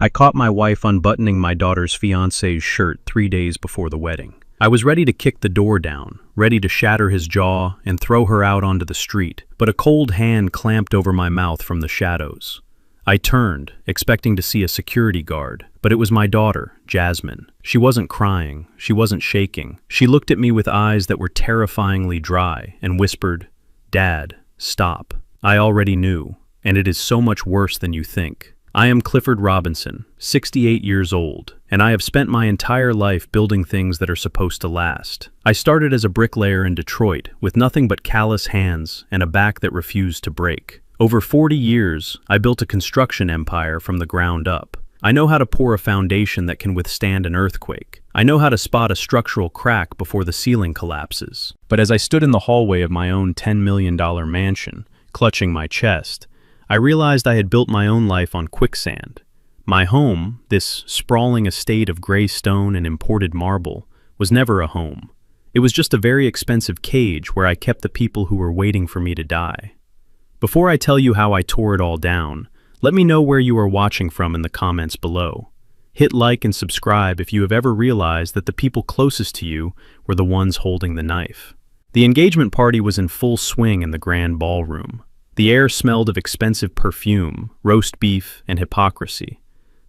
I caught my wife unbuttoning my daughter's fiancé's shirt 3 days before the wedding. I was ready to kick the door down, ready to shatter his jaw and throw her out onto the street, but a cold hand clamped over my mouth from the shadows. I turned, expecting to see a security guard, but it was my daughter, Jasmine. She wasn't crying, she wasn't shaking. She looked at me with eyes that were terrifyingly dry and whispered, "Dad, stop." I already knew, and it is so much worse than you think. I am Clifford Robinson, 68 years old, and I have spent my entire life building things that are supposed to last. I started as a bricklayer in Detroit with nothing but callous hands and a back that refused to break. Over 40 years, I built a construction empire from the ground up. I know how to pour a foundation that can withstand an earthquake. I know how to spot a structural crack before the ceiling collapses. But as I stood in the hallway of my own $10 million mansion, clutching my chest, I realized I had built my own life on quicksand. My home, this sprawling estate of gray stone and imported marble, was never a home. It was just a very expensive cage where I kept the people who were waiting for me to die. Before I tell you how I tore it all down, let me know where you are watching from in the comments below. Hit like and subscribe if you have ever realized that the people closest to you were the ones holding the knife. The engagement party was in full swing in the grand ballroom. The air smelled of expensive perfume, roast beef, and hypocrisy.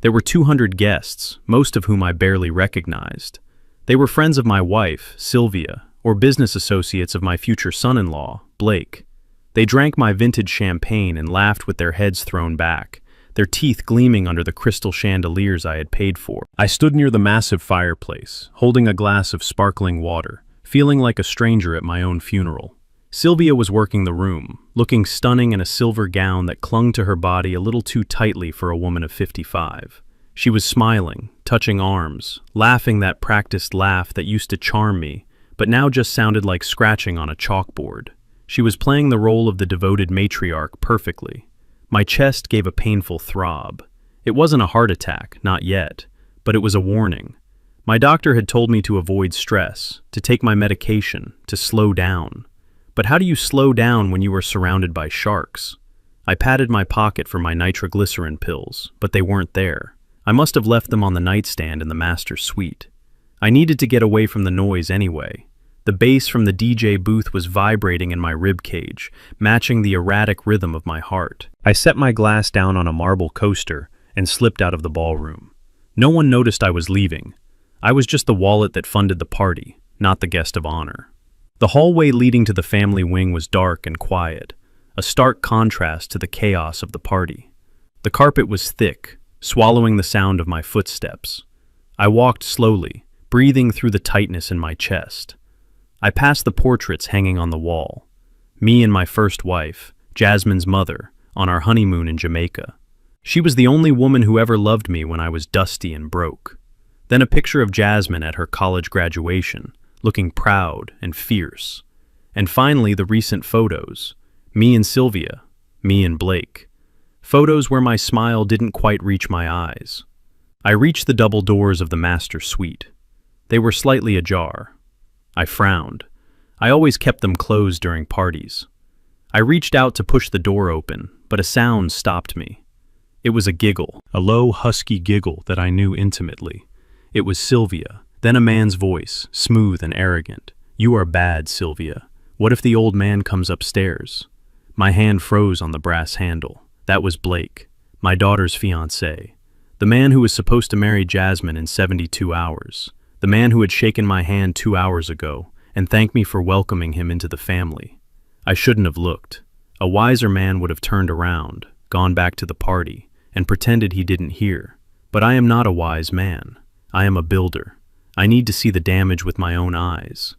There were 200 guests, most of whom I barely recognized. They were friends of my wife, Sylvia, or business associates of my future son-in-law, Blake. They drank my vintage champagne and laughed with their heads thrown back, their teeth gleaming under the crystal chandeliers I had paid for. I stood near the massive fireplace, holding a glass of sparkling water, feeling like a stranger at my own funeral. Sylvia was working the room, looking stunning in a silver gown that clung to her body a little too tightly for a woman of 55. She was smiling, touching arms, laughing that practiced laugh that used to charm me, but now just sounded like scratching on a chalkboard. She was playing the role of the devoted matriarch perfectly. My chest gave a painful throb. It wasn't a heart attack, not yet, but it was a warning. My doctor had told me to avoid stress, to take my medication, to slow down. But how do you slow down when you are surrounded by sharks? I patted my pocket for my nitroglycerin pills, but they weren't there. I must have left them on the nightstand in the master suite. I needed to get away from the noise anyway. The bass from the DJ booth was vibrating in my rib cage, matching the erratic rhythm of my heart. I set my glass down on a marble coaster and slipped out of the ballroom. No one noticed I was leaving. I was just the wallet that funded the party, not the guest of honor. The hallway leading to the family wing was dark and quiet, a stark contrast to the chaos of the party. The carpet was thick, swallowing the sound of my footsteps. I walked slowly, breathing through the tightness in my chest. I passed the portraits hanging on the wall. Me and my first wife, Jasmine's mother, on our honeymoon in Jamaica. She was the only woman who ever loved me when I was dusty and broke. Then a picture of Jasmine at her college graduation, looking proud and fierce. And finally, the recent photos. Me and Sylvia, me and Blake. Photos where my smile didn't quite reach my eyes. I reached the double doors of the master suite. They were slightly ajar. I frowned. I always kept them closed during parties. I reached out to push the door open, but a sound stopped me. It was a giggle, a low, husky giggle that I knew intimately. It was Sylvia. Then a man's voice, smooth and arrogant. "You are bad, Sylvia. What if the old man comes upstairs?" My hand froze on the brass handle. That was Blake, my daughter's fiancé. The man who was supposed to marry Jasmine in 72 hours. The man who had shaken my hand 2 hours ago and thanked me for welcoming him into the family. I shouldn't have looked. A wiser man would have turned around, gone back to the party, and pretended he didn't hear. But I am not a wise man. I am a builder. I need to see the damage with my own eyes.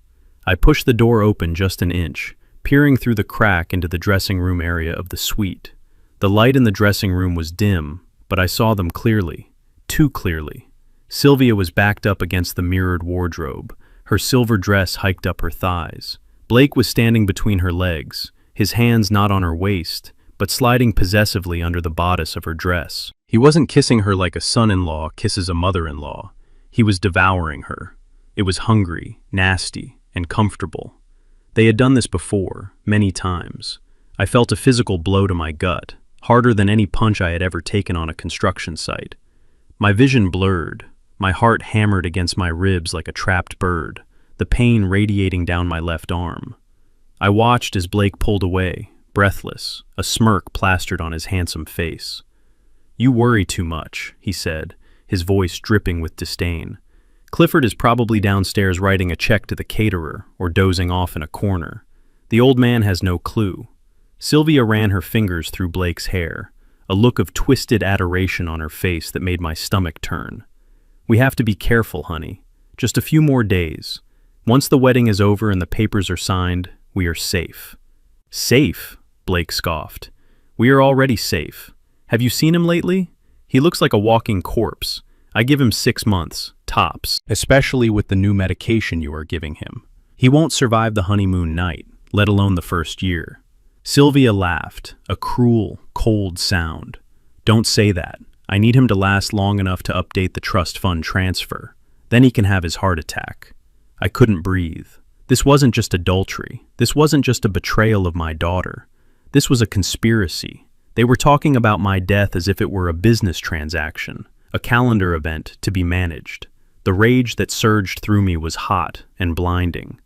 I pushed the door open just an inch, peering through the crack into the dressing room area of the suite. The light in the dressing room was dim, but I saw them clearly, too clearly. Sylvia was backed up against the mirrored wardrobe, her silver dress hiked up her thighs. Blake was standing between her legs, his hands not on her waist, but sliding possessively under the bodice of her dress. He wasn't kissing her like a son-in-law kisses a mother-in-law. He was devouring her. It was hungry, nasty, and comfortable. They had done this before, many times. I felt a physical blow to my gut, harder than any punch I had ever taken on a construction site. My vision blurred, my heart hammered against my ribs like a trapped bird, the pain radiating down my left arm. I watched as Blake pulled away, breathless, a smirk plastered on his handsome face. "You worry too much," he said, his voice dripping with disdain. "Clifford is probably downstairs writing a check to the caterer or dozing off in a corner. The old man has no clue." Sylvia ran her fingers through Blake's hair, a look of twisted adoration on her face that made my stomach turn. "We have to be careful, honey. Just a few more days. Once the wedding is over and the papers are signed, we are safe." "Safe?" Blake scoffed. "We are already safe. Have you seen him lately? He looks like a walking corpse. I give him 6 months, tops, especially with the new medication you are giving him. He won't survive the honeymoon night, let alone the first year." Sylvia laughed, a cruel, cold sound. "Don't say that. I need him to last long enough to update the trust fund transfer. Then he can have his heart attack." I couldn't breathe. This wasn't just adultery. This wasn't just a betrayal of my daughter. This was a conspiracy. They were talking about my death as if it were a business transaction, a calendar event to be managed. The rage that surged through me was hot and blinding.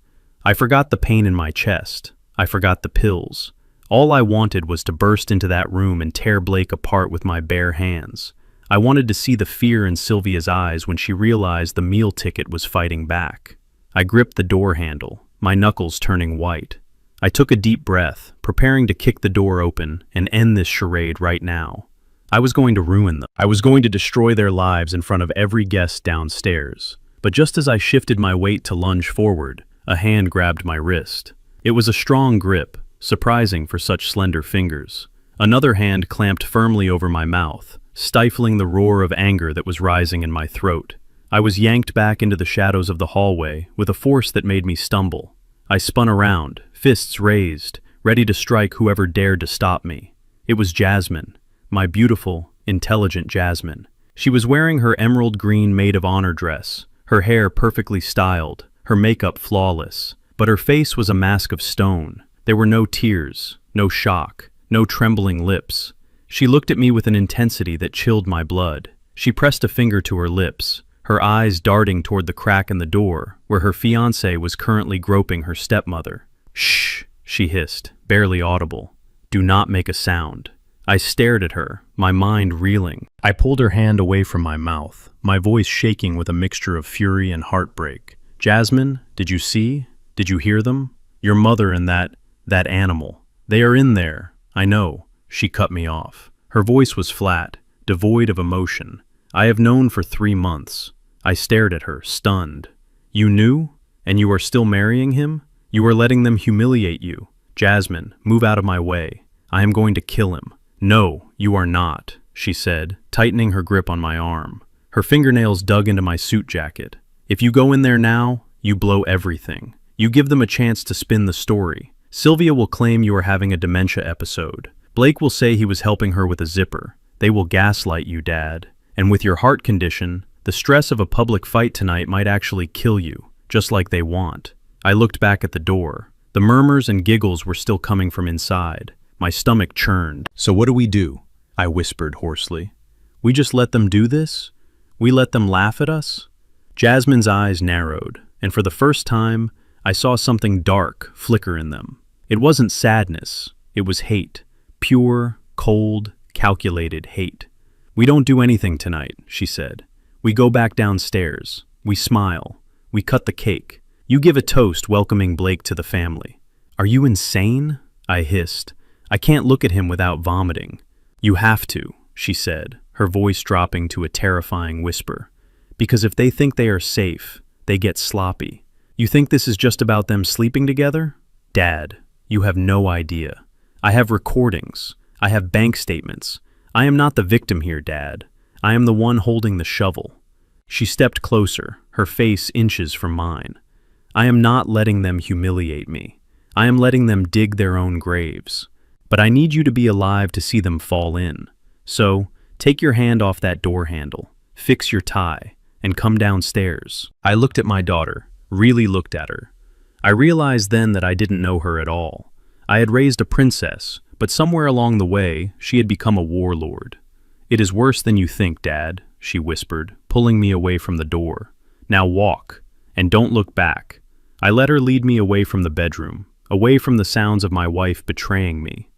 I forgot the pain in my chest. I forgot the pills. All I wanted was to burst into that room and tear Blake apart with my bare hands. I wanted to see the fear in Sylvia's eyes when she realized the meal ticket was fighting back. I gripped the door handle, my knuckles turning white. I took a deep breath, preparing to kick the door open and end this charade right now. I was going to ruin them. I was going to destroy their lives in front of every guest downstairs. But just as I shifted my weight to lunge forward, a hand grabbed my wrist. It was a strong grip, surprising for such slender fingers. Another hand clamped firmly over my mouth, stifling the roar of anger that was rising in my throat. I was yanked back into the shadows of the hallway with a force that made me stumble. I spun around, fists raised, ready to strike whoever dared to stop me. It was Jasmine, my beautiful, intelligent Jasmine. She was wearing her emerald green maid of honor dress, her hair perfectly styled, her makeup flawless, but her face was a mask of stone. There were no tears, no shock, no trembling lips. She looked at me with an intensity that chilled my blood. She pressed a finger to her lips, her eyes darting toward the crack in the door, where her fiancé was currently groping her stepmother. "Shh," she hissed, barely audible. "Do not make a sound." I stared at her, my mind reeling. I pulled her hand away from my mouth, my voice shaking with a mixture of fury and heartbreak. "Jasmine, did you see? Did you hear them? Your mother and that animal. They are in there. I know." She cut me off. Her voice was flat, devoid of emotion. "I have known for 3 months." I stared at her, stunned. "You knew? And you are still marrying him? You are letting them humiliate you. Jasmine, move out of my way. I am going to kill him." "No, you are not," she said, tightening her grip on my arm. Her fingernails dug into my suit jacket. "If you go in there now, you blow everything. You give them a chance to spin the story. Sylvia will claim you are having a dementia episode. Blake will say he was helping her with a zipper. They will gaslight you, Dad. And with your heart condition, the stress of a public fight tonight might actually kill you, just like they want." I looked back at the door. The murmurs and giggles were still coming from inside. My stomach churned. "So what do we do?" I whispered hoarsely. "We just let them do this? We let them laugh at us?" Jasmine's eyes narrowed, and for the first time, I saw something dark flicker in them. It wasn't sadness, it was hate. Pure, cold, calculated hate. "We don't do anything tonight," she said. "We go back downstairs. We smile. We cut the cake. You give a toast welcoming Blake to the family." "Are you insane?" I hissed. "I can't look at him without vomiting." "You have to," she said, her voice dropping to a terrifying whisper. "Because if they think they are safe, they get sloppy. You think this is just about them sleeping together? Dad, you have no idea. I have recordings. I have bank statements. I am not the victim here, Dad. I am the one holding the shovel." She stepped closer, her face inches from mine. "I am not letting them humiliate me. I am letting them dig their own graves. But I need you to be alive to see them fall in. So, take your hand off that door handle, fix your tie, and come downstairs." I looked at my daughter, really looked at her. I realized then that I didn't know her at all. I had raised a princess, but somewhere along the way, she had become a warlord. "It is worse than you think, Dad," she whispered, pulling me away from the door. Now walk, and don't look back. I let her lead me away from the bedroom, away from the sounds of my wife betraying me.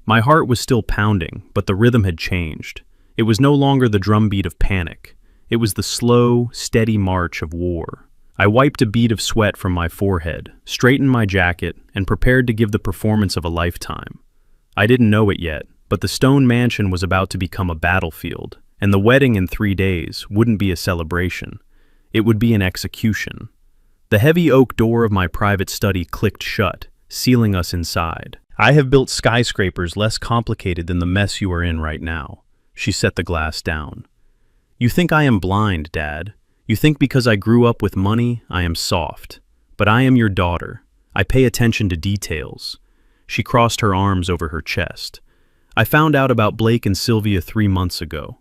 My heart was still pounding, but the rhythm had changed. It was no longer the drumbeat of panic. It was the slow, steady march of war. I wiped a bead of sweat from my forehead, straightened my jacket, and prepared to give the performance of a lifetime. I didn't know it yet, but the stone mansion was about to become a battlefield, and the wedding in 3 days wouldn't be a celebration. It would be an execution. The heavy oak door of my private study clicked shut, sealing us inside. I have built skyscrapers less complicated than the mess you are in right now. She set the glass down. You think I am blind, Dad. You think because I grew up with money, I am soft. But I am your daughter. I pay attention to details. She crossed her arms over her chest. I found out about Blake and Sylvia 3 months ago.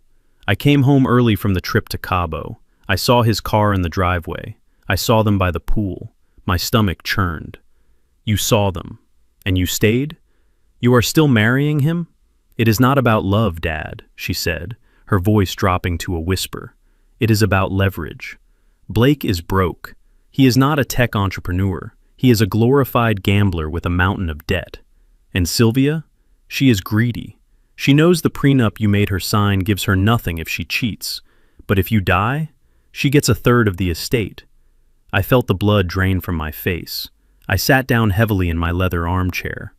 I came home early from the trip to Cabo. I saw his car in the driveway. I saw them by the pool. My stomach churned. You saw them. And you stayed? You are still marrying him? It is not about love, Dad, she said, her voice dropping to a whisper. It is about leverage. Blake is broke. He is not a tech entrepreneur. He is a glorified gambler with a mountain of debt. And Sylvia? She is greedy. She knows the prenup you made her sign gives her nothing if she cheats. But if you die, she gets 1/3 of the estate. I felt the blood drain from my face. I sat down heavily in my leather armchair.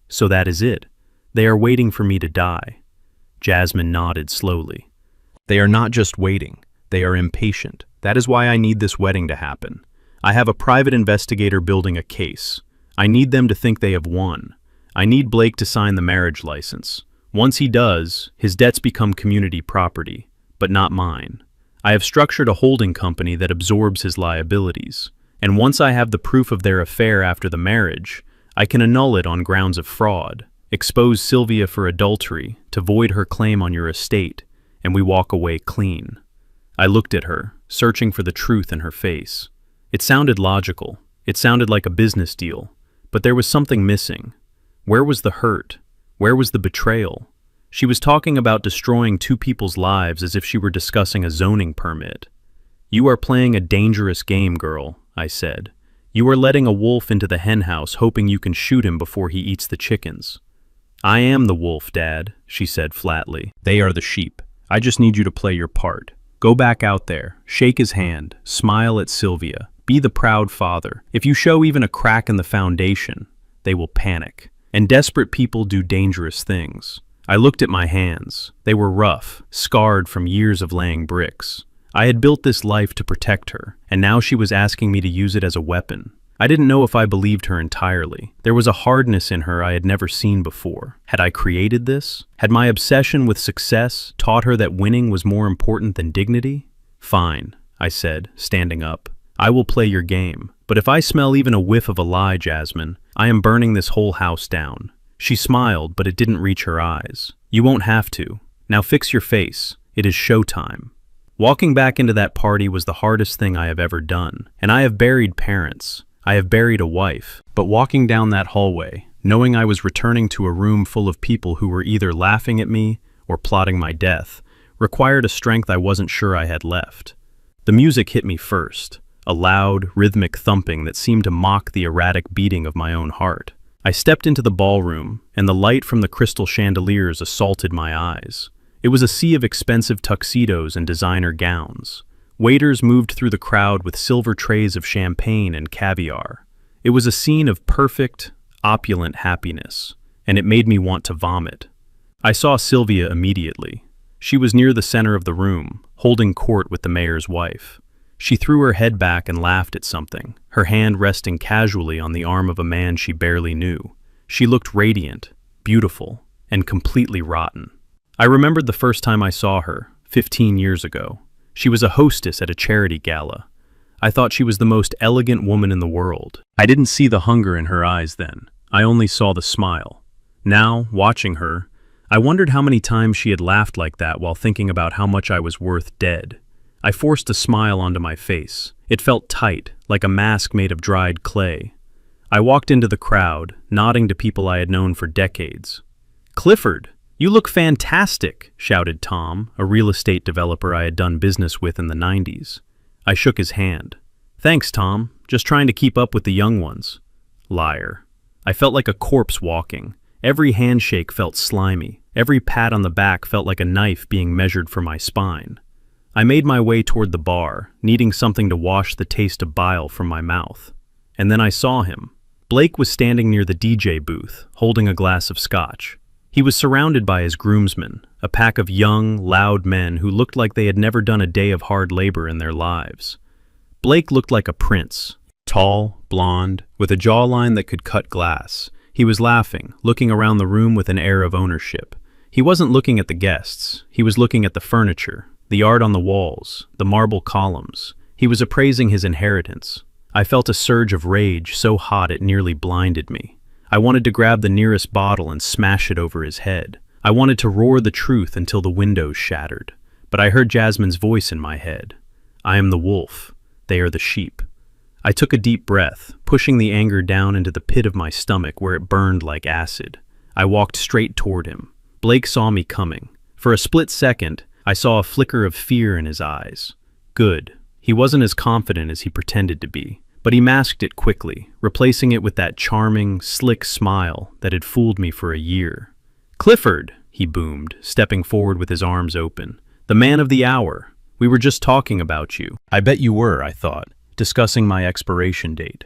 So that is it. They are waiting for me to die. Jasmine nodded slowly. They are not just waiting. They are impatient. That is why I need this wedding to happen. I have a private investigator building a case. I need them to think they have won. I need Blake to sign the marriage license. Once he does, his debts become community property, but not mine. I have structured a holding company that absorbs his liabilities, and once I have the proof of their affair after the marriage, I can annul it on grounds of fraud, expose Sylvia for adultery, to void her claim on your estate, and we walk away clean. I looked at her, searching for the truth in her face. It sounded logical. It sounded like a business deal, but there was something missing. Where was the hurt? Where was the betrayal? She was talking about destroying 2 people's lives as if she were discussing a zoning permit. You are playing a dangerous game, girl, I said. You are letting a wolf into the henhouse hoping you can shoot him before he eats the chickens. I am the wolf, Dad, she said flatly. They are the sheep. I just need you to play your part. Go back out there, shake his hand, smile at Sylvia, be the proud father. If you show even a crack in the foundation, they will panic. And desperate people do dangerous things. I looked at my hands. They were rough, scarred from years of laying bricks. I had built this life to protect her, and now she was asking me to use it as a weapon. I didn't know if I believed her entirely. There was a hardness in her I had never seen before. Had I created this? Had my obsession with success taught her that winning was more important than dignity? Fine, I said, standing up. I will play your game. But if I smell even a whiff of a lie, Jasmine, I am burning this whole house down. She smiled, but it didn't reach her eyes. You won't have to. Now fix your face. It is showtime. Walking back into that party was the hardest thing I have ever done, and I have buried parents. I have buried a wife. But walking down that hallway, knowing I was returning to a room full of people who were either laughing at me or plotting my death, required a strength I wasn't sure I had left. The music hit me first, a loud, rhythmic thumping that seemed to mock the erratic beating of my own heart. I stepped into the ballroom, and the light from the crystal chandeliers assaulted my eyes. It was a sea of expensive tuxedos and designer gowns. Waiters moved through the crowd with silver trays of champagne and caviar. It was a scene of perfect, opulent happiness, and it made me want to vomit. I saw Sylvia immediately. She was near the center of the room, holding court with the mayor's wife. She threw her head back and laughed at something, her hand resting casually on the arm of a man she barely knew. She looked radiant, beautiful, and completely rotten. I remembered the first time I saw her, 15 years ago. She was a hostess at a charity gala. I thought she was the most elegant woman in the world. I didn't see the hunger in her eyes then. I only saw the smile. Now, watching her, I wondered how many times she had laughed like that while thinking about how much I was worth dead. I forced a smile onto my face. It felt tight, like a mask made of dried clay. I walked into the crowd, nodding to people I had known for decades. Clifford! "You look fantastic," shouted Tom, a real estate developer I had done business with in the 90s. I shook his hand. "Thanks, Tom. Just trying to keep up with the young ones." Liar. I felt like a corpse walking. Every handshake felt slimy. Every pat on the back felt like a knife being measured for my spine. I made my way toward the bar, needing something to wash the taste of bile from my mouth. And then I saw him. Blake was standing near the DJ booth, holding a glass of scotch. He was surrounded by his groomsmen, a pack of young, loud men who looked like they had never done a day of hard labor in their lives. Blake looked like a prince. Tall, blonde, with a jawline that could cut glass. He was laughing, looking around the room with an air of ownership. He wasn't looking at the guests. He was looking at the furniture, the art on the walls, the marble columns. He was appraising his inheritance. I felt a surge of rage so hot it nearly blinded me. I wanted to grab the nearest bottle and smash it over his head. I wanted to roar the truth until the windows shattered. But I heard Jasmine's voice in my head. "I am the wolf. They are the sheep." I took a deep breath, pushing the anger down into the pit of my stomach where it burned like acid. I walked straight toward him. Blake saw me coming. For a split second, I saw a flicker of fear in his eyes. Good. He wasn't as confident as he pretended to be. But he masked it quickly, replacing it with that charming, slick smile that had fooled me for a year. "Clifford," he boomed, stepping forward with his arms open. "The man of the hour. We were just talking about you." I bet you were, I thought, discussing my expiration date.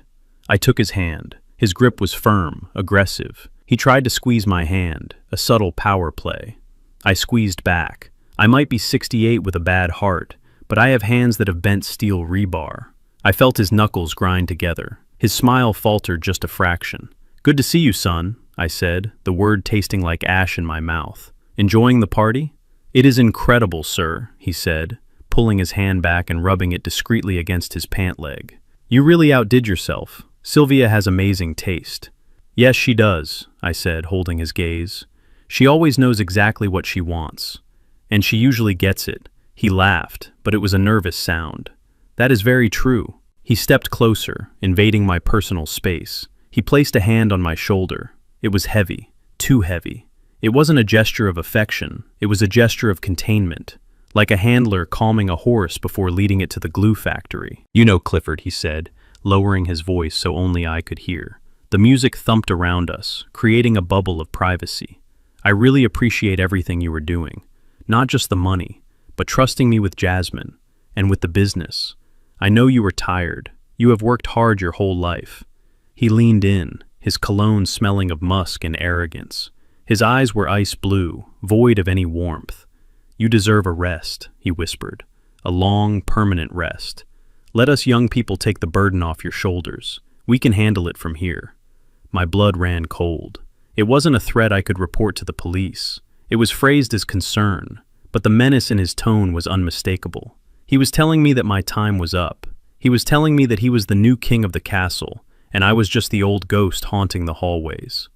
I took his hand. His grip was firm, aggressive. He tried to squeeze my hand, a subtle power play. I squeezed back. I might be 68 with a bad heart, but I have hands that have bent steel rebar. I felt his knuckles grind together. His smile faltered just a fraction. "Good to see you, son," I said, the word tasting like ash in my mouth. "Enjoying the party?" "It is incredible, sir," he said, pulling his hand back and rubbing it discreetly against his pant leg. "You really outdid yourself. Sylvia has amazing taste." "Yes, she does," I said, holding his gaze. "She always knows exactly what she wants. And she usually gets it." He laughed, but it was a nervous sound. "That is very true." He stepped closer, invading my personal space. He placed a hand on my shoulder. It was heavy, too heavy. It wasn't a gesture of affection, it was a gesture of containment, like a handler calming a horse before leading it to the glue factory. "You know, Clifford," he said, lowering his voice so only I could hear. The music thumped around us, creating a bubble of privacy. "I really appreciate everything you were doing. Not just the money, but trusting me with Jasmine, and with the business. I know you were tired. You have worked hard your whole life." He leaned in, his cologne smelling of musk and arrogance. His eyes were ice blue, void of any warmth. "You deserve a rest," he whispered. "A long, permanent rest. Let us young people take the burden off your shoulders. We can handle it from here." My blood ran cold. It wasn't a threat I could report to the police. It was phrased as concern, but the menace in his tone was unmistakable. He was telling me that my time was up. He was telling me that he was the new king of the castle, and I was just the old ghost haunting the hallways.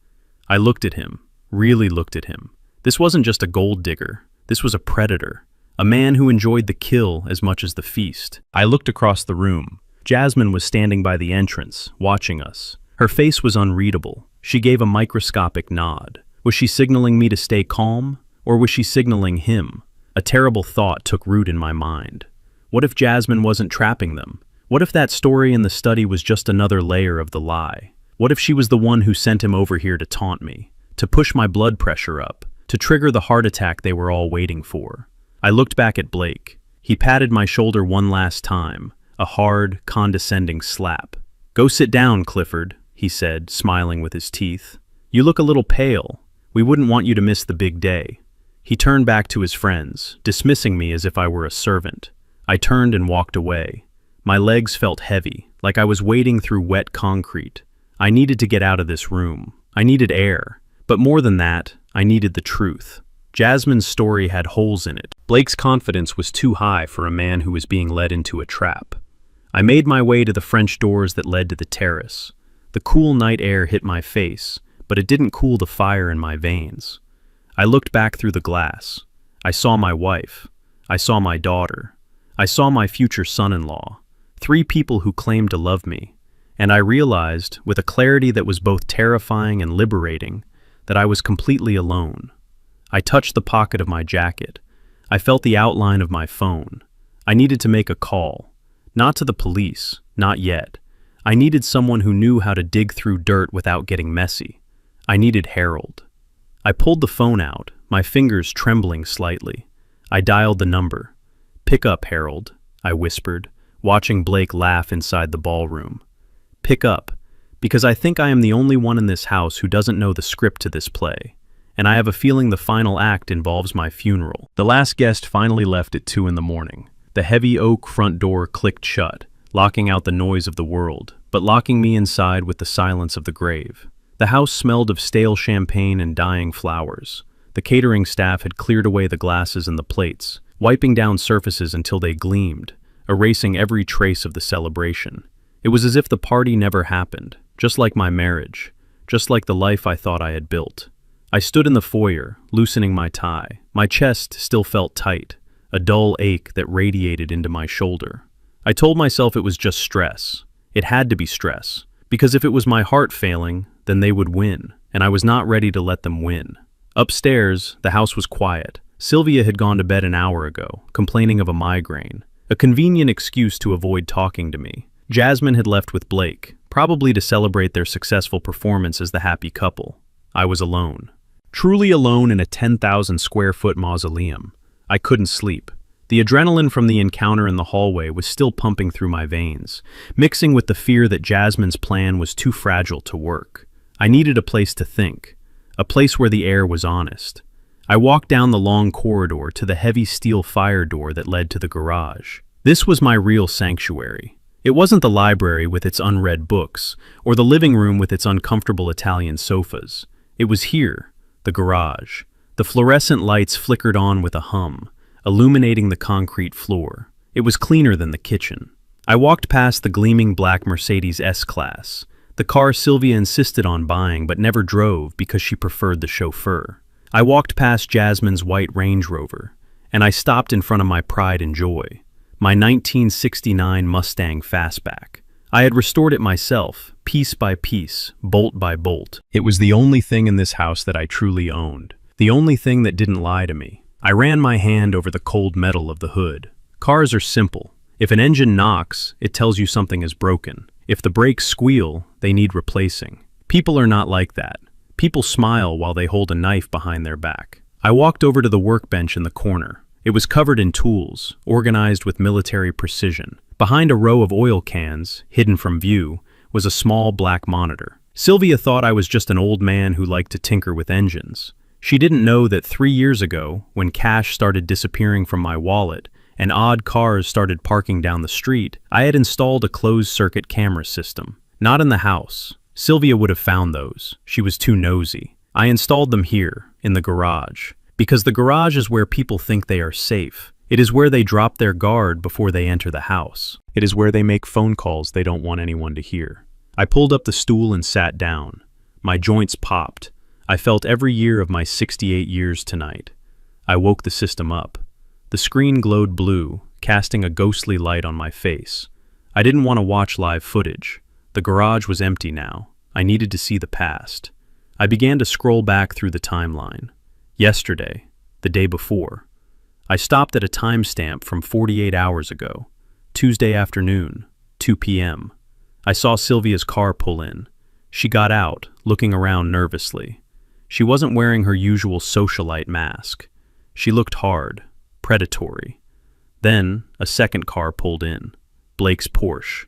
I looked at him, really looked at him. This wasn't just a gold digger. This was a predator, a man who enjoyed the kill as much as the feast. I looked across the room. Jasmine was standing by the entrance, watching us. Her face was unreadable. She gave a microscopic nod. Was she signaling me to stay calm, or was she signaling him? A terrible thought took root in my mind. What if Jasmine wasn't trapping them? What if that story in the study was just another layer of the lie? What if she was the one who sent him over here to taunt me, to push my blood pressure up, to trigger the heart attack they were all waiting for? I looked back at Blake. He patted my shoulder one last time, a hard, condescending slap. "Go sit down, Clifford," he said, smiling with his teeth. "You look a little pale. We wouldn't want you to miss the big day." He turned back to his friends, dismissing me as if I were a servant. I turned and walked away. My legs felt heavy, like I was wading through wet concrete. I needed to get out of this room. I needed air. But more than that, I needed the truth. Jasmine's story had holes in it. Blake's confidence was too high for a man who was being led into a trap. I made my way to the French doors that led to the terrace. The cool night air hit my face, but it didn't cool the fire in my veins. I looked back through the glass. I saw my wife. I saw my daughter. I saw my future son-in-law, 3 people who claimed to love me, and I realized, with a clarity that was both terrifying and liberating, that I was completely alone. I touched the pocket of my jacket. I felt the outline of my phone. I needed to make a call. Not to the police, not yet. I needed someone who knew how to dig through dirt without getting messy. I needed Harold. I pulled the phone out, my fingers trembling slightly. I dialed the number. "Pick up, Harold," I whispered, watching Blake laugh inside the ballroom. "Pick up, because I think I am the only one in this house who doesn't know the script to this play, and I have a feeling the final act involves my funeral." The last guest finally left at 2 in the morning. The heavy oak front door clicked shut, locking out the noise of the world, but locking me inside with the silence of the grave. The house smelled of stale champagne and dying flowers. The catering staff had cleared away the glasses and the plates, wiping down surfaces until they gleamed, erasing every trace of the celebration. It was as if the party never happened, just like my marriage, just like the life I thought I had built. I stood in the foyer, loosening my tie. My chest still felt tight, a dull ache that radiated into my shoulder. I told myself it was just stress. It had to be stress, because if it was my heart failing, then they would win, and I was not ready to let them win. Upstairs, the house was quiet. Sylvia had gone to bed an hour ago, complaining of a migraine, a convenient excuse to avoid talking to me. Jasmine had left with Blake, probably to celebrate their successful performance as the happy couple. I was alone. Truly alone in a 10,000 square foot mausoleum. I couldn't sleep. The adrenaline from the encounter in the hallway was still pumping through my veins, mixing with the fear that Jasmine's plan was too fragile to work. I needed a place to think, a place where the air was honest. I walked down the long corridor to the heavy steel fire door that led to the garage. This was my real sanctuary. It wasn't the library with its unread books, or the living room with its uncomfortable Italian sofas. It was here, the garage. The fluorescent lights flickered on with a hum, illuminating the concrete floor. It was cleaner than the kitchen. I walked past the gleaming black Mercedes S-Class, the car Sylvia insisted on buying but never drove because she preferred the chauffeur. I walked past Jasmine's white Range Rover, and I stopped in front of my pride and joy, my 1969 Mustang Fastback. I had restored it myself, piece by piece, bolt by bolt. It was the only thing in this house that I truly owned, the only thing that didn't lie to me. I ran my hand over the cold metal of the hood. Cars are simple. If an engine knocks, it tells you something is broken. If the brakes squeal, they need replacing. People are not like that. People smile while they hold a knife behind their back. I walked over to the workbench in the corner. It was covered in tools, organized with military precision. Behind a row of oil cans, hidden from view, was a small black monitor. Sylvia thought I was just an old man who liked to tinker with engines. She didn't know that 3 years ago, when cash started disappearing from my wallet and odd cars started parking down the street, I had installed a closed-circuit camera system. Not in the house. Sylvia would have found those. She was too nosy. I installed them here, in the garage. Because the garage is where people think they are safe. It is where they drop their guard before they enter the house. It is where they make phone calls they don't want anyone to hear. I pulled up the stool and sat down. My joints popped. I felt every year of my 68 years tonight. I woke the system up. The screen glowed blue, casting a ghostly light on my face. I didn't want to watch live footage. The garage was empty now. I needed to see the past. I began to scroll back through the timeline. Yesterday, the day before. I stopped at a timestamp from 48 hours ago. Tuesday afternoon, 2 p.m. I saw Sylvia's car pull in. She got out, looking around nervously. She wasn't wearing her usual socialite mask. She looked hard, predatory. Then, a second car pulled in. Blake's Porsche.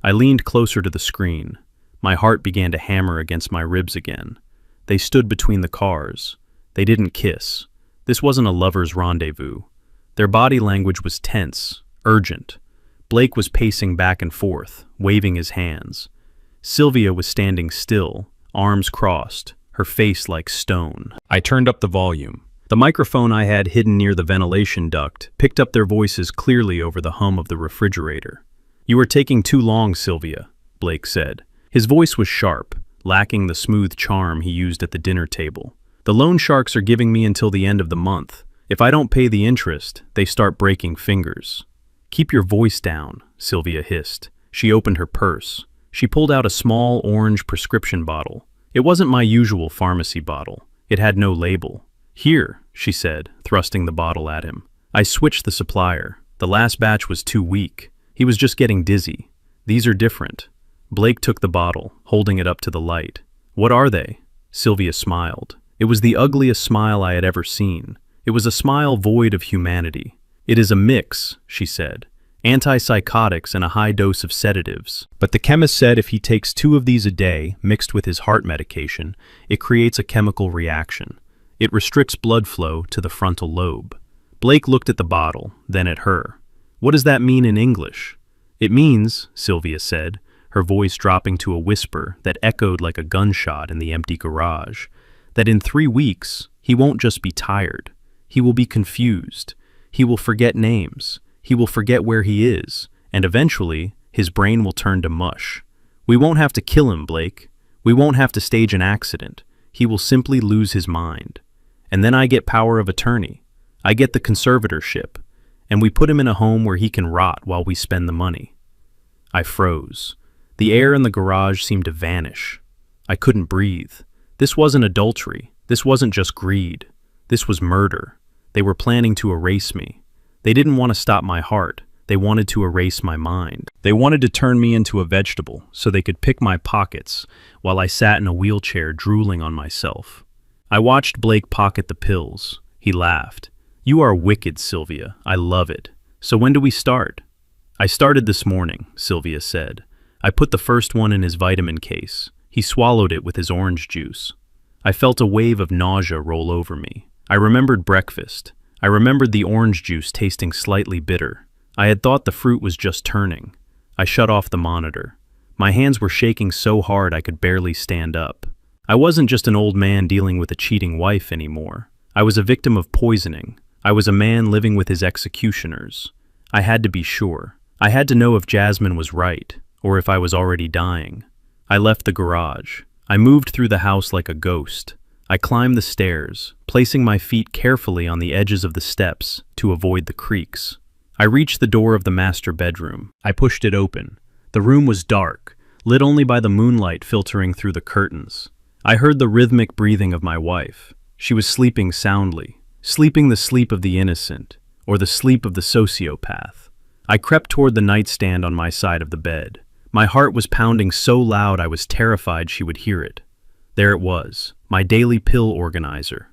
I leaned closer to the screen. My heart began to hammer against my ribs again. They stood between the cars. They didn't kiss. This wasn't a lover's rendezvous. Their body language was tense, urgent. Blake was pacing back and forth, waving his hands. Sylvia was standing still, arms crossed, her face like stone. I turned up the volume. The microphone I had hidden near the ventilation duct picked up their voices clearly over the hum of the refrigerator. "You are taking too long, Sylvia," Blake said. His voice was sharp, lacking the smooth charm he used at the dinner table. "The loan sharks are giving me until the end of the month. If I don't pay the interest, they start breaking fingers." "Keep your voice down," Sylvia hissed. She opened her purse. She pulled out a small orange prescription bottle. It wasn't my usual pharmacy bottle. It had no label. "Here," she said, thrusting the bottle at him. I switched the supplier. The last batch was too weak. He was just getting dizzy. "These are different." Blake took the bottle, holding it up to the light. "What are they?" Sylvia smiled. It was the ugliest smile I had ever seen. It was a smile void of humanity. "It is a mix," she said. "Antipsychotics and a high dose of sedatives. But the chemist said if he takes 2 of these a day, mixed with his heart medication, it creates a chemical reaction. It restricts blood flow to the frontal lobe." Blake looked at the bottle, then at her. "What does that mean in English?" "It means," Sylvia said, her voice dropping to a whisper that echoed like a gunshot in the empty garage, "that in 3 weeks, he won't just be tired. He will be confused. He will forget names. He will forget where he is, and eventually, his brain will turn to mush. We won't have to kill him, Blake. We won't have to stage an accident. He will simply lose his mind. And then I get power of attorney. I get the conservatorship, and we put him in a home where he can rot while we spend the money." I froze. The air in the garage seemed to vanish. I couldn't breathe. This wasn't adultery. This wasn't just greed. This was murder. They were planning to erase me. They didn't want to stop my heart. They wanted to erase my mind. They wanted to turn me into a vegetable so they could pick my pockets while I sat in a wheelchair drooling on myself. I watched Blake pocket the pills. He laughed. "You are wicked, Sylvia. I love it. So when do we start?" "I started this morning," Sylvia said. "I put the first one in his vitamin case. He swallowed it with his orange juice. I felt a wave of nausea roll over me. I remembered breakfast. I remembered the orange juice tasting slightly bitter. I had thought the fruit was just turning. I shut off the monitor. My hands were shaking so hard I could barely stand up. I wasn't just an old man dealing with a cheating wife anymore. I was a victim of poisoning. I was a man living with his executioners. I had to be sure. I had to know if Jasmine was right, or if I was already dying. I left the garage. I moved through the house like a ghost. I climbed the stairs, placing my feet carefully on the edges of the steps to avoid the creaks. I reached the door of the master bedroom. I pushed it open. The room was dark, lit only by the moonlight filtering through the curtains. I heard the rhythmic breathing of my wife. She was sleeping soundly, sleeping the sleep of the innocent, or the sleep of the sociopath. I crept toward the nightstand on my side of the bed. My heart was pounding so loud I was terrified she would hear it. There it was, my daily pill organizer.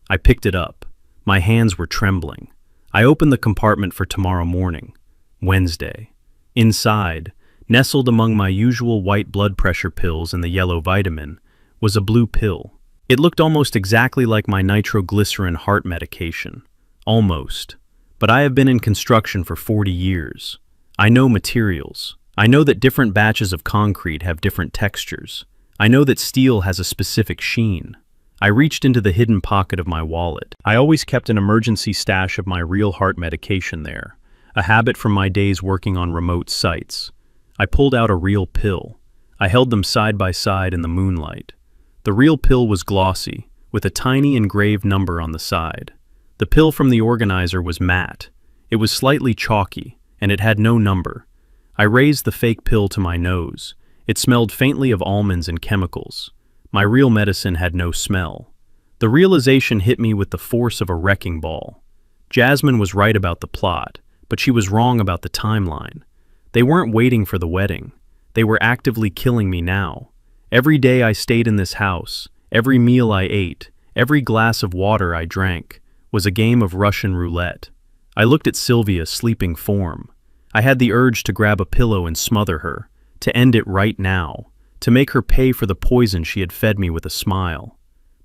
I picked it up. My hands were trembling. I opened the compartment for tomorrow morning, Wednesday. Inside, nestled among my usual white blood pressure pills and the yellow vitamin, was a blue pill. It looked almost exactly like my nitroglycerin heart medication. Almost. But I have been in construction for 40 years. I know materials. I know that different batches of concrete have different textures. I know that steel has a specific sheen. I reached into the hidden pocket of my wallet. I always kept an emergency stash of my real heart medication there, a habit from my days working on remote sites. I pulled out a real pill. I held them side by side in the moonlight. The real pill was glossy, with a tiny engraved number on the side. The pill from the organizer was matte. It was slightly chalky, and it had no number. I raised the fake pill to my nose. It smelled faintly of almonds and chemicals. My real medicine had no smell. The realization hit me with the force of a wrecking ball. Jasmine was right about the plot, but she was wrong about the timeline. They weren't waiting for the wedding. They were actively killing me now. Every day I stayed in this house, every meal I ate, every glass of water I drank, was a game of Russian roulette. I looked at Sylvia's sleeping form. I had the urge to grab a pillow and smother her, to end it right now, to make her pay for the poison she had fed me with a smile.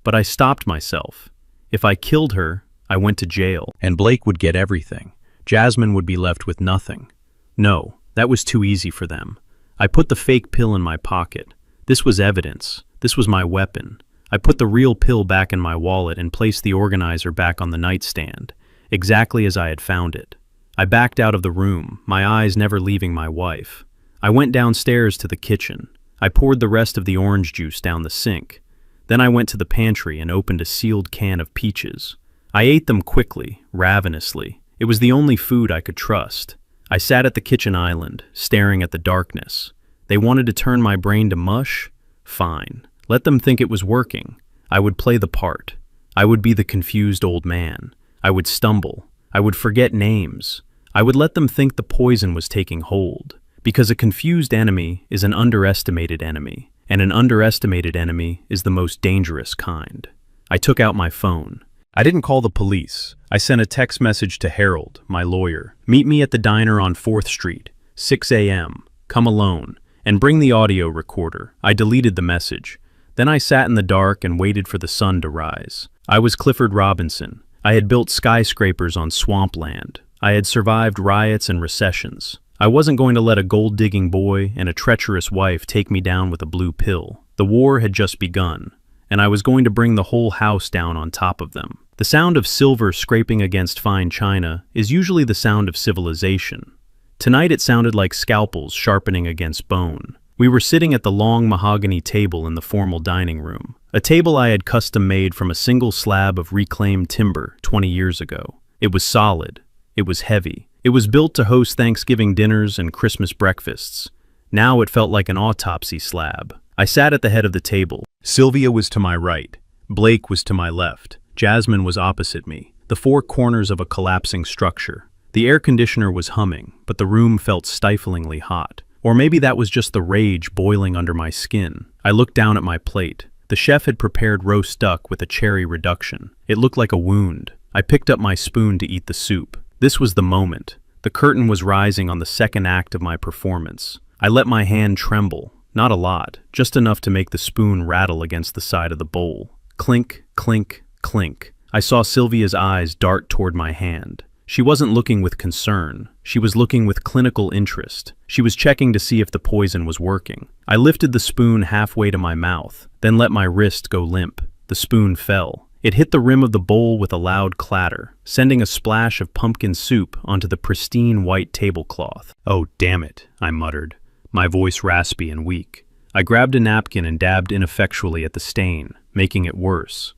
But I stopped myself. If I killed her, I went to jail, and Blake would get everything. Jasmine would be left with nothing. No, that was too easy for them. I put the fake pill in my pocket. This was evidence. This was my weapon. I put the real pill back in my wallet and placed the organizer back on the nightstand, exactly as I had found it. I backed out of the room, my eyes never leaving my wife. I went downstairs to the kitchen. I poured the rest of the orange juice down the sink. Then I went to the pantry and opened a sealed can of peaches. I ate them quickly, ravenously. It was the only food I could trust. I sat at the kitchen island, staring at the darkness. They wanted to turn my brain to mush? Fine. Let them think it was working. I would play the part. I would be the confused old man. I would stumble. I would forget names. I would let them think the poison was taking hold. Because a confused enemy is an underestimated enemy, and an underestimated enemy is the most dangerous kind. I took out my phone. I didn't call the police. I sent a text message to Harold, my lawyer. Meet me at the diner on 4th Street, 6 a.m. Come alone, and bring the audio recorder. I deleted the message. Then I sat in the dark and waited for the sun to rise. I was Clifford Robinson. I had built skyscrapers on swampland. I had survived riots and recessions. I wasn't going to let a gold-digging boy and a treacherous wife take me down with a blue pill. The war had just begun, and I was going to bring the whole house down on top of them. The sound of silver scraping against fine china is usually the sound of civilization. Tonight it sounded like scalpels sharpening against bone. We were sitting at the long mahogany table in the formal dining room, a table I had custom-made from a single slab of reclaimed timber 20 years ago. It was solid. It was heavy. It was built to host Thanksgiving dinners and Christmas breakfasts. Now it felt like an autopsy slab. I sat at the head of the table. Sylvia was to my right. Blake was to my left. Jasmine was opposite me, the four corners of a collapsing structure. The air conditioner was humming, but the room felt stiflingly hot. Or maybe that was just the rage boiling under my skin. I looked down at my plate. The chef had prepared roast duck with a cherry reduction. It looked like a wound. I picked up my spoon to eat the soup. This was the moment. The curtain was rising on the second act of my performance. I let my hand tremble, not a lot, just enough to make the spoon rattle against the side of the bowl. Clink, clink, clink. I saw Sylvia's eyes dart toward my hand. She wasn't looking with concern. She was looking with clinical interest. She was checking to see if the poison was working. I lifted the spoon halfway to my mouth, then let my wrist go limp. The spoon fell. It hit the rim of the bowl with a loud clatter, sending a splash of pumpkin soup onto the pristine white tablecloth. "Oh, damn it," I muttered, my voice raspy and weak. I grabbed a napkin and dabbed ineffectually at the stain, making it worse.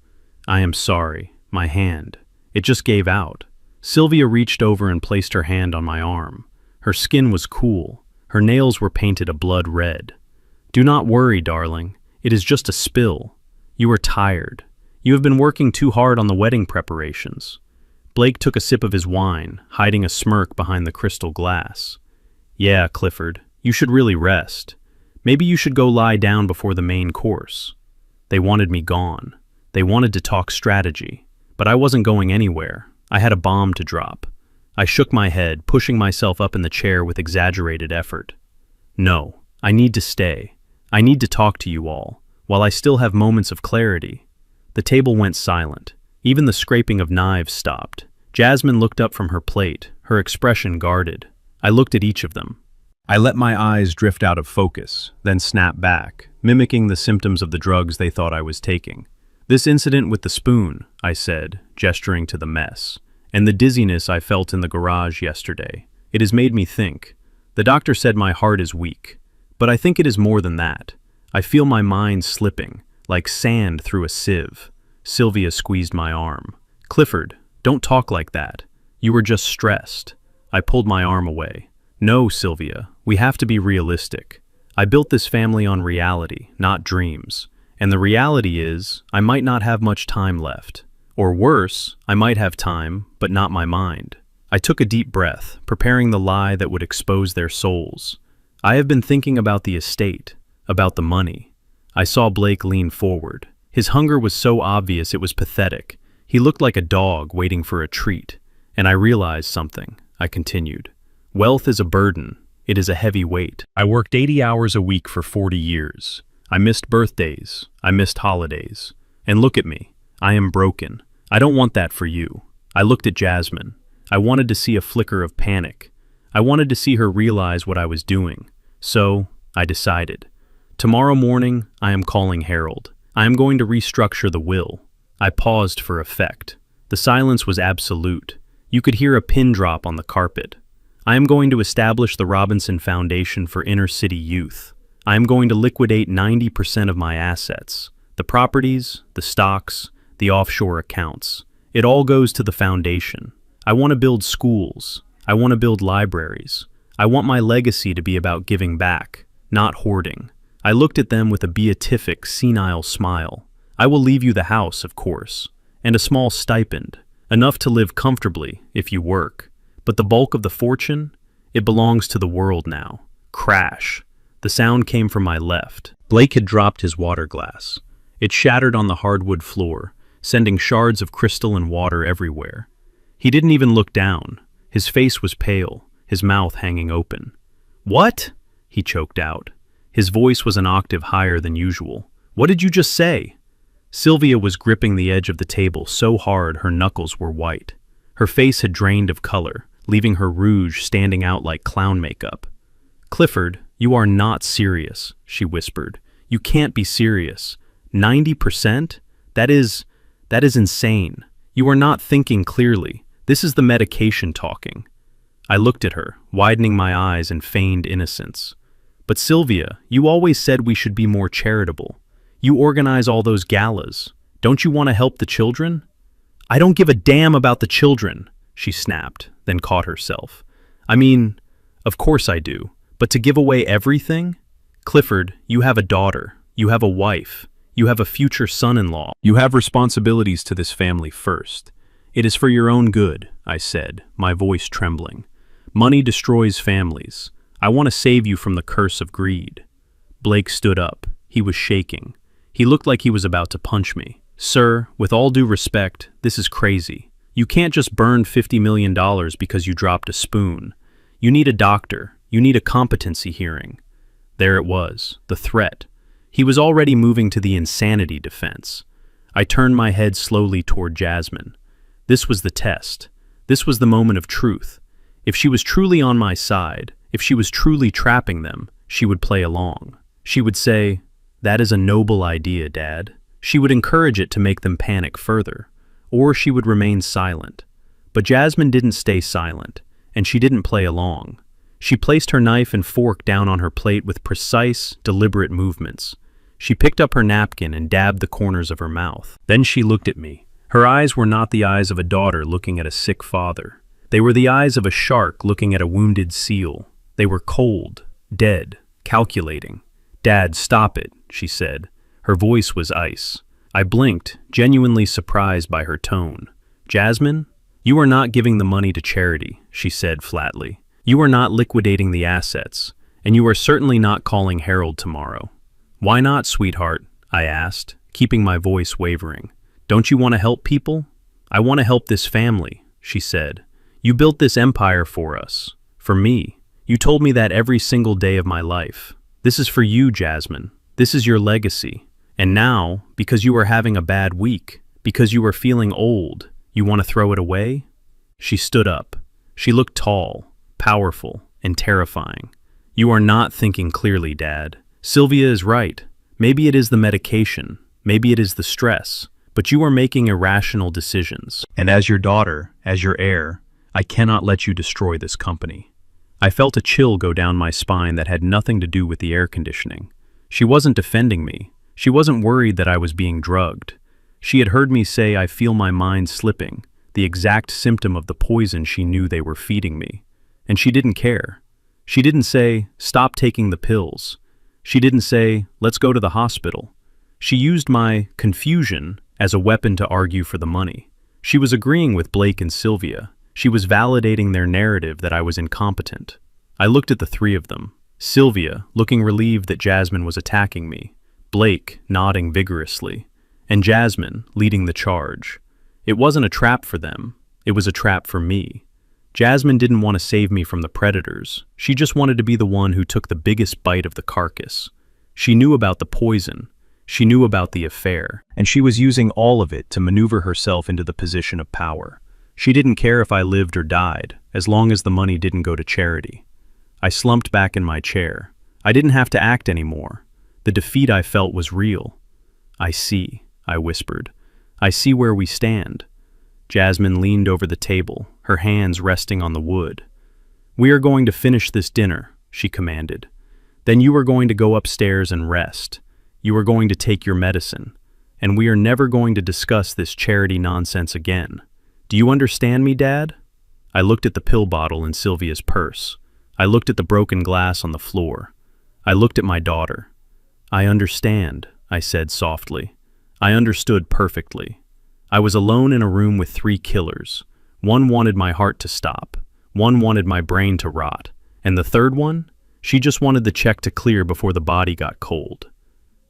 "I am sorry. My hand. It just gave out." Sylvia reached over and placed her hand on my arm. Her skin was cool. Her nails were painted a blood red. "Do not worry, darling. It is just a spill. You are tired. You have been working too hard on the wedding preparations." Blake took a sip of his wine, hiding a smirk behind the crystal glass. "Yeah, Clifford, you should really rest. Maybe you should go lie down before the main course." They wanted me gone. They wanted to talk strategy. But I wasn't going anywhere. I had a bomb to drop. I shook my head, pushing myself up in the chair with exaggerated effort. "No, I need to stay. I need to talk to you all, while I still have moments of clarity." The table went silent. Even the scraping of knives stopped. Jasmine looked up from her plate, her expression guarded. I looked at each of them. I let my eyes drift out of focus, then snap back, mimicking the symptoms of the drugs they thought I was taking. "This incident with the spoon," I said, gesturing to the mess, "and the dizziness I felt in the garage yesterday. It has made me think. The doctor said my heart is weak, but I think it is more than that. I feel my mind slipping, like sand through a sieve." Sylvia squeezed my arm. "Clifford, don't talk like that. You were just stressed." I pulled my arm away. "No, Sylvia, we have to be realistic. I built this family on reality, not dreams. And the reality is, I might not have much time left. Or worse, I might have time, but not my mind." I took a deep breath, preparing the lie that would expose their souls. "I have been thinking about the estate, about the money." I saw Blake lean forward. His hunger was so obvious it was pathetic. He looked like a dog waiting for a treat. "And I realized something," I continued. "Wealth is a burden. It is a heavy weight. I worked 80 hours a week for 40 years. I missed birthdays. I missed holidays. And look at me. I am broken. I don't want that for you." I looked at Jasmine. I wanted to see a flicker of panic. I wanted to see her realize what I was doing. So, I decided. Tomorrow morning, I am calling Harold. I am going to restructure the will. I paused for effect. The silence was absolute. You could hear a pin drop on the carpet. I am going to establish the Robinson Foundation for Inner City Youth. I am going to liquidate 90% of my assets. The properties, the stocks, the offshore accounts. It all goes to the foundation. I want to build schools. I want to build libraries. I want my legacy to be about giving back, not hoarding. I looked at them with a beatific, senile smile. "I will leave you the house, of course. and a small stipend, enough to live comfortably if you work. But the bulk of the fortune, it belongs to the world now. Crash. The sound came from my left. Blake had dropped his water glass. It shattered on the hardwood floor, sending shards of crystal and water everywhere. He didn't even look down. His face was pale, his mouth hanging open. "What?" he choked out. His voice was an octave higher than usual. "What did you just say?" Sylvia was gripping the edge of the table so hard her knuckles were white. Her face had drained of color, leaving her rouge standing out like clown makeup. "Clifford, you are not serious," she whispered. "You can't be serious. 90%? That is insane. You are not thinking clearly. This is the medication talking." I looked at her, widening my eyes in feigned innocence. "But Sylvia, you always said we should be more charitable. You organize all those galas. Don't you want to help the children?" "I don't give a damn about the children," she snapped, then caught herself. "I mean, of course I do, but to give away everything? Clifford, you have a daughter, you have a wife, you have a future son-in-law. You have responsibilities to this family first. It is for your own good," I said, my voice trembling. "Money destroys families. I want to save you from the curse of greed." Blake stood up. He was shaking. He looked like he was about to punch me. "Sir, with all due respect, this is crazy. You can't just burn $50 million because you dropped a spoon. You need a doctor. You need a competency hearing." There it was, the threat. He was already moving to the insanity defense. I turned my head slowly toward Jasmine. This was the test. This was the moment of truth. If she was truly on my side, if she was truly trapping them, she would play along. She would say, "That is a noble idea, Dad." She would encourage it to make them panic further, or she would remain silent. But Jasmine didn't stay silent, and she didn't play along. She placed her knife and fork down on her plate with precise, deliberate movements. She picked up her napkin and dabbed the corners of her mouth. Then she looked at me. Her eyes were not the eyes of a daughter looking at a sick father. They were the eyes of a shark looking at a wounded seal. They were cold, dead, calculating. "Dad, stop it," she said. Her voice was ice. I blinked, genuinely surprised by her tone. "Jasmine, you are not giving the money to charity," she said flatly. "You are not liquidating the assets, and you are certainly not calling Harold tomorrow." "Why not, sweetheart?" I asked, keeping my voice wavering. "Don't you want to help people?" "I want to help this family," she said. "You built this empire for us, for me. You told me that every single day of my life. This is for you, Jasmine. This is your legacy. And now, because you are having a bad week, because you are feeling old, you want to throw it away?" She stood up. She looked tall, powerful, and terrifying. "You are not thinking clearly, Dad. Sylvia is right. Maybe it is the medication, maybe it is the stress, but you are making irrational decisions. And as your daughter, as your heir, I cannot let you destroy this company." I felt a chill go down my spine that had nothing to do with the air conditioning. She wasn't defending me. She wasn't worried that I was being drugged. She had heard me say, "I feel my mind slipping," the exact symptom of the poison she knew they were feeding me. And she didn't care. She didn't say, "Stop taking the pills." She didn't say, "Let's go to the hospital." She used my confusion as a weapon to argue for the money. She was agreeing with Blake and Sylvia. She was validating their narrative that I was incompetent. I looked at the three of them. Sylvia, looking relieved that Jasmine was attacking me. Blake, nodding vigorously. And Jasmine, leading the charge. It wasn't a trap for them. It was a trap for me. Jasmine didn't want to save me from the predators. She just wanted to be the one who took the biggest bite of the carcass. She knew about the poison. She knew about the affair. And she was using all of it to maneuver herself into the position of power. She didn't care if I lived or died, as long as the money didn't go to charity. I slumped back in my chair. I didn't have to act anymore. The defeat I felt was real. "I see," I whispered. "I see where we stand." Jasmine leaned over the table, her hands resting on the wood. "We are going to finish this dinner," she commanded. "Then you are going to go upstairs and rest. You are going to take your medicine. And we are never going to discuss this charity nonsense again. Do you understand me, Dad?" I looked at the pill bottle in Sylvia's purse. I looked at the broken glass on the floor. I looked at my daughter. "I understand," I said softly. I understood perfectly. I was alone in a room with 3 killers. One wanted my heart to stop, one wanted my brain to rot, and the third one? She just wanted the check to clear before the body got cold.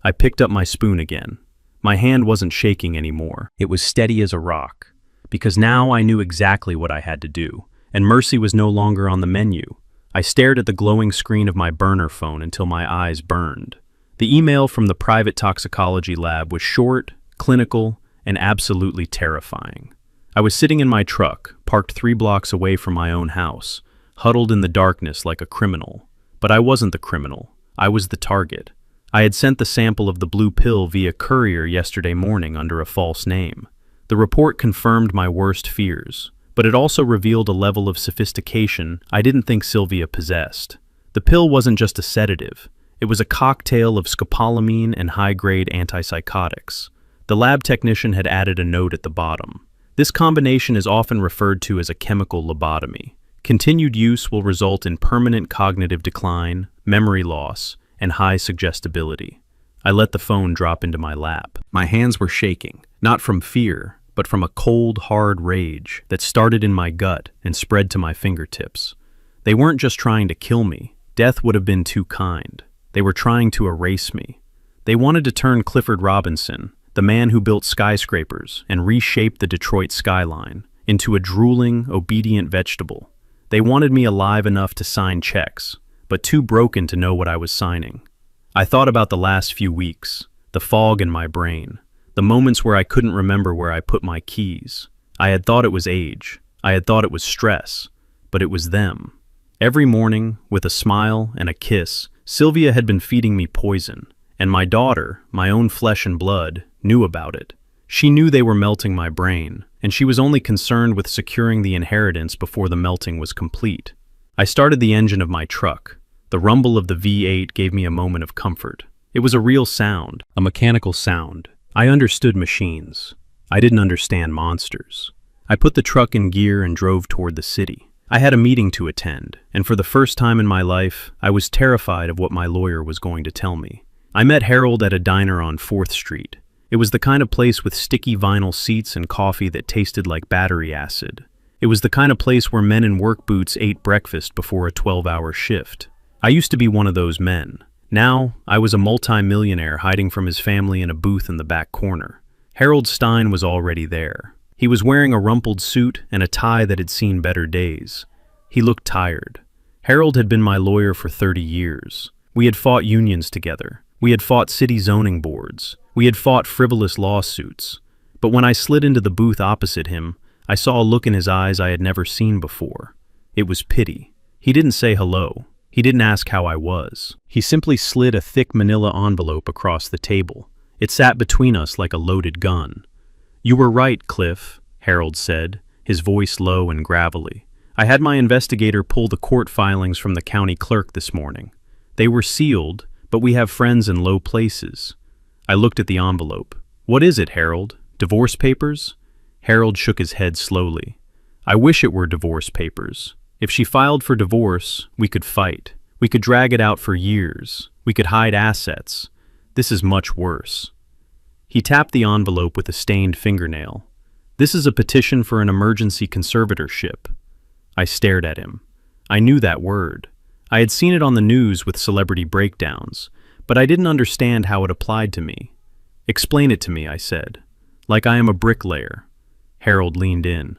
I picked up my spoon again. My hand wasn't shaking anymore. It was steady as a rock, because now I knew exactly what I had to do, and mercy was no longer on the menu. I stared at the glowing screen of my burner phone until my eyes burned. The email from the private toxicology lab was short, clinical, and absolutely terrifying. I was sitting in my truck, parked 3 blocks away from my own house, huddled in the darkness like a criminal. But I wasn't the criminal. I was the target. I had sent the sample of the blue pill via courier yesterday morning under a false name. The report confirmed my worst fears, but it also revealed a level of sophistication I didn't think Sylvia possessed. The pill wasn't just a sedative. It was a cocktail of scopolamine and high-grade antipsychotics. The lab technician had added a note at the bottom. This combination is often referred to as a chemical lobotomy. Continued use will result in permanent cognitive decline, memory loss, and high suggestibility. I let the phone drop into my lap. My hands were shaking, not from fear, but from a cold, hard rage that started in my gut and spread to my fingertips. They weren't just trying to kill me. Death would have been too kind. They were trying to erase me. They wanted to turn Clifford Robinson, the man who built skyscrapers and reshaped the Detroit skyline, into a drooling, obedient vegetable. They wanted me alive enough to sign checks, but too broken to know what I was signing. I thought about the last few weeks, the fog in my brain, the moments where I couldn't remember where I put my keys. I had thought it was age. I had thought it was stress, but it was them. Every morning, with a smile and a kiss, Sylvia had been feeding me poison, and my daughter, my own flesh and blood, knew about it. She knew they were melting my brain, and she was only concerned with securing the inheritance before the melting was complete. I started the engine of my truck. The rumble of the V8 gave me a moment of comfort. It was a real sound, a mechanical sound. I understood machines. I didn't understand monsters. I put the truck in gear and drove toward the city. I had a meeting to attend, and for the first time in my life, I was terrified of what my lawyer was going to tell me. I met Harold at a diner on 4th Street. It was the kind of place with sticky vinyl seats and coffee that tasted like battery acid. It was the kind of place where men in work boots ate breakfast before a 12-hour shift. I used to be one of those men. Now, I was a multi-millionaire hiding from his family in a booth in the back corner. Harold Stein was already there. He was wearing a rumpled suit and a tie that had seen better days. He looked tired. Harold had been my lawyer for 30 years. We had fought unions together. We had fought city zoning boards. We had fought frivolous lawsuits. But when I slid into the booth opposite him, I saw a look in his eyes I had never seen before. It was pity. He didn't say hello. He didn't ask how I was. He simply slid a thick manila envelope across the table. It sat between us like a loaded gun. "You were right, Cliff," Harold said, his voice low and gravelly. "I had my investigator pull the court filings from the county clerk this morning. They were sealed, but we have friends in low places." I looked at the envelope. "What is it, Harold? Divorce papers?" Harold shook his head slowly. "I wish it were divorce papers. If she filed for divorce, we could fight. We could drag it out for years. We could hide assets. This is much worse." He tapped the envelope with a stained fingernail. "This is a petition for an emergency conservatorship." I stared at him. I knew that word. I had seen it on the news with celebrity breakdowns, but I didn't understand how it applied to me. "Explain it to me," I said. "Like I am a bricklayer." Harold leaned in.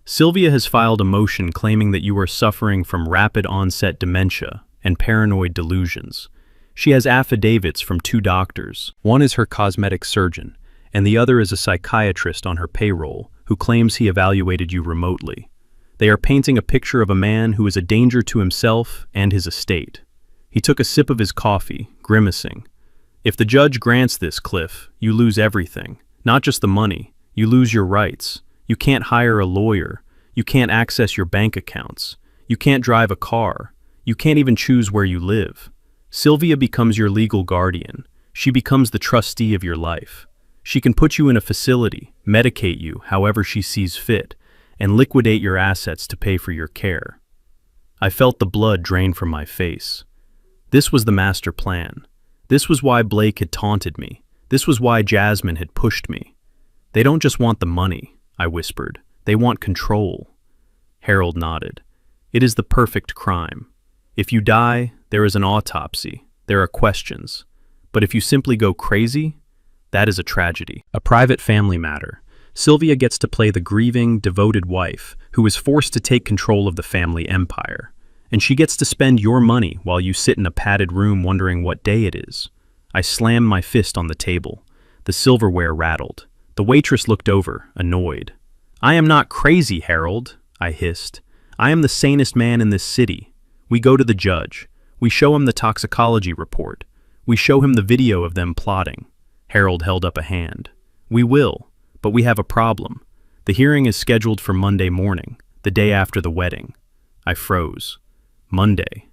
"Sylvia has filed a motion claiming that you are suffering from rapid onset dementia and paranoid delusions. She has affidavits from 2 doctors. One is her cosmetic surgeon, and the other is a psychiatrist on her payroll who claims he evaluated you remotely. They are painting a picture of a man who is a danger to himself and his estate." He took a sip of his coffee, grimacing. "If the judge grants this, Cliff, you lose everything. Not just the money. You lose your rights. You can't hire a lawyer. You can't access your bank accounts. You can't drive a car. You can't even choose where you live. Sylvia becomes your legal guardian. She becomes the trustee of your life. She can put you in a facility, medicate you however she sees fit, and liquidate your assets to pay for your care." I felt the blood drain from my face. This was the master plan. This was why Blake had taunted me. This was why Jasmine had pushed me. They don't just want the money, I whispered. They want control. Harold nodded. It is the perfect crime. If you die, there is an autopsy. There are questions. But if you simply go crazy, that is a tragedy. A private family matter. Sylvia gets to play the grieving, devoted wife who is forced to take control of the family empire. And she gets to spend your money while you sit in a padded room wondering what day it is. I slammed my fist on the table. The silverware rattled. The waitress looked over, annoyed. I am not crazy, Harold, I hissed. I am the sanest man in this city. We go to the judge. We show him the toxicology report. We show him the video of them plotting. Harold held up a hand. We will, but we have a problem. The hearing is scheduled for Monday morning, the day after the wedding. I froze. Monday.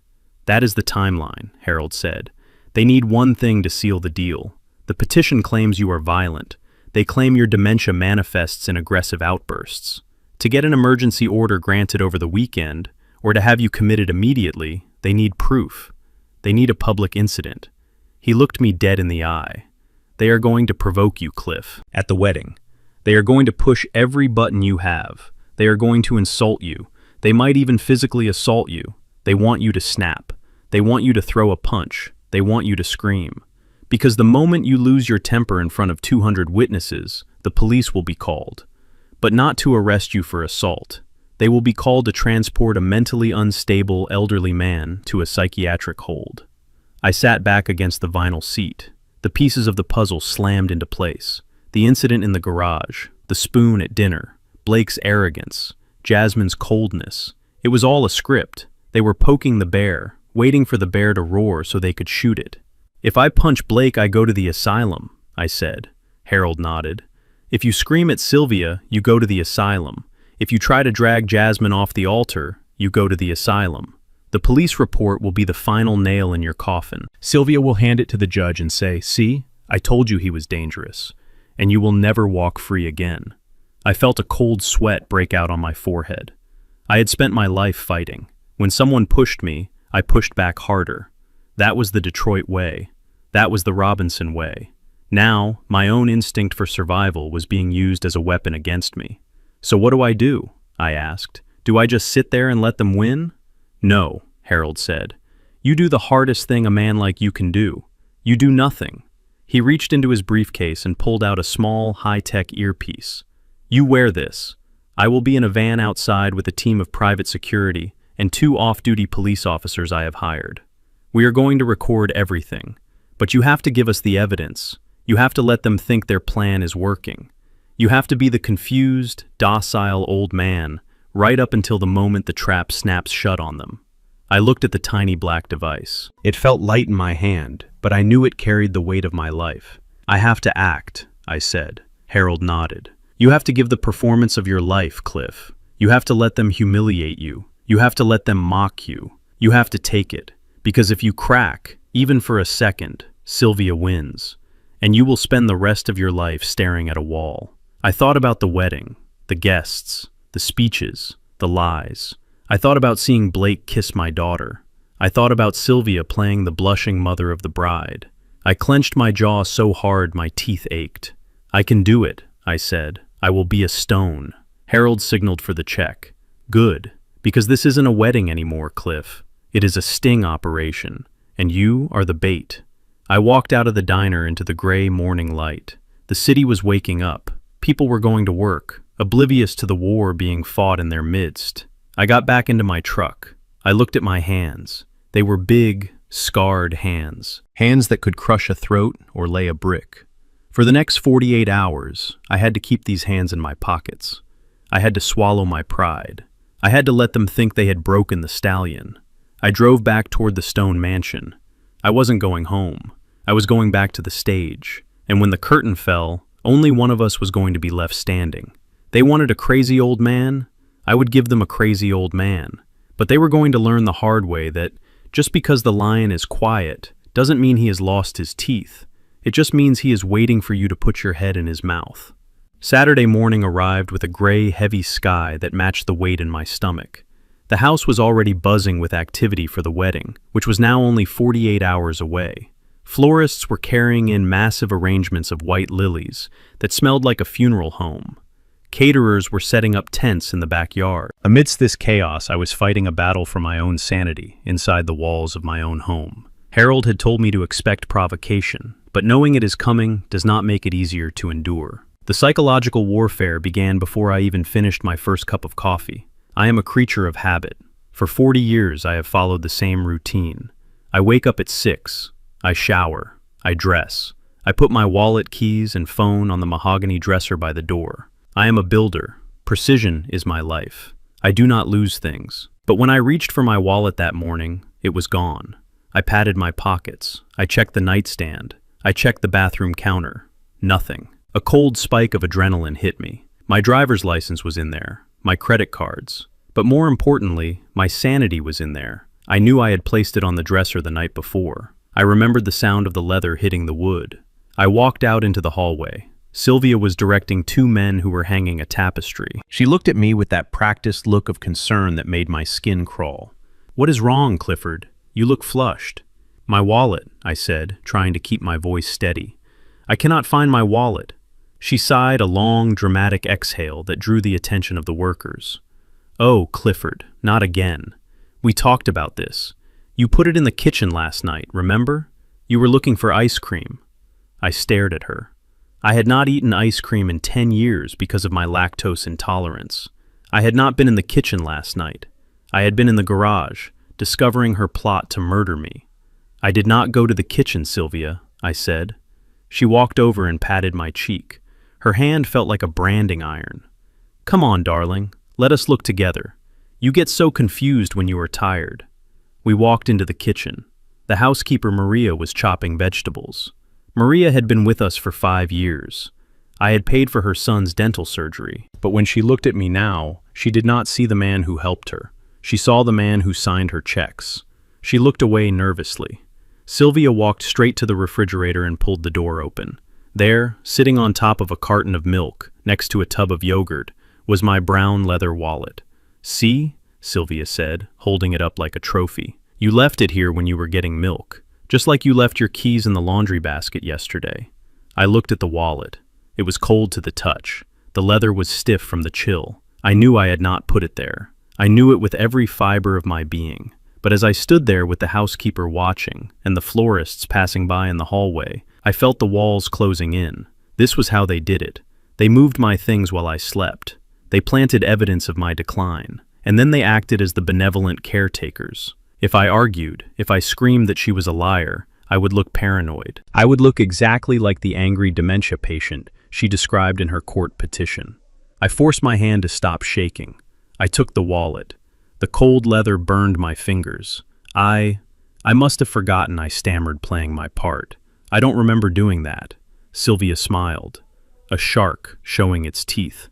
That is the timeline, Harold said. They need one thing to seal the deal. The petition claims you are violent. They claim your dementia manifests in aggressive outbursts. To get an emergency order granted over the weekend, or to have you committed immediately, they need proof. They need a public incident. He looked me dead in the eye. They are going to provoke you, Cliff, at the wedding. They are going to push every button you have. They are going to insult you. They might even physically assault you. They want you to snap. They want you to throw a punch. They want you to scream. Because the moment you lose your temper in front of 200 witnesses, the police will be called. But not to arrest you for assault. They will be called to transport a mentally unstable elderly man to a psychiatric hold. I sat back against the vinyl seat. The pieces of the puzzle slammed into place. The incident in the garage, the spoon at dinner, Blake's arrogance, Jasmine's coldness. It was all a script. They were poking the bear, waiting for the bear to roar so they could shoot it. If I punch Blake, I go to the asylum, I said. Harold nodded. If you scream at Sylvia, you go to the asylum. If you try to drag Jasmine off the altar, you go to the asylum. The police report will be the final nail in your coffin. Sylvia will hand it to the judge and say, "See, I told you he was dangerous, and you will never walk free again." I felt a cold sweat break out on my forehead. I had spent my life fighting. When someone pushed me, I pushed back harder. That was the Detroit way. That was the Robinson way. Now, my own instinct for survival was being used as a weapon against me. So what do? I asked. Do I just sit there and let them win? No, Harold said. You do the hardest thing a man like you can do. You do nothing. He reached into his briefcase and pulled out a small, high-tech earpiece. You wear this. I will be in a van outside with a team of private security and 2 off-duty police officers I have hired. We are going to record everything, but you have to give us the evidence. You have to let them think their plan is working. You have to be the confused, docile old man, right up until the moment the trap snaps shut on them. I looked at the tiny black device. It felt light in my hand, but I knew it carried the weight of my life. I have to act, I said. Harold nodded. You have to give the performance of your life, Cliff. You have to let them humiliate you. You have to let them mock you. You have to take it. Because if you crack, even for a second, Sylvia wins. And you will spend the rest of your life staring at a wall. I thought about the wedding, the guests, the speeches, the lies. I thought about seeing Blake kiss my daughter. I thought about Sylvia playing the blushing mother of the bride. I clenched my jaw so hard my teeth ached. I can do it, I said. I will be a stone. Harold signaled for the check. Good, because this isn't a wedding anymore, Cliff. It is a sting operation, and you are the bait. I walked out of the diner into the gray morning light. The city was waking up. People were going to work, oblivious to the war being fought in their midst. I got back into my truck. I looked at my hands. They were big, scarred hands. Hands that could crush a throat or lay a brick. For the next 48 hours, I had to keep these hands in my pockets. I had to swallow my pride. I had to let them think they had broken the stallion. I drove back toward the stone mansion. I wasn't going home. I was going back to the stage. And when the curtain fell, only one of us was going to be left standing. They wanted a crazy old man. I would give them a crazy old man. But they were going to learn the hard way that just because the lion is quiet doesn't mean he has lost his teeth. It just means he is waiting for you to put your head in his mouth. Saturday morning arrived with a gray, heavy sky that matched the weight in my stomach. The house was already buzzing with activity for the wedding, which was now only 48 hours away. Florists were carrying in massive arrangements of white lilies that smelled like a funeral home. Caterers were setting up tents in the backyard. Amidst this chaos, I was fighting a battle for my own sanity inside the walls of my own home. Harold had told me to expect provocation, but knowing it is coming does not make it easier to endure. The psychological warfare began before I even finished my first cup of coffee. I am a creature of habit. For 40 years, I have followed the same routine. I wake up at 6. I shower. I dress. I put my wallet, keys, and phone on the mahogany dresser by the door. I am a builder. Precision is my life. I do not lose things. But when I reached for my wallet that morning, it was gone. I patted my pockets. I checked the nightstand. I checked the bathroom counter. Nothing. A cold spike of adrenaline hit me. My driver's license was in there. My credit cards. But more importantly, my sanity was in there. I knew I had placed it on the dresser the night before. I remembered the sound of the leather hitting the wood. I walked out into the hallway. Sylvia was directing 2 men who were hanging a tapestry. She looked at me with that practiced look of concern that made my skin crawl. "What is wrong, Clifford? You look flushed." "My wallet," I said, trying to keep my voice steady. "I cannot find my wallet." She sighed a long, dramatic exhale that drew the attention of the workers. "Oh, Clifford, not again. We talked about this. You put it in the kitchen last night, remember? You were looking for ice cream." I stared at her. I had not eaten ice cream in 10 years because of my lactose intolerance. I had not been in the kitchen last night. I had been in the garage, discovering her plot to murder me. "I did not go to the kitchen, Sylvia," I said. She walked over and patted my cheek. Her hand felt like a branding iron. "Come on, darling. Let us look together. You get so confused when you are tired." We walked into the kitchen. The housekeeper, Maria, was chopping vegetables. Maria had been with us for 5 years. I had paid for her son's dental surgery, but when she looked at me now, she did not see the man who helped her. She saw the man who signed her checks. She looked away nervously. Sylvia walked straight to the refrigerator and pulled the door open. There, sitting on top of a carton of milk, next to a tub of yogurt, was my brown leather wallet. "See?" Sylvia said, holding it up like a trophy. "You left it here when you were getting milk. Just like you left your keys in the laundry basket yesterday." I looked at the wallet. It was cold to the touch. The leather was stiff from the chill. I knew I had not put it there. I knew it with every fiber of my being. But as I stood there with the housekeeper watching and the florists passing by in the hallway, I felt the walls closing in. This was how they did it. They moved my things while I slept. They planted evidence of my decline. And then they acted as the benevolent caretakers. If I argued, if I screamed that she was a liar, I would look paranoid. I would look exactly like the angry dementia patient she described in her court petition. I forced my hand to stop shaking. I took the wallet. The cold leather burned my fingers. I must have forgotten, I stammered, playing my part. "I don't remember doing that." Sylvia smiled, a shark showing its teeth.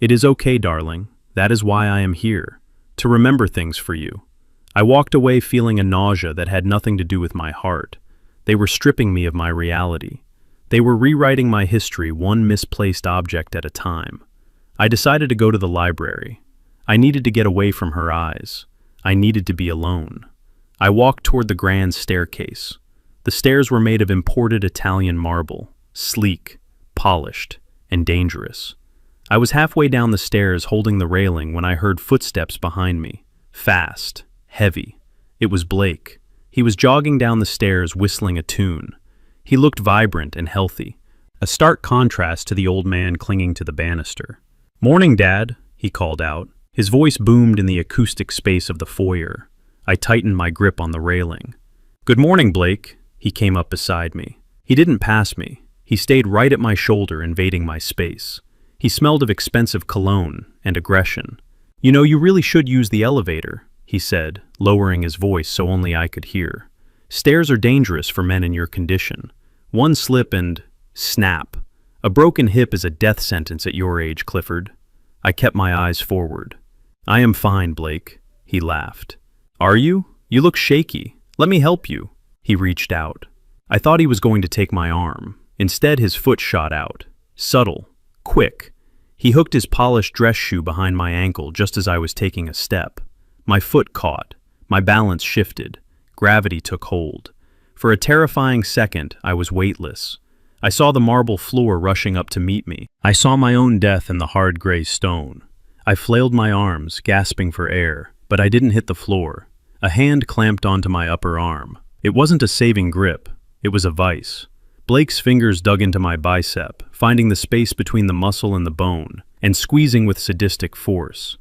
"It is okay, darling. That is why I am here, to remember things for you." I walked away feeling a nausea that had nothing to do with my heart. They were stripping me of my reality. They were rewriting my history one misplaced object at a time. I decided to go to the library. I needed to get away from her eyes. I needed to be alone. I walked toward the grand staircase. The stairs were made of imported Italian marble, sleek, polished, and dangerous. I was halfway down the stairs holding the railing when I heard footsteps behind me. Fast. Heavy. It was Blake. He was jogging down the stairs whistling a tune. He looked vibrant and healthy, a stark contrast to the old man clinging to the banister. "Morning, Dad," he called out. His voice boomed in the acoustic space of the foyer. I tightened my grip on the railing. "Good morning, Blake." He came up beside me. He didn't pass me. He stayed right at my shoulder, invading my space. He smelled of expensive cologne and aggression. "You know, you really should use the elevator," he said, lowering his voice so only I could hear. "Stairs are dangerous for men in your condition. One slip and snap. A broken hip is a death sentence at your age, Clifford." I kept my eyes forward. "I am fine, Blake," he laughed. "Are you? You look shaky. Let me help you." He reached out. I thought he was going to take my arm. Instead, his foot shot out. Subtle. Quick. He hooked his polished dress shoe behind my ankle just as I was taking a step. My foot caught. My balance shifted. Gravity took hold. For a terrifying second, I was weightless. I saw the marble floor rushing up to meet me. I saw my own death in the hard gray stone. I flailed my arms, gasping for air, but I didn't hit the floor. A hand clamped onto my upper arm. It wasn't a saving grip. It was a vice. Blake's fingers dug into my bicep, finding the space between the muscle and the bone, and squeezing with sadistic force.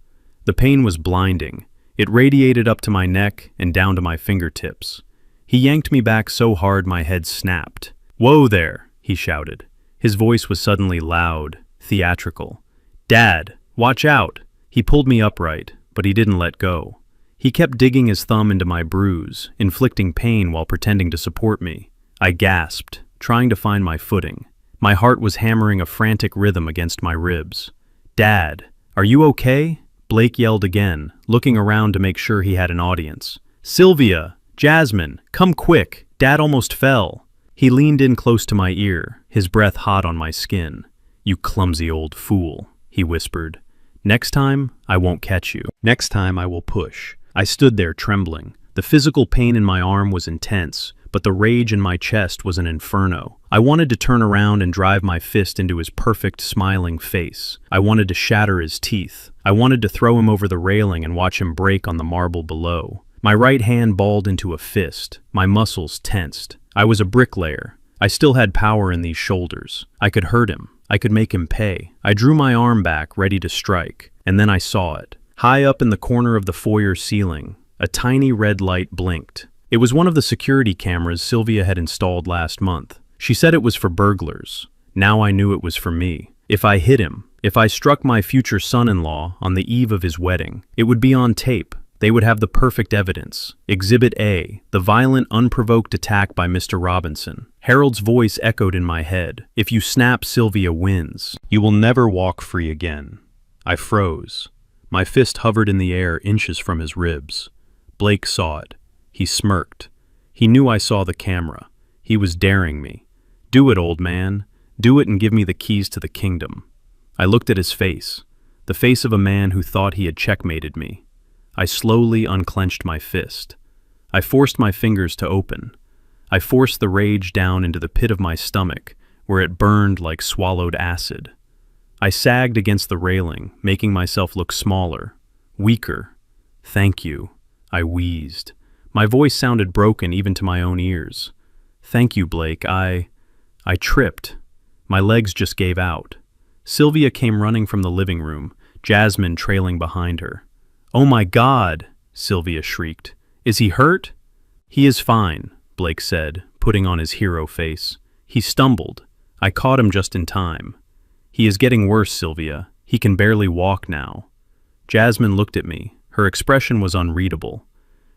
The pain was blinding. It radiated up to my neck and down to my fingertips. He yanked me back so hard my head snapped. "Whoa there," he shouted. His voice was suddenly loud, theatrical. "Dad, watch out!" He pulled me upright, but he didn't let go. He kept digging his thumb into my bruise, inflicting pain while pretending to support me. I gasped, trying to find my footing. My heart was hammering a frantic rhythm against my ribs. "Dad, are you okay?" Blake yelled again, looking around to make sure he had an audience. "Sylvia! Jasmine! Come quick! Dad almost fell!" He leaned in close to my ear, his breath hot on my skin. "You clumsy old fool," he whispered. "Next time, I won't catch you. Next time, I will push." I stood there trembling. The physical pain in my arm was intense, but the rage in my chest was an inferno. I wanted to turn around and drive my fist into his perfect, smiling face. I wanted to shatter his teeth. I wanted to throw him over the railing and watch him break on the marble below. My right hand balled into a fist. My muscles tensed. I was a bricklayer. I still had power in these shoulders. I could hurt him. I could make him pay. I drew my arm back, ready to strike, and then I saw it. High up in the corner of the foyer ceiling, a tiny red light blinked. It was one of the security cameras Sylvia had installed last month. She said it was for burglars. Now I knew it was for me. If I hit him, if I struck my future son-in-law on the eve of his wedding, it would be on tape. They would have the perfect evidence. Exhibit A, the violent, unprovoked attack by Mr. Robinson. Harold's voice echoed in my head. "If you snap, Sylvia wins. You will never walk free again." I froze. My fist hovered in the air inches from his ribs. Blake saw it. He smirked. He knew I saw the camera. He was daring me. "Do it, old man. Do it and give me the keys to the kingdom." I looked at his face, the face of a man who thought he had checkmated me. I slowly unclenched my fist. I forced my fingers to open. I forced the rage down into the pit of my stomach, where it burned like swallowed acid. I sagged against the railing, making myself look smaller, weaker. "Thank you," I wheezed. My voice sounded broken even to my own ears. "Thank you, Blake. I tripped. My legs just gave out." Sylvia came running from the living room, Jasmine trailing behind her. "Oh my God!" Sylvia shrieked. "Is he hurt?" "He is fine," Blake said, putting on his hero face. "He stumbled. I caught him just in time." "He is getting worse, Sylvia. He can barely walk now." Jasmine looked at me. Her expression was unreadable.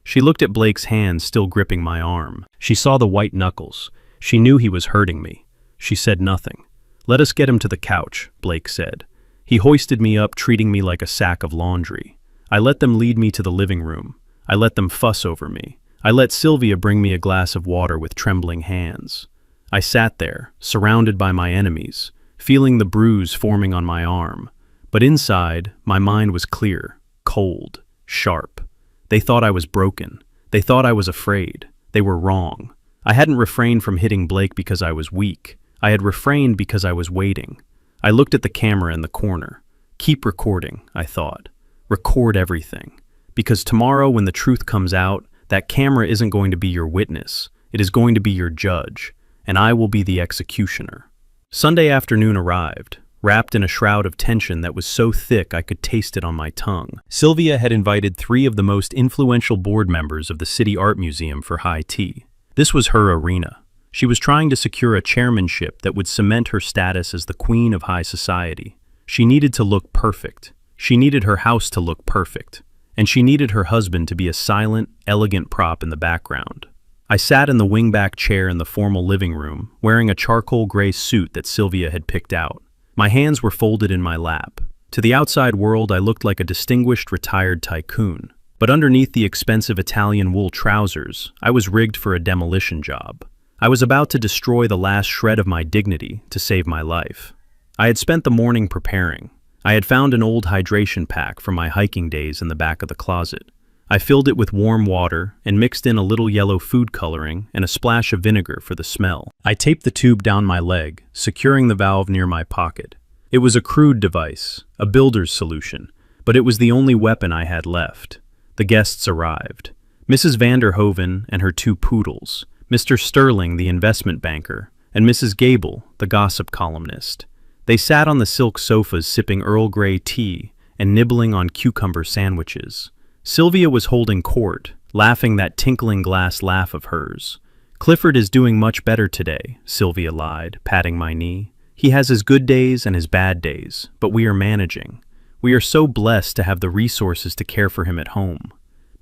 She looked at Blake's hand still gripping my arm. She saw the white knuckles. She knew he was hurting me. She said nothing. "Let us get him to the couch," Blake said. He hoisted me up, treating me like a sack of laundry. I let them lead me to the living room. I let them fuss over me. I let Sylvia bring me a glass of water with trembling hands. I sat there, surrounded by my enemies, feeling the bruise forming on my arm. But inside, my mind was clear, cold, sharp. They thought I was broken. They thought I was afraid. They were wrong. I hadn't refrained from hitting Blake because I was weak. I had refrained because I was waiting. I looked at the camera in the corner. Keep recording, I thought. Record everything. Because tomorrow when the truth comes out, that camera isn't going to be your witness. It is going to be your judge, and I will be the executioner. Sunday afternoon arrived, wrapped in a shroud of tension that was so thick I could taste it on my tongue. Sylvia had invited 3 of the most influential board members of the City Art Museum for high tea. This was her arena. She was trying to secure a chairmanship that would cement her status as the queen of high society. She needed to look perfect. She needed her house to look perfect. And she needed her husband to be a silent, elegant prop in the background. I sat in the wingback chair in the formal living room, wearing a charcoal gray suit that Sylvia had picked out. My hands were folded in my lap. To the outside world, I looked like a distinguished retired tycoon. But underneath the expensive Italian wool trousers, I was rigged for a demolition job. I was about to destroy the last shred of my dignity to save my life. I had spent the morning preparing. I had found an old hydration pack from my hiking days in the back of the closet. I filled it with warm water and mixed in a little yellow food coloring and a splash of vinegar for the smell. I taped the tube down my leg, securing the valve near my pocket. It was a crude device, a builder's solution, but it was the only weapon I had left. The guests arrived. Mrs. Vanderhoven and her 2 poodles, Mr. Sterling, the investment banker, and Mrs. Gable, the gossip columnist. They sat on the silk sofas sipping Earl Grey tea and nibbling on cucumber sandwiches. Sylvia was holding court, laughing that tinkling glass laugh of hers. "Clifford is doing much better today," Sylvia lied, patting my knee. "He has his good days and his bad days, but we are managing. We are so blessed to have the resources to care for him at home."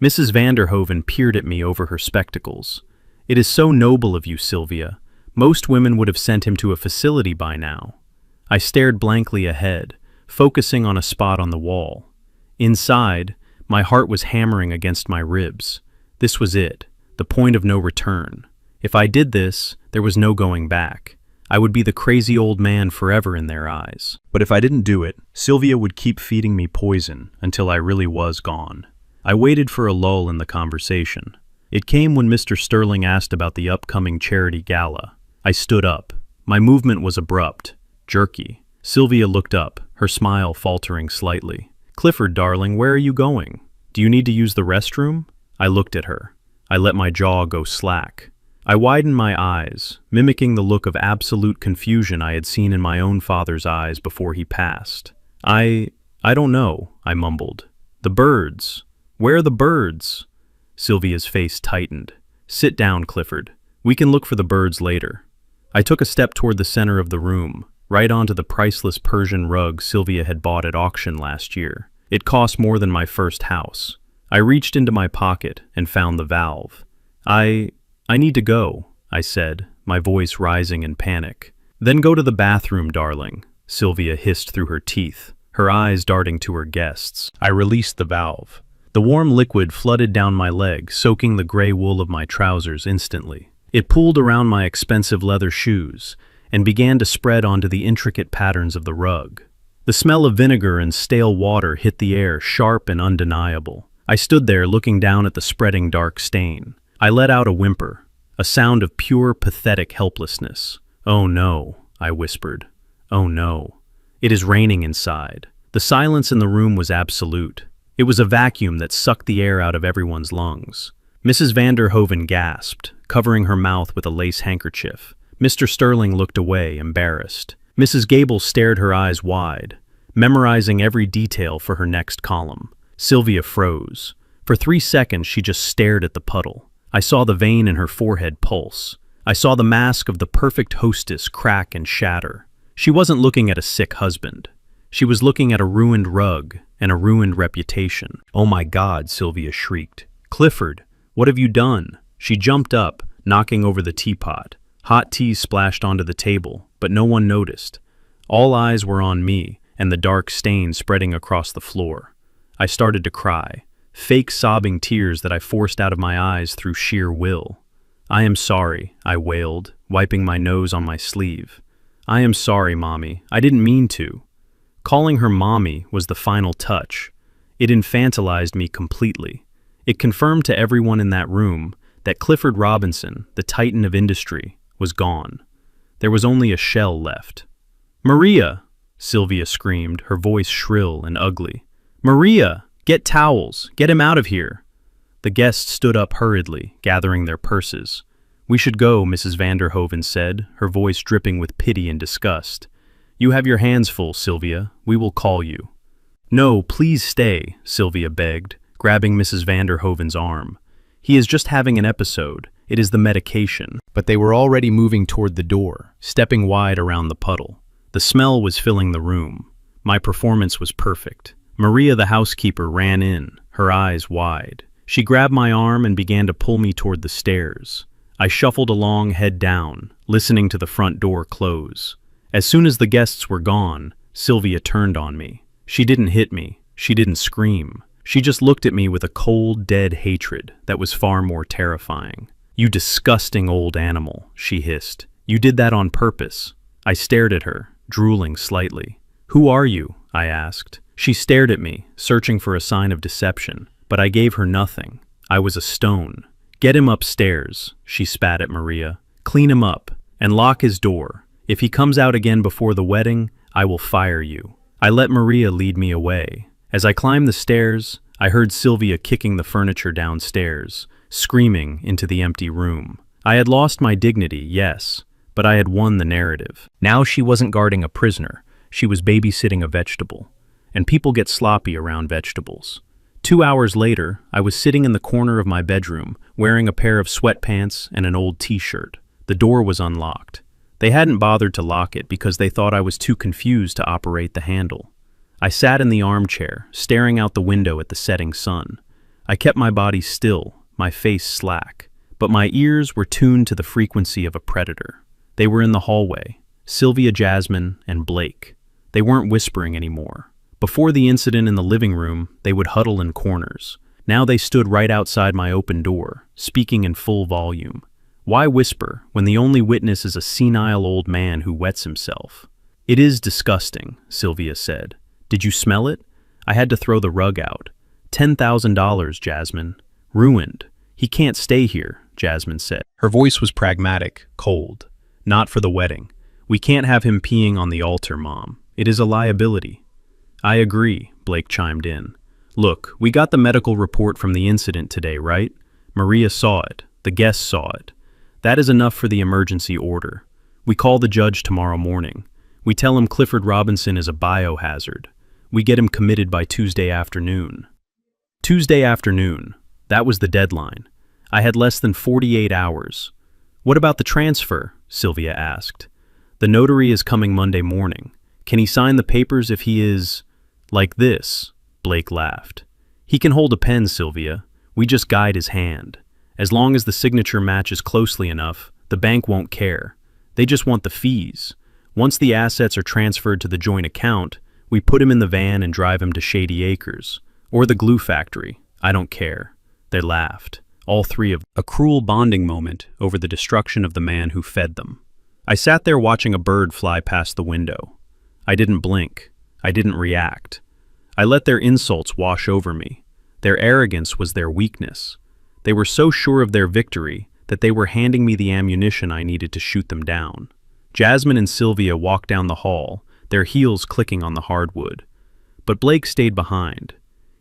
Mrs. Vanderhoven peered at me over her spectacles. "It is so noble of you, Sylvia. Most women would have sent him to a facility by now." I stared blankly ahead, focusing on a spot on the wall. Inside, my heart was hammering against my ribs. This was it, the point of no return. If I did this, there was no going back. I would be the crazy old man forever in their eyes. But if I didn't do it, Sylvia would keep feeding me poison until I really was gone. I waited for a lull in the conversation. It came when Mr. Sterling asked about the upcoming charity gala. I stood up. My movement was abrupt, jerky. Sylvia looked up, her smile faltering slightly. "Clifford, darling, where are you going? Do you need to use the restroom?" I looked at her. I let my jaw go slack. I widened my eyes, mimicking the look of absolute confusion I had seen in my own father's eyes before he passed. I don't know," I mumbled. "The birds. Where are the birds?" Sylvia's face tightened. "Sit down, Clifford. We can look for the birds later." I took a step toward the center of the room, right onto the priceless Persian rug Sylvia had bought at auction last year. It cost more than my first house. I reached into my pocket and found the valve. I need to go," I said, my voice rising in panic. "Then go to the bathroom, darling," Sylvia hissed through her teeth, her eyes darting to her guests. I released the valve. The warm liquid flooded down my leg, soaking the gray wool of my trousers instantly. It pooled around my expensive leather shoes and began to spread onto the intricate patterns of the rug. The smell of vinegar and stale water hit the air, sharp and undeniable. I stood there looking down at the spreading dark stain. I let out a whimper, a sound of pure, pathetic helplessness. "Oh no," I whispered. "Oh no. It is raining inside." The silence in the room was absolute. It was a vacuum that sucked the air out of everyone's lungs. Mrs. Vanderhoven gasped, covering her mouth with a lace handkerchief. Mr. Sterling looked away, embarrassed. Mrs. Gable stared her eyes wide, memorizing every detail for her next column. Sylvia froze. For 3 seconds she just stared at the puddle. I saw the vein in her forehead pulse. I saw the mask of the perfect hostess crack and shatter. She wasn't looking at a sick husband. She was looking at a ruined rug and a ruined reputation. "Oh my God," Sylvia shrieked. "Clifford, what have you done?" She jumped up, knocking over the teapot. Hot tea splashed onto the table, but no one noticed. All eyes were on me and the dark stain spreading across the floor. I started to cry. Fake sobbing tears that I forced out of my eyes through sheer will. "I am sorry," I wailed, wiping my nose on my sleeve. "I am sorry, Mommy. I didn't mean to." Calling her Mommy was the final touch. It infantilized me completely. It confirmed to everyone in that room that Clifford Robinson, the titan of industry, was gone. There was only a shell left. "Maria!" Sylvia screamed, her voice shrill and ugly. "Maria! Get towels! Get him out of here!" The guests stood up hurriedly, gathering their purses. "We should go," Mrs. Vanderhoven said, her voice dripping with pity and disgust. "You have your hands full, Sylvia. We will call you." "No, please stay," Sylvia begged, grabbing Mrs. Vanderhoven's arm. "He is just having an episode. It is the medication." But they were already moving toward the door, stepping wide around the puddle. The smell was filling the room. My performance was perfect. Maria, the housekeeper, ran in, her eyes wide. She grabbed my arm and began to pull me toward the stairs. I shuffled along, head down, listening to the front door close. As soon as the guests were gone, Sylvia turned on me. She didn't hit me. She didn't scream. She just looked at me with a cold, dead hatred that was far more terrifying. "You disgusting old animal," she hissed. "You did that on purpose." I stared at her, drooling slightly. "Who are you?" I asked. She stared at me, searching for a sign of deception, but I gave her nothing. I was a stone. Get him upstairs, she spat at Maria. Clean him up, and lock his door. If he comes out again before the wedding, I will fire you. I let Maria lead me away. As I climbed the stairs, I heard Sylvia kicking the furniture downstairs, screaming into the empty room. I had lost my dignity, yes, but I had won the narrative. Now she wasn't guarding a prisoner, she was babysitting a vegetable. And people get sloppy around vegetables. 2 hours later, I was sitting in the corner of my bedroom, wearing a pair of sweatpants and an old t-shirt. The door was unlocked. They hadn't bothered to lock it because they thought I was too confused to operate the handle. I sat in the armchair, staring out the window at the setting sun. I kept my body still, my face slack, but my ears were tuned to the frequency of a predator. They were in the hallway, Sylvia, Jasmine, and Blake. They weren't whispering anymore. Before the incident in the living room, they would huddle in corners. Now they stood right outside my open door, speaking in full volume. Why whisper when the only witness is a senile old man who wets himself? It is disgusting, Sylvia said. Did you smell it? I had to throw the rug out. $10,000, Jasmine. Ruined. He can't stay here, Jasmine said. Her voice was pragmatic, cold. Not for the wedding. We can't have him peeing on the altar, Mom. It is a liability. I agree, Blake chimed in. Look, we got the medical report from the incident today, right? Maria saw it. The guests saw it. That is enough for the emergency order. We call the judge tomorrow morning. We tell him Clifford Robinson is a biohazard. We get him committed by Tuesday afternoon. Tuesday afternoon. That was the deadline. I had less than 48 hours. What about the transfer? Sylvia asked. The notary is coming Monday morning. Can he sign the papers if he is... like this? Blake laughed. He can hold a pen, Sylvia. We just guide his hand. As long as the signature matches closely enough, the bank won't care. They just want the fees. Once the assets are transferred to the joint account, we put him in the van and drive him to Shady Acres. Or the glue factory. I don't care. They laughed. All three of them. A cruel bonding moment over the destruction of the man who fed them. I sat there watching a bird fly past the window. I didn't blink. I didn't react. I let their insults wash over me. Their arrogance was their weakness. They were so sure of their victory that they were handing me the ammunition I needed to shoot them down. Jasmine and Sylvia walked down the hall, their heels clicking on the hardwood. But Blake stayed behind.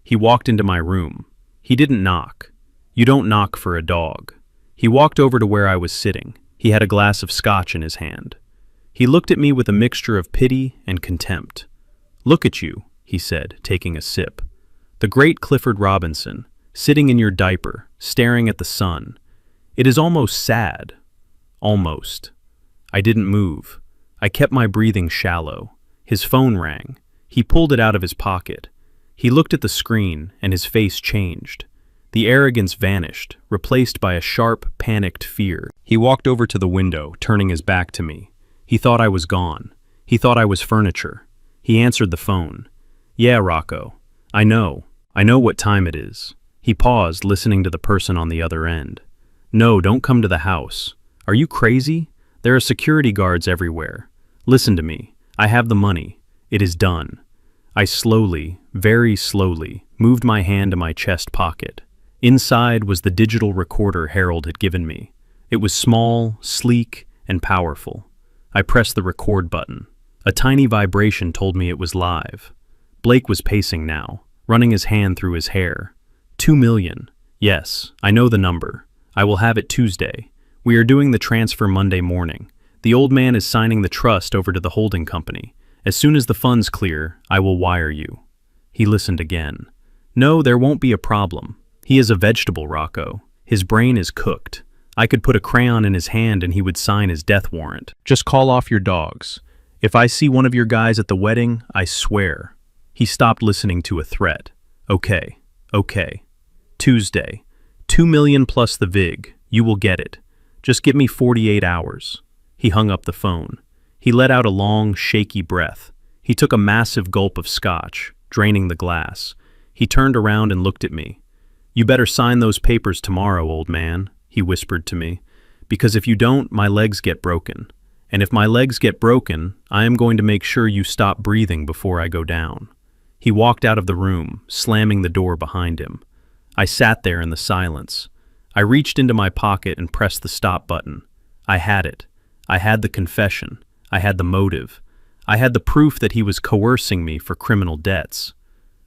He walked into my room. He didn't knock. You don't knock for a dog. He walked over to where I was sitting. He had a glass of scotch in his hand. He looked at me with a mixture of pity and contempt. Look at you, he said, taking a sip. The great Clifford Robinson, sitting in your diaper, staring at the sun. It is almost sad. Almost. I didn't move. I kept my breathing shallow. His phone rang. He pulled it out of his pocket. He looked at the screen, and his face changed. The arrogance vanished, replaced by a sharp, panicked fear. He walked over to the window, turning his back to me. He thought I was gone. He thought I was furniture. He answered the phone. Yeah, Rocco. I know what time it is. He paused, listening to the person on the other end. No, don't come to the house. Are you crazy? There are security guards everywhere. Listen to me. I have the money. It is done. I slowly, very slowly, moved my hand to my chest pocket. Inside was the digital recorder Harold had given me. It was small, sleek, and powerful. I pressed the record button. A tiny vibration told me it was live. Blake was pacing now, running his hand through his hair. 2 million. Yes, I know the number. I will have it Tuesday. We are doing the transfer Monday morning. The old man is signing the trust over to the holding company. As soon as the funds clear, I will wire you. He listened again. No, there won't be a problem. He is a vegetable, Rocco. His brain is cooked. I could put a crayon in his hand and he would sign his death warrant. Just call off your dogs. If I see one of your guys at the wedding, I swear. He stopped listening to a threat. Okay. Tuesday. 2 million plus the VIG. You will get it. Just give me 48 hours. He hung up the phone. He let out a long, shaky breath. He took a massive gulp of scotch, draining the glass. He turned around and looked at me. You better sign those papers tomorrow, old man, he whispered to me, because if you don't, my legs get broken. And if my legs get broken, I am going to make sure you stop breathing before I go down. He walked out of the room, slamming the door behind him. I sat there in the silence. I reached into my pocket and pressed the stop button. I had it. I had the confession. I had the motive. I had the proof that he was coercing me for criminal debts.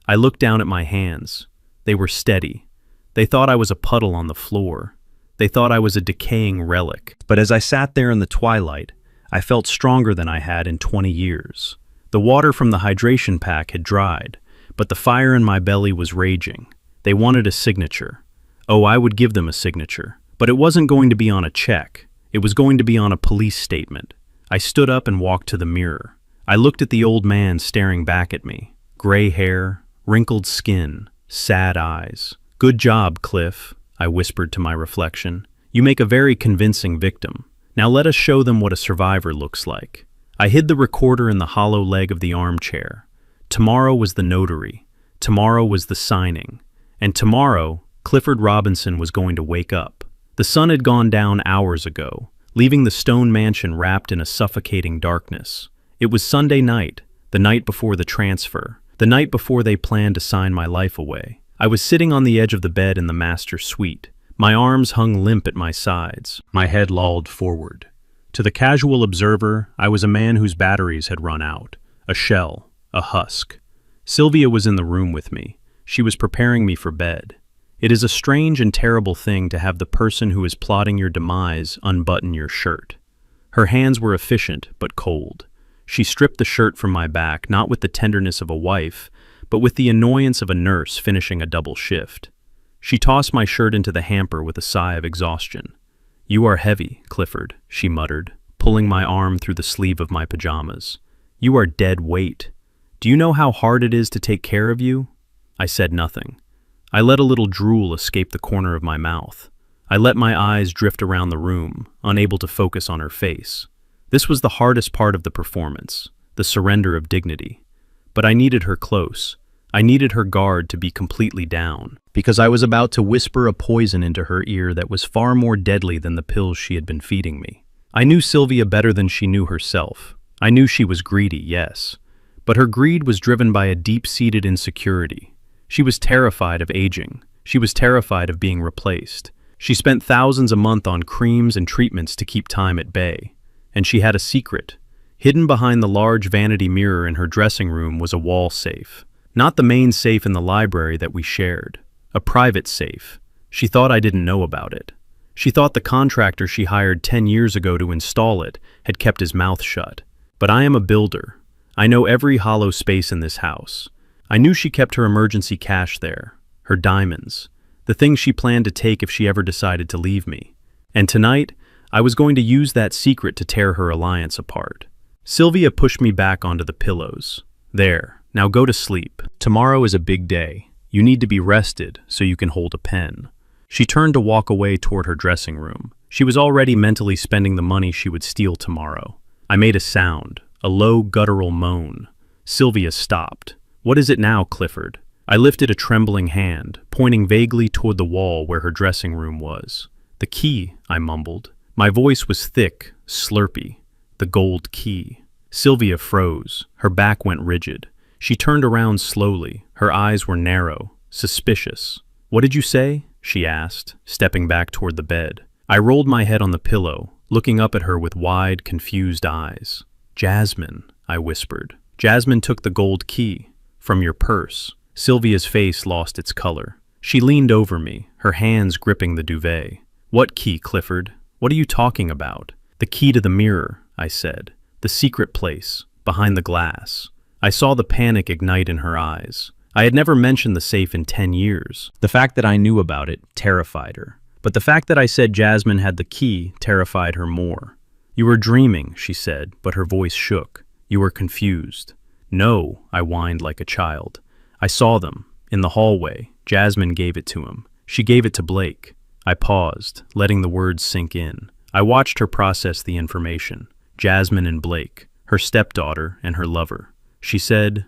I looked down at my hands. They were steady. They thought I was a puddle on the floor. They thought I was a decaying relic. But as I sat there in the twilight, I felt stronger than I had in 20 years. The water from the hydration pack had dried, but the fire in my belly was raging. They wanted a signature. Oh, I would give them a signature. But it wasn't going to be on a check. It was going to be on a police statement. I stood up and walked to the mirror. I looked at the old man staring back at me. Gray hair, wrinkled skin, sad eyes. "Good job, Cliff," I whispered to my reflection. "You make a very convincing victim. Now let us show them what a survivor looks like." I hid the recorder in the hollow leg of the armchair. Tomorrow was the notary. Tomorrow was the signing. And tomorrow, Clifford Robinson was going to wake up. The sun had gone down hours ago, leaving the stone mansion wrapped in a suffocating darkness. It was Sunday night, the night before the transfer, the night before they planned to sign my life away. I was sitting on the edge of the bed in the master suite. My arms hung limp at my sides, my head lolled forward. To the casual observer, I was a man whose batteries had run out, a shell, a husk. Sylvia was in the room with me. She was preparing me for bed. It is a strange and terrible thing to have the person who is plotting your demise unbutton your shirt. Her hands were efficient but cold. She stripped the shirt from my back, not with the tenderness of a wife, but with the annoyance of a nurse finishing a double shift. She tossed my shirt into the hamper with a sigh of exhaustion. "You are heavy, Clifford," she muttered, pulling my arm through the sleeve of my pajamas. "You are dead weight. Do you know how hard it is to take care of you?" I said nothing. I let a little drool escape the corner of my mouth. I let my eyes drift around the room, unable to focus on her face. This was the hardest part of the performance, the surrender of dignity. But I needed her close. I needed her guard to be completely down, because I was about to whisper a poison into her ear that was far more deadly than the pills she had been feeding me. I knew Sylvia better than she knew herself. I knew she was greedy, yes. But her greed was driven by a deep-seated insecurity. She was terrified of aging. She was terrified of being replaced. She spent thousands a month on creams and treatments to keep time at bay. And she had a secret. Hidden behind the large vanity mirror in her dressing room was a wall safe. Not the main safe in the library that we shared. A private safe. She thought I didn't know about it. She thought the contractor she hired 10 years ago to install it had kept his mouth shut. But I am a builder. I know every hollow space in this house. I knew she kept her emergency cash there, her diamonds, the things she planned to take if she ever decided to leave me. And tonight, I was going to use that secret to tear her alliance apart. Sylvia pushed me back onto the pillows. "There, now go to sleep. Tomorrow is a big day. You need to be rested so you can hold a pen." She turned to walk away toward her dressing room. She was already mentally spending the money she would steal tomorrow. I made a sound, a low guttural moan. Sylvia stopped. "What is it now, Clifford?" I lifted a trembling hand, pointing vaguely toward the wall where her dressing room was. "The key," I mumbled. My voice was thick, slurpy. "The gold key." Sylvia froze. Her back went rigid. She turned around slowly. Her eyes were narrow, suspicious. "What did you say?" she asked, stepping back toward the bed. I rolled my head on the pillow, looking up at her with wide, confused eyes. "Jasmine," I whispered. "Jasmine took the gold key. From your purse." Sylvia's face lost its color. She leaned over me, her hands gripping the duvet. "What key, Clifford? What are you talking about?" "The key to the mirror," I said. "The secret place, behind the glass." I saw the panic ignite in her eyes. I had never mentioned the safe in 10 years. The fact that I knew about it terrified her. But the fact that I said Jasmine had the key terrified her more. "You were dreaming," she said, but her voice shook. "You were confused." "No," I whined like a child. "I saw them. In the hallway. Jasmine gave it to him. She gave it to Blake." I paused, letting the words sink in. I watched her process the information. Jasmine and Blake, her stepdaughter and her lover. She said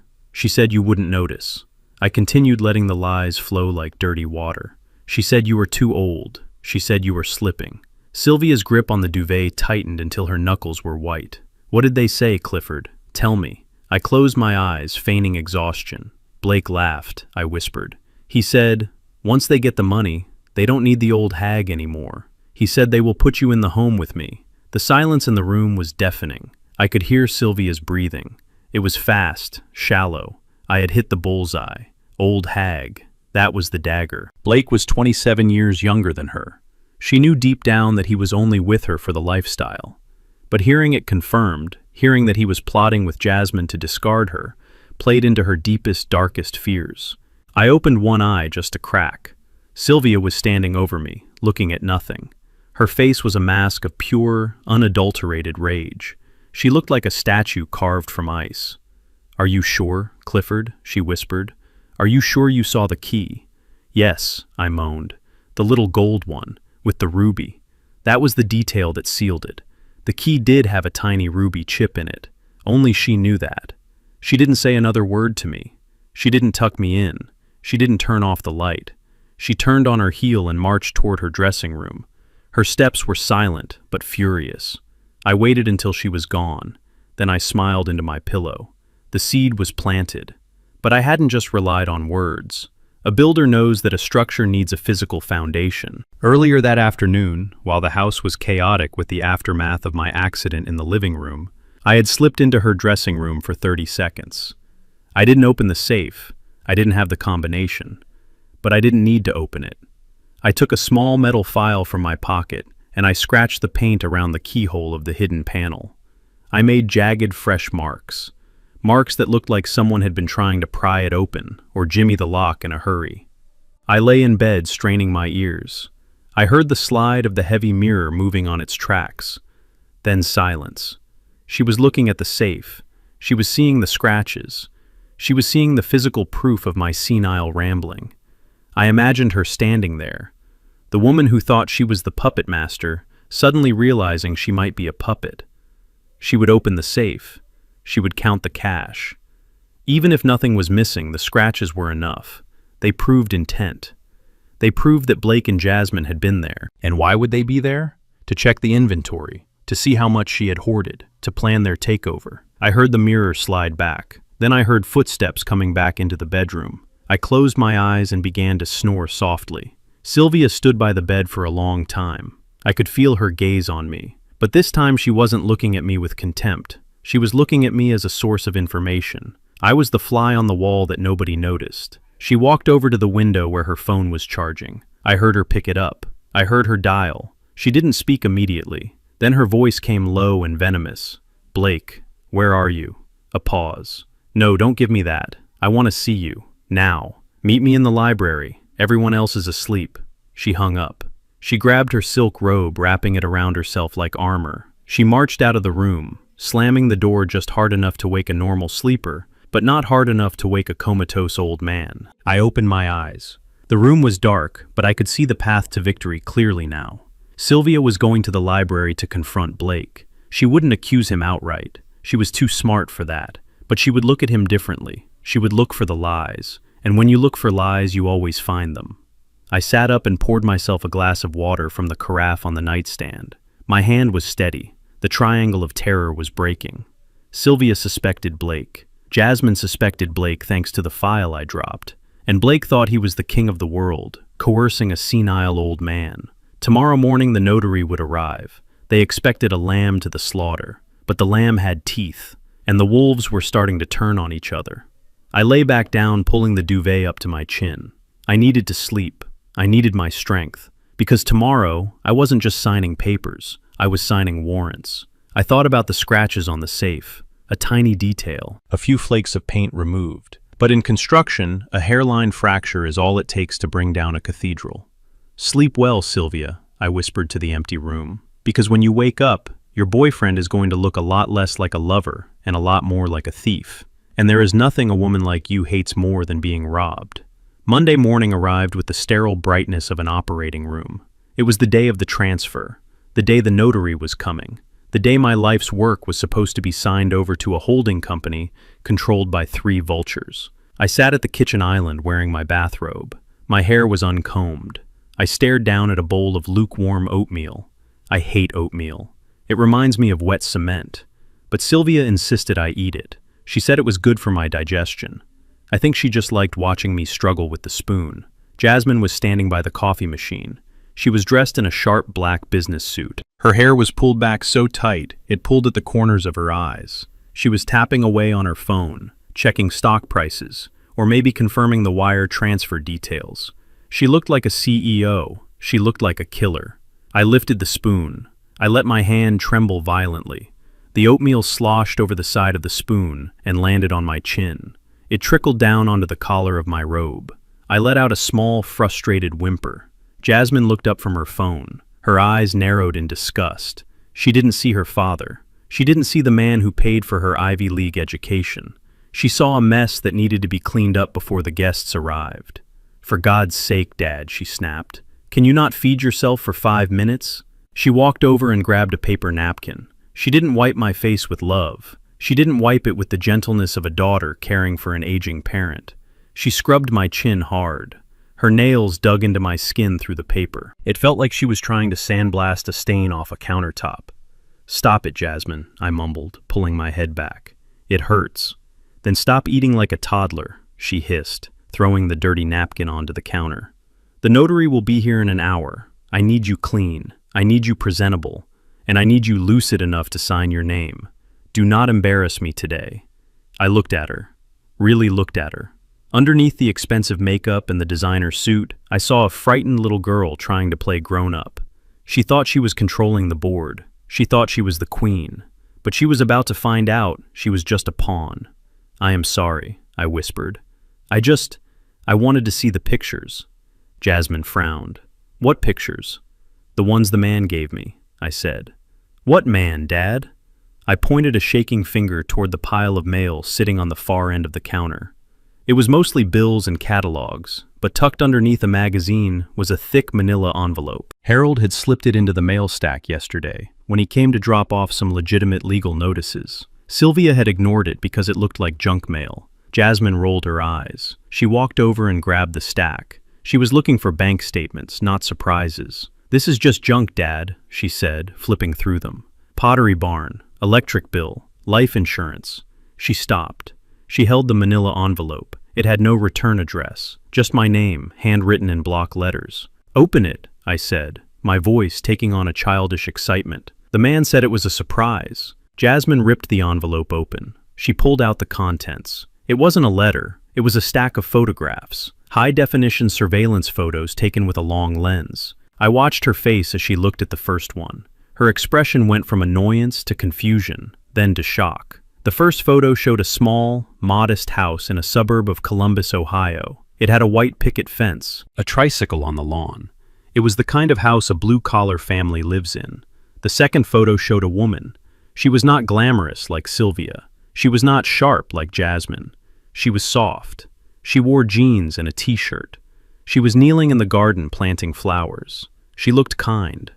you wouldn't notice. I continued letting the lies flow like dirty water. She said you were too old. She said you were slipping. Sylvia's grip on the duvet tightened until her knuckles were white. "What did they say, Clifford? Tell me." I closed my eyes, feigning exhaustion. "Blake laughed," I whispered. "He said, Once they get the money, they don't need the old hag anymore. He said they will put you in the home with me. The silence in the room was deafening. I could hear Sylvia's breathing. It was fast, shallow. I had hit the bullseye. Old hag. That was the dagger. Blake was 27 years younger than her. She knew deep down that he was only with her for the lifestyle. But hearing it confirmed, hearing that he was plotting with Jasmine to discard her, played into her deepest, darkest fears. I opened one eye just a crack. Sylvia was standing over me, looking at nothing. Her face was a mask of pure, unadulterated rage. She looked like a statue carved from ice. "Are you sure, Clifford?" she whispered. "Are you sure you saw the key?" "Yes," I moaned. "The little gold one, with the ruby. That was the detail that sealed it. The key did have a tiny ruby chip in it. Only she knew that. She didn't say another word to me. She didn't tuck me in. She didn't turn off the light. She turned on her heel and marched toward her dressing room. Her steps were silent, but furious. I waited until she was gone. Then I smiled into my pillow. The seed was planted. But I hadn't just relied on words. A builder knows that a structure needs a physical foundation. Earlier that afternoon, while the house was chaotic with the aftermath of my accident in the living room, I had slipped into her dressing room for 30 seconds. I didn't open the safe. I didn't have the combination. But I didn't need to open it. I took a small metal file from my pocket, and I scratched the paint around the keyhole of the hidden panel. I made jagged, fresh marks. Marks that looked like someone had been trying to pry it open, or jimmy the lock in a hurry. I lay in bed, straining my ears. I heard the slide of the heavy mirror moving on its tracks. Then silence. She was looking at the safe. She was seeing the scratches. She was seeing the physical proof of my senile rambling. I imagined her standing there. The woman who thought she was the puppet master, suddenly realizing she might be a puppet. She would open the safe. She would count the cash. Even if nothing was missing, the scratches were enough. They proved intent. They proved that Blake and Jasmine had been there. And why would they be there? To check the inventory, to see how much she had hoarded, to plan their takeover. I heard the mirror slide back. Then I heard footsteps coming back into the bedroom. I closed my eyes and began to snore softly. Sylvia stood by the bed for a long time. I could feel her gaze on me. But this time she wasn't looking at me with contempt. She was looking at me as a source of information. I was the fly on the wall that nobody noticed. She walked over to the window where her phone was charging. I heard her pick it up. I heard her dial. She didn't speak immediately. Then her voice came low and venomous. "Blake, where are you?" A pause. "No, don't give me that. I want to see you. Now. Meet me in the library. Everyone else is asleep." She hung up. She grabbed her silk robe, wrapping it around herself like armor. She marched out of the room, slamming the door just hard enough to wake a normal sleeper, but not hard enough to wake a comatose old man. I opened my eyes. The room was dark, but I could see the path to victory clearly now. Sylvia was going to the library to confront Blake. She wouldn't accuse him outright. She was too smart for that. But she would look at him differently. She would look for the lies. And when you look for lies, you always find them. I sat up and poured myself a glass of water from the carafe on the nightstand. My hand was steady. The triangle of terror was breaking. Sylvia suspected Blake. Jasmine suspected Blake thanks to the file I dropped. And Blake thought he was the king of the world, coercing a senile old man. Tomorrow morning the notary would arrive. They expected a lamb to the slaughter. But the lamb had teeth, and the wolves were starting to turn on each other. I lay back down, pulling the duvet up to my chin. I needed to sleep. I needed my strength. Because tomorrow, I wasn't just signing papers. I was signing warrants. I thought about the scratches on the safe. A tiny detail. A few flakes of paint removed. But in construction, a hairline fracture is all it takes to bring down a cathedral. "Sleep well, Sylvia," I whispered to the empty room. "Because when you wake up, your boyfriend is going to look a lot less like a lover and a lot more like a thief. And there is nothing a woman like you hates more than being robbed." Monday morning arrived with the sterile brightness of an operating room. It was the day of the transfer, the day the notary was coming, the day my life's work was supposed to be signed over to a holding company controlled by 3 vultures. I sat at the kitchen island wearing my bathrobe. My hair was uncombed. I stared down at a bowl of lukewarm oatmeal. I hate oatmeal. It reminds me of wet cement. But Sylvia insisted I eat it. She said it was good for my digestion. I think she just liked watching me struggle with the spoon. Jasmine was standing by the coffee machine. She was dressed in a sharp black business suit. Her hair was pulled back so tight, it pulled at the corners of her eyes. She was tapping away on her phone, checking stock prices, or maybe confirming the wire transfer details. She looked like a CEO. She looked like a killer. I lifted the spoon. I let my hand tremble violently. The oatmeal sloshed over the side of the spoon and landed on my chin. It trickled down onto the collar of my robe. I let out a small, frustrated whimper. Jasmine looked up from her phone. Her eyes narrowed in disgust. She didn't see her father. She didn't see the man who paid for her Ivy League education. She saw a mess that needed to be cleaned up before the guests arrived. "For God's sake, Dad," she snapped. "Can you not feed yourself for 5 minutes?" She walked over and grabbed a paper napkin. She didn't wipe my face with love. She didn't wipe it with the gentleness of a daughter caring for an aging parent. She scrubbed my chin hard. Her nails dug into my skin through the paper. It felt like she was trying to sandblast a stain off a countertop. "Stop it, Jasmine," I mumbled, pulling my head back. "It hurts." "Then stop eating like a toddler," she hissed, throwing the dirty napkin onto the counter. "The notary will be here in an hour. I need you clean. I need you presentable. And I need you lucid enough to sign your name. Do not embarrass me today." I looked at her. Really looked at her. Underneath the expensive makeup and the designer suit, I saw a frightened little girl trying to play grown-up. She thought she was controlling the board. She thought she was the queen. But she was about to find out she was just a pawn. "I am sorry," I whispered. I wanted to see the pictures." Jasmine frowned. "What pictures?" "The ones the man gave me," I said. "What man, Dad?" I pointed a shaking finger toward the pile of mail sitting on the far end of the counter. It was mostly bills and catalogs, but tucked underneath a magazine was a thick manila envelope. Harold had slipped it into the mail stack yesterday, when he came to drop off some legitimate legal notices. Sylvia had ignored it because it looked like junk mail. Jasmine rolled her eyes. She walked over and grabbed the stack. She was looking for bank statements, not surprises. "This is just junk, Dad," she said, flipping through them. "Pottery barn, electric bill, life insurance." She stopped. She held the manila envelope. It had no return address, just my name, handwritten in block letters. "Open it," I said, my voice taking on a childish excitement. The man said it was a surprise. Jasmine ripped the envelope open. She pulled out the contents. It wasn't a letter. It was a stack of photographs, high-definition surveillance photos taken with a long lens. I watched her face as she looked at the first one. Her expression went from annoyance to confusion, then to shock. The first photo showed a small, modest house in a suburb of Columbus, Ohio. It had a white picket fence, a tricycle on the lawn. It was the kind of house a blue-collar family lives in. The second photo showed a woman. She was not glamorous like Sylvia. She was not sharp like Jasmine. She was soft. She wore jeans and a t-shirt. She was kneeling in the garden planting flowers. She looked kind.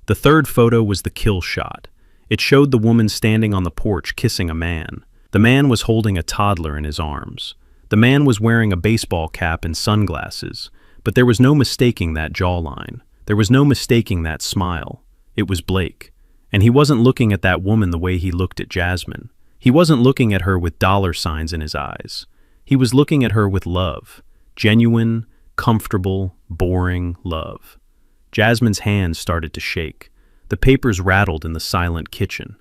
The third photo was the kill shot. It showed the woman standing on the porch kissing a man. The man was holding a toddler in his arms. The man was wearing a baseball cap and sunglasses, but there was no mistaking that jawline. There was no mistaking that smile. It was Blake. And he wasn't looking at that woman the way he looked at Jasmine. He wasn't looking at her with dollar signs in his eyes. He was looking at her with love. Genuine, comfortable, boring love. Jasmine's hands started to shake. The papers rattled in the silent kitchen.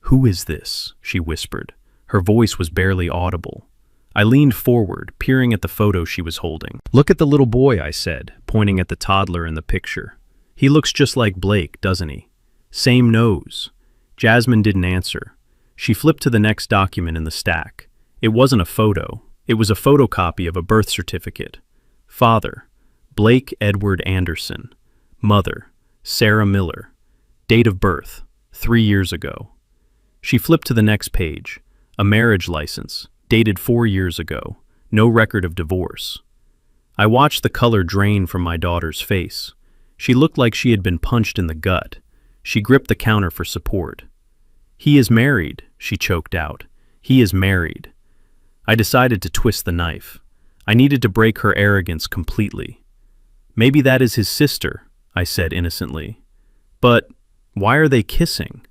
"Who is this?" she whispered. Her voice was barely audible. I leaned forward, peering at the photo she was holding. "Look at the little boy," I said, pointing at the toddler in the picture. "He looks just like Blake, doesn't he? Same nose." Jasmine didn't answer. She flipped to the next document in the stack. It wasn't a photo. It was a photocopy of a birth certificate. Father, Blake Edward Anderson. Mother, Sarah Miller. Date of birth, 3 years ago. She flipped to the next page. A marriage license, dated 4 years ago. No record of divorce. I watched the color drain from my daughter's face. She looked like she had been punched in the gut. She gripped the counter for support. "He is married," she choked out. "He is married." I decided to twist the knife. I needed to break her arrogance completely. "Maybe that is his sister," I said innocently. "But why are they kissing?"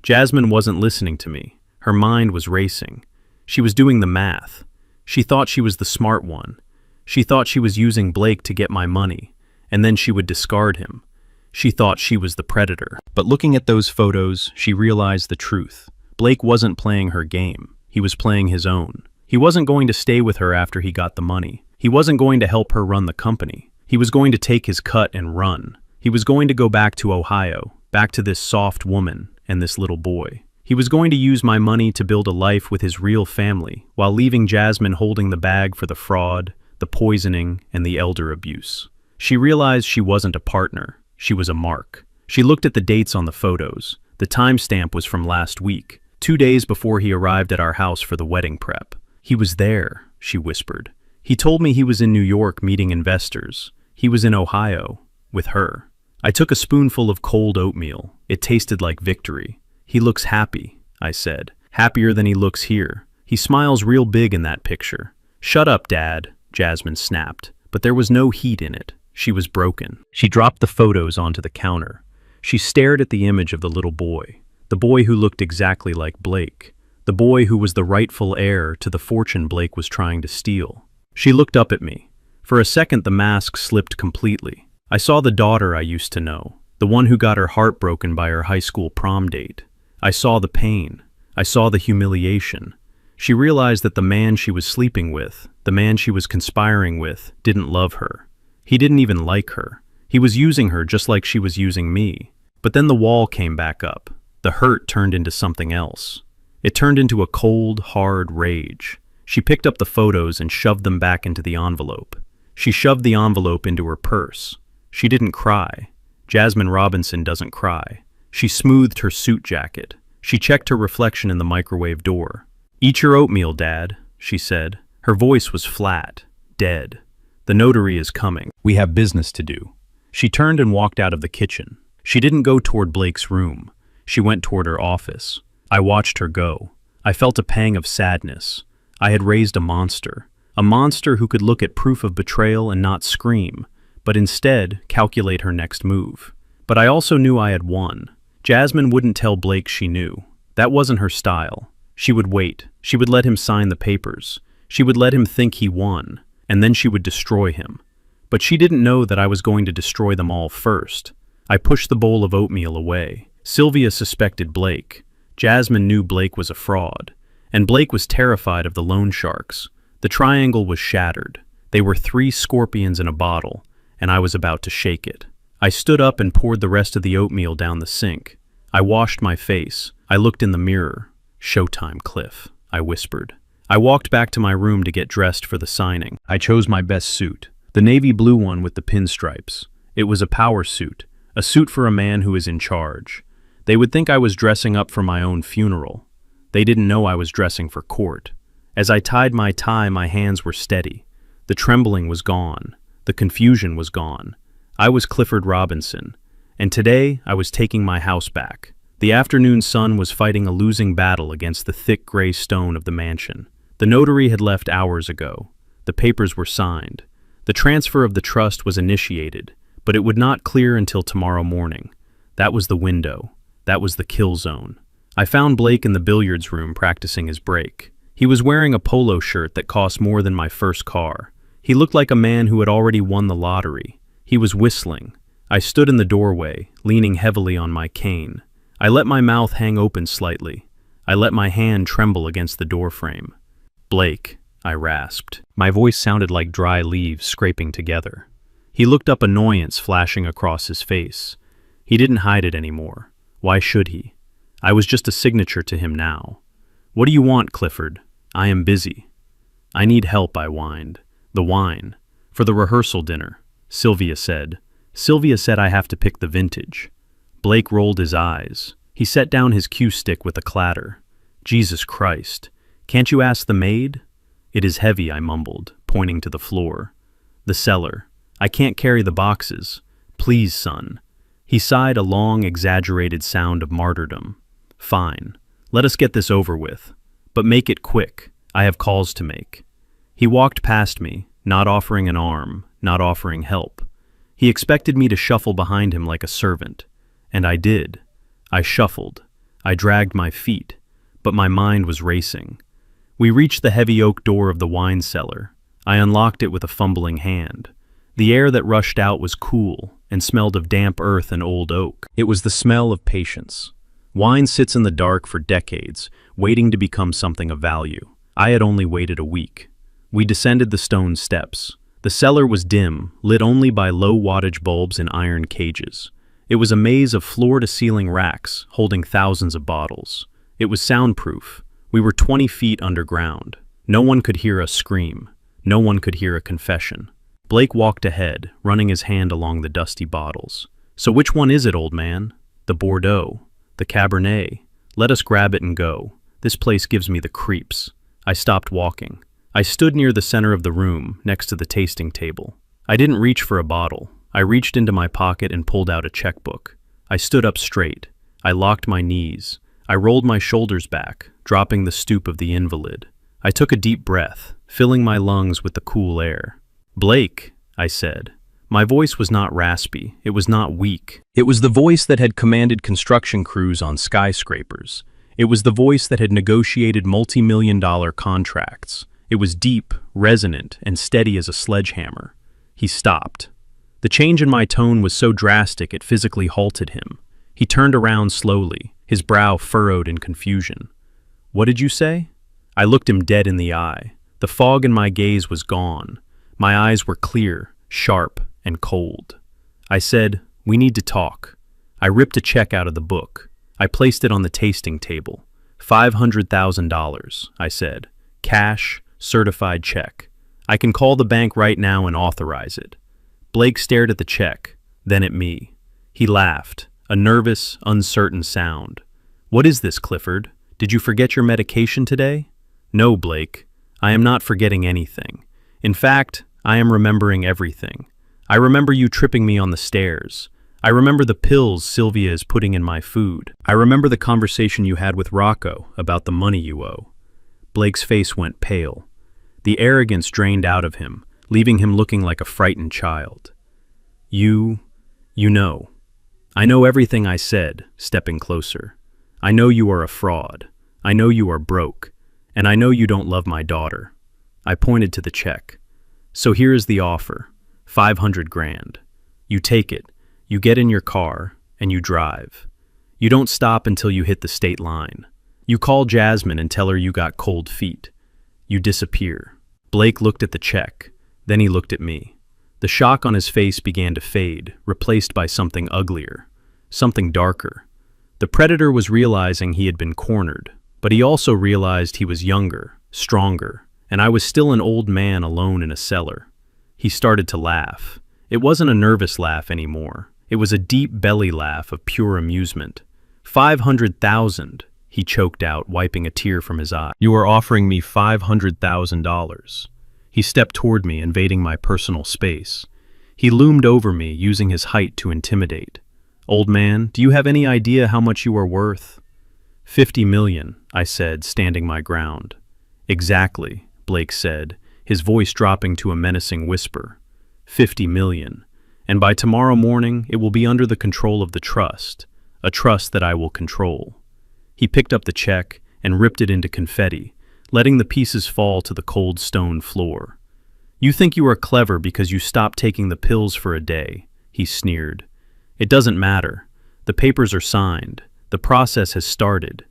Jasmine wasn't listening to me. Her mind was racing. She was doing the math. She thought she was the smart one. She thought she was using Blake to get my money, and then she would discard him. She thought she was the predator. But looking at those photos, she realized the truth. Blake wasn't playing her game. He was playing his own. He wasn't going to stay with her after he got the money. He wasn't going to help her run the company. He was going to take his cut and run. He was going to go back to Ohio, back to this soft woman and this little boy. He was going to use my money to build a life with his real family, while leaving Jasmine holding the bag for the fraud, the poisoning, and the elder abuse. She realized she wasn't a partner. She was a mark. She looked at the dates on the photos. The timestamp was from last week, 2 days before he arrived at our house for the wedding prep. He was there, she whispered. He told me he was in New York meeting investors. He was in Ohio, with her. I took a spoonful of cold oatmeal. It tasted like victory. He looks happy, I said. Happier than he looks here. He smiles real big in that picture. Shut up, Dad, Jasmine snapped. But there was no heat in it. She was broken. She dropped the photos onto the counter. She stared at the image of the little boy. The boy who looked exactly like Blake. The boy who was the rightful heir to the fortune Blake was trying to steal. She looked up at me. For a second, the mask slipped completely. I saw the daughter I used to know, the one who got her heart broken by her high school prom date. I saw the pain. I saw the humiliation. She realized that the man she was sleeping with, the man she was conspiring with, didn't love her. He didn't even like her. He was using her just like she was using me. But then the wall came back up. The hurt turned into something else. It turned into a cold, hard rage. She picked up the photos and shoved them back into the envelope. She shoved the envelope into her purse. She didn't cry. Jasmine Robinson doesn't cry. She smoothed her suit jacket. She checked her reflection in the microwave door. "Eat your oatmeal, Dad," she said. Her voice was flat, dead. "The notary is coming. We have business to do." She turned and walked out of the kitchen. She didn't go toward Blake's room. She went toward her office. I watched her go. I felt a pang of sadness. I had raised a monster who could look at proof of betrayal and not scream, but instead calculate her next move. But I also knew I had won. Jasmine wouldn't tell Blake she knew. That wasn't her style. She would wait. She would let him sign the papers. She would let him think he won, and then she would destroy him. But she didn't know that I was going to destroy them all first. I pushed the bowl of oatmeal away. Sylvia suspected Blake. Jasmine knew Blake was a fraud. And Blake was terrified of the loan sharks. The triangle was shattered. They were 3 scorpions in a bottle, and I was about to shake it. I stood up and poured the rest of the oatmeal down the sink. I washed my face. I looked in the mirror. "Showtime, Cliff," I whispered. I walked back to my room to get dressed for the signing. I chose my best suit, the navy blue one with the pinstripes. It was a power suit, a suit for a man who is in charge. They would think I was dressing up for my own funeral. They didn't know I was dressing for court. As I tied my tie, my hands were steady. The trembling was gone. The confusion was gone. I was Clifford Robinson, and today I was taking my house back. The afternoon sun was fighting a losing battle against the thick gray stone of the mansion. The notary had left hours ago. The papers were signed. The transfer of the trust was initiated, but it would not clear until tomorrow morning. That was the window. That was the kill zone. I found Blake in the billiards room practicing his break. He was wearing a polo shirt that cost more than my first car. He looked like a man who had already won the lottery. He was whistling. I stood in the doorway, leaning heavily on my cane. I let my mouth hang open slightly. I let my hand tremble against the doorframe. "Blake," I rasped. My voice sounded like dry leaves scraping together. He looked up, annoyance flashing across his face. He didn't hide it anymore. Why should he? I was just a signature to him now. "What do you want, Clifford? I am busy." "I need help," I whined. "The wine. For the rehearsal dinner," Sylvia said. Sylvia said I have to pick the vintage. Blake rolled his eyes. He set down his cue stick with a clatter. "Jesus Christ. Can't you ask the maid?" "It is heavy," I mumbled, pointing to the floor. "The cellar. I can't carry the boxes. Please, son." He sighed, a long, exaggerated sound of martyrdom. "Fine. Let us get this over with. But make it quick. I have calls to make." He walked past me, not offering an arm, not offering help. He expected me to shuffle behind him like a servant. And I did. I shuffled. I dragged my feet. But my mind was racing. We reached the heavy oak door of the wine cellar. I unlocked it with a fumbling hand. The air that rushed out was cool and smelled of damp earth and old oak. It was the smell of patience. Wine sits in the dark for decades, waiting to become something of value. I had only waited a week. We descended the stone steps. The cellar was dim, lit only by low-wattage bulbs in iron cages. It was a maze of floor-to-ceiling racks holding thousands of bottles. It was soundproof. We were 20 feet underground. No one could hear us scream. No one could hear a confession. Blake walked ahead, running his hand along the dusty bottles. "So which one is it, old man? The Bordeaux? The Cabernet? Let us grab it and go. This place gives me the creeps." I stopped walking. I stood near the center of the room, next to the tasting table. I didn't reach for a bottle. I reached into my pocket and pulled out a checkbook. I stood up straight. I locked my knees. I rolled my shoulders back, dropping the stoop of the invalid. I took a deep breath, filling my lungs with the cool air. "Blake," I said. My voice was not raspy. It was not weak. It was the voice that had commanded construction crews on skyscrapers. It was the voice that had negotiated multi-million-dollar contracts. It was deep, resonant, and steady as a sledgehammer. He stopped. The change in my tone was so drastic it physically halted him. He turned around slowly, his brow furrowed in confusion. "What did you say?" I looked him dead in the eye. The fog in my gaze was gone. My eyes were clear, sharp, and cold. I said, "We need to talk." I ripped a check out of the book. I placed it on the tasting table. $500,000, I said. Cash, certified check. I can call the bank right now and authorize it. Blake stared at the check, then at me. He laughed, a nervous, uncertain sound. "What is this, Clifford? Did you forget your medication today?" "No, Blake. I am not forgetting anything. In fact, I am remembering everything. I remember you tripping me on the stairs. I remember the pills Sylvia is putting in my food. I remember the conversation you had with Rocco about the money you owe." Blake's face went pale. The arrogance drained out of him, leaving him looking like a frightened child. You know. I know everything," I said, stepping closer. "I know you are a fraud. I know you are broke. And I know you don't love my daughter." I pointed to the check. "So here is the offer. 500 grand. You take it, you get in your car, and you drive. You don't stop until you hit the state line. You call Jasmine and tell her you got cold feet. You disappear." Blake looked at the check. Then he looked at me. The shock on his face began to fade, replaced by something uglier, something darker. The predator was realizing he had been cornered, but he also realized he was younger, stronger, and I was still an old man alone in a cellar. He started to laugh. It wasn't a nervous laugh anymore. It was a deep belly laugh of pure amusement. 500,000, he choked out, wiping a tear from his eye. "You are offering me $500,000. He stepped toward me, invading my personal space. He loomed over me, using his height to intimidate. "Old man, do you have any idea how much you are worth?" 50 million, I said, standing my ground. "Exactly," Blake said, his voice dropping to a menacing whisper. 50 million. And by tomorrow morning, it will be under the control of the trust, a trust that I will control." He picked up the check and ripped it into confetti, letting the pieces fall to the cold stone floor. "You think you are clever because you stopped taking the pills for a day," he sneered. "It doesn't matter. The papers are signed. The process has started.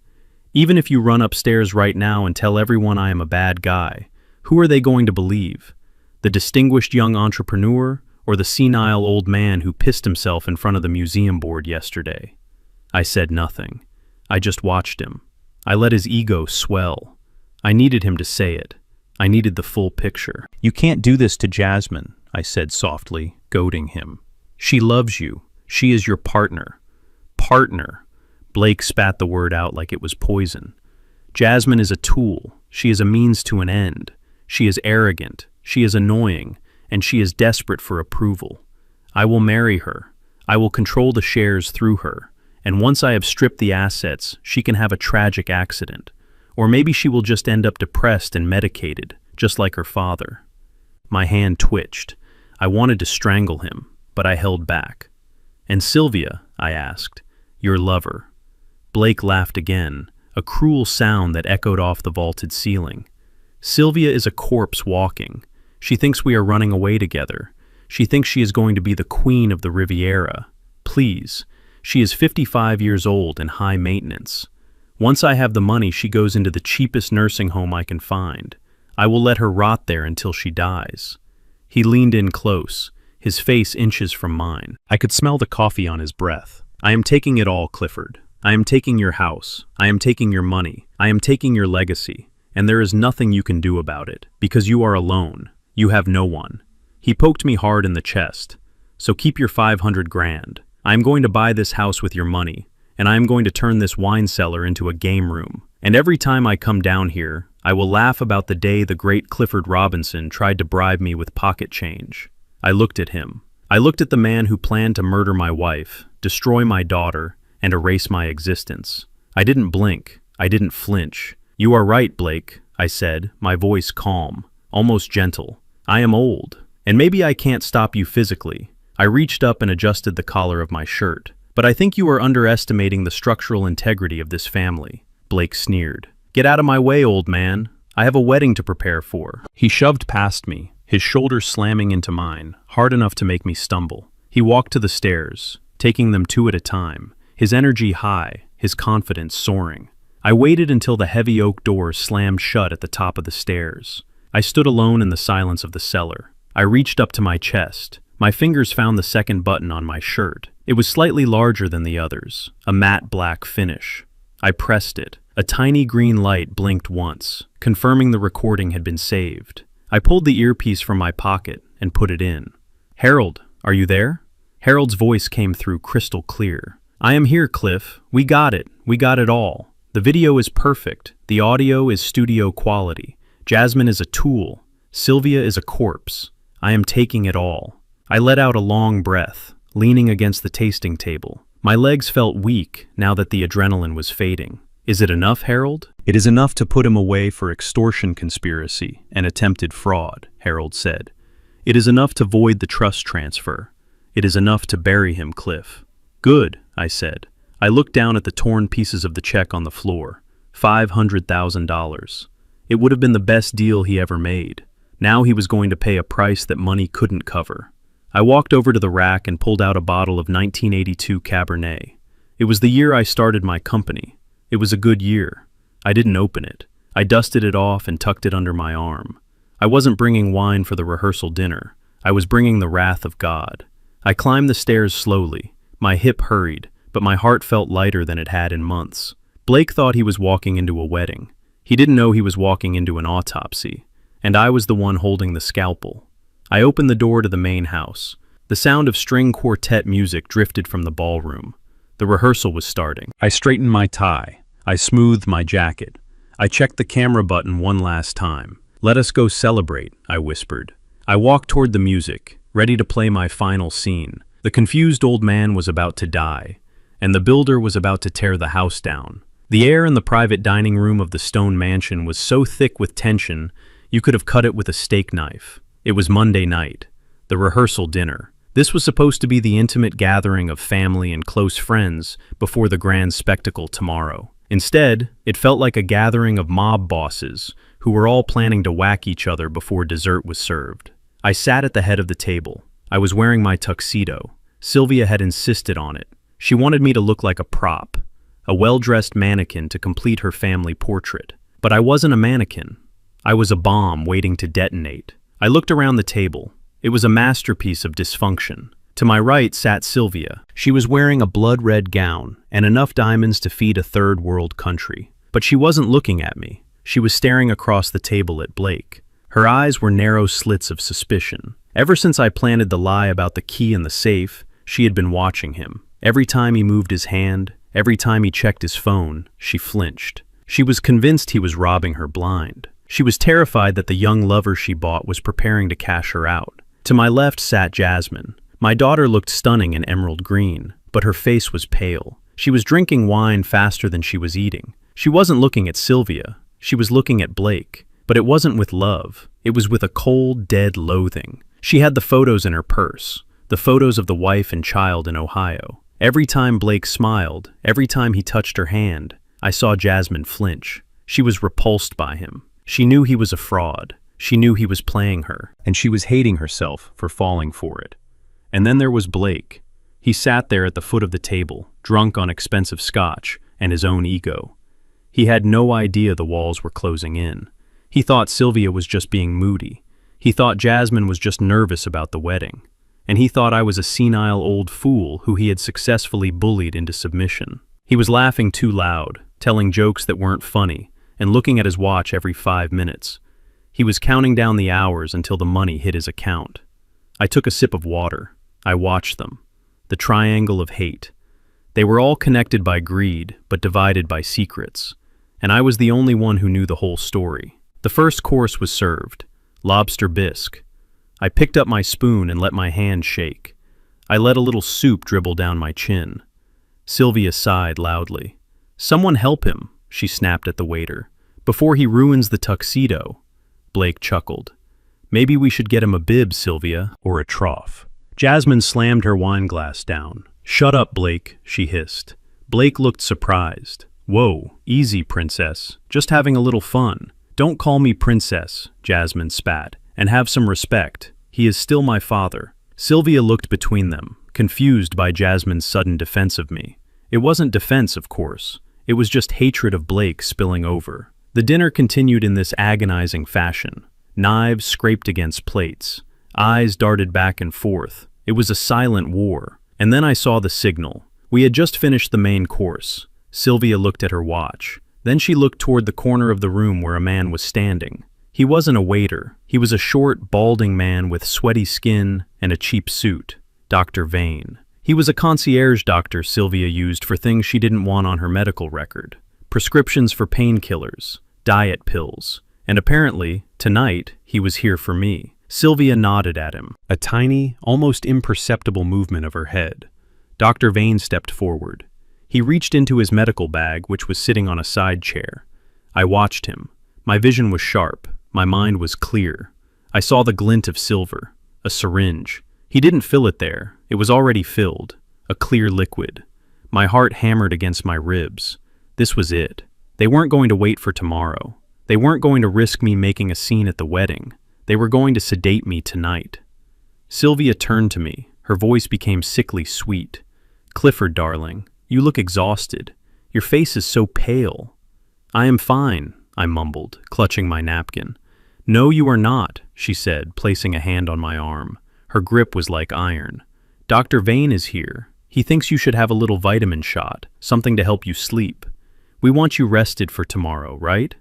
Even if you run upstairs right now and tell everyone I am a bad guy, who are they going to believe? The distinguished young entrepreneur or the senile old man who pissed himself in front of the museum board yesterday?" I said nothing. I just watched him. I let his ego swell. I needed him to say it. I needed the full picture. "You can't do this to Jasmine," I said softly, goading him. "She loves you. She is your partner." "Partner." Blake spat the word out like it was poison. "Jasmine is a tool. She is a means to an end. She is arrogant. She is annoying. And she is desperate for approval. I will marry her. I will control the shares through her. And once I have stripped the assets, she can have a tragic accident. Or maybe she will just end up depressed and medicated, just like her father." My hand twitched. I wanted to strangle him, but I held back. "And Sylvia?" I asked. "Your lover." Blake laughed again, a cruel sound that echoed off the vaulted ceiling. "Sylvia is a corpse walking. She thinks we are running away together. She thinks she is going to be the queen of the Riviera. Please. She is 55 years old and high maintenance. Once I have the money, she goes into the cheapest nursing home I can find. I will let her rot there until she dies." He leaned in close, his face inches from mine. I could smell the coffee on his breath. "I am taking it all, Clifford. I am taking your house. I am taking your money. I am taking your legacy. And there is nothing you can do about it, because you are alone. You have no one." He poked me hard in the chest. "So keep your 500 grand. I am going to buy this house with your money, and I am going to turn this wine cellar into a game room. And every time I come down here, I will laugh about the day the great Clifford Robinson tried to bribe me with pocket change." I looked at him. I looked at the man who planned to murder my wife, destroy my daughter, and erase my existence. I didn't blink. I didn't flinch. "You are right, Blake," I said, my voice calm, almost gentle. "I am old, and maybe I can't stop you physically." I reached up and adjusted the collar of my shirt. "But I think you are underestimating the structural integrity of this family." Blake sneered. "Get out of my way, old man. I have a wedding to prepare for." He shoved past me, his shoulders slamming into mine, hard enough to make me stumble. He walked to the stairs, taking them two at a time, his energy high, his confidence soaring. I waited until the heavy oak doors slammed shut at the top of the stairs. I stood alone in the silence of the cellar. I reached up to my chest. My fingers found the second button on my shirt. It was slightly larger than the others, a matte black finish. I pressed it. A tiny green light blinked once, confirming the recording had been saved. I pulled the earpiece from my pocket and put it in. "Harold, are you there?" Harold's voice came through crystal clear. "I am here, Cliff. We got it. We got it all. The video is perfect. The audio is studio quality. Jasmine is a tool. Sylvia is a corpse. I am taking it all." I let out a long breath, leaning against the tasting table. My legs felt weak now that the adrenaline was fading. "Is it enough, Harold?" "It is enough to put him away for extortion conspiracy and attempted fraud," Harold said. "It is enough to void the trust transfer. It is enough to bury him, Cliff." "Good," I said. I looked down at the torn pieces of the check on the floor. $500,000. It would have been the best deal he ever made. Now he was going to pay a price that money couldn't cover. I walked over to the rack and pulled out a bottle of 1982 Cabernet. It was the year I started my company. It was a good year. I didn't open it. I dusted it off and tucked it under my arm. I wasn't bringing wine for the rehearsal dinner. I was bringing the wrath of God. I climbed the stairs slowly. My hip hurried, but my heart felt lighter than it had in months. Blake thought he was walking into a wedding. He didn't know he was walking into an autopsy. And I was the one holding the scalpel. I opened the door to the main house. The sound of string quartet music drifted from the ballroom. The rehearsal was starting. I straightened my tie. I smoothed my jacket. I checked the camera button one last time. "Let us go celebrate," I whispered. I walked toward the music, ready to play my final scene. The confused old man was about to die, and the builder was about to tear the house down. The air in the private dining room of the stone mansion was so thick with tension, you could have cut it with a steak knife. It was Monday night, the rehearsal dinner. This was supposed to be the intimate gathering of family and close friends before the grand spectacle tomorrow. Instead, it felt like a gathering of mob bosses who were all planning to whack each other before dessert was served. I sat at the head of the table. I was wearing my tuxedo. Sylvia had insisted on it. She wanted me to look like a prop, a well-dressed mannequin to complete her family portrait. But I wasn't a mannequin. I was a bomb waiting to detonate. I looked around the table. It was a masterpiece of dysfunction. To my right sat Sylvia. She was wearing a blood-red gown and enough diamonds to feed a third-world country. But she wasn't looking at me. She was staring across the table at Blake. Her eyes were narrow slits of suspicion. Ever since I planted the lie about the key in the safe, she had been watching him. Every time he moved his hand, every time he checked his phone, she flinched. She was convinced he was robbing her blind. She was terrified that the young lover she bought was preparing to cash her out. To my left sat Jasmine. My daughter looked stunning in emerald green, but her face was pale. She was drinking wine faster than she was eating. She wasn't looking at Sylvia. She was looking at Blake. But it wasn't with love. It was with a cold, dead loathing. She had the photos in her purse, the photos of the wife and child in Ohio. Every time Blake smiled, every time he touched her hand, I saw Jasmine flinch. She was repulsed by him. She knew he was a fraud. She knew he was playing her, and she was hating herself for falling for it. And then there was Blake. He sat there at the foot of the table, drunk on expensive scotch and his own ego. He had no idea the walls were closing in. He thought Sylvia was just being moody. He thought Jasmine was just nervous about the wedding. And he thought I was a senile old fool who he had successfully bullied into submission. He was laughing too loud, telling jokes that weren't funny, and looking at his watch every 5 minutes. He was counting down the hours until the money hit his account. I took a sip of water. I watched them. The triangle of hate. They were all connected by greed, but divided by secrets. And I was the only one who knew the whole story. The first course was served. Lobster bisque. I picked up my spoon and let my hand shake. I let a little soup dribble down my chin. Sylvia sighed loudly. "Someone help him," she snapped at the waiter, "before he ruins the tuxedo." Blake chuckled. "Maybe we should get him a bib, Sylvia, or a trough." Jasmine slammed her wine glass down. "Shut up, Blake," she hissed. Blake looked surprised. "Whoa, easy, princess. Just having a little fun." "Don't call me princess," Jasmine spat, "and have some respect. He is still my father." Sylvia looked between them, confused by Jasmine's sudden defense of me. It wasn't defense, of course. It was just hatred of Blake spilling over. The dinner continued in this agonizing fashion. Knives scraped against plates. Eyes darted back and forth. It was a silent war. And then I saw the signal. We had just finished the main course. Sylvia looked at her watch. Then she looked toward the corner of the room where a man was standing. He wasn't a waiter. He was a short, balding man with sweaty skin and a cheap suit. Dr. Vane. He was a concierge doctor Sylvia used for things she didn't want on her medical record. Prescriptions for painkillers, diet pills. And apparently, tonight, he was here for me. Sylvia nodded at him, a tiny, almost imperceptible movement of her head. Dr. Vane stepped forward. He reached into his medical bag, which was sitting on a side chair. I watched him. My vision was sharp. My mind was clear. I saw the glint of silver, a syringe. He didn't fill it there. It was already filled, a clear liquid. My heart hammered against my ribs. This was it. They weren't going to wait for tomorrow. They weren't going to risk me making a scene at the wedding. They were going to sedate me tonight. Sylvia turned to me. Her voice became sickly sweet. "Clifford, darling, you look exhausted. Your face is so pale." "I am fine," I mumbled, clutching my napkin. "No, you are not," she said, placing a hand on my arm. Her grip was like iron. "Dr. Vane is here. He thinks you should have a little vitamin shot, something to help you sleep. We want you rested for tomorrow, right?"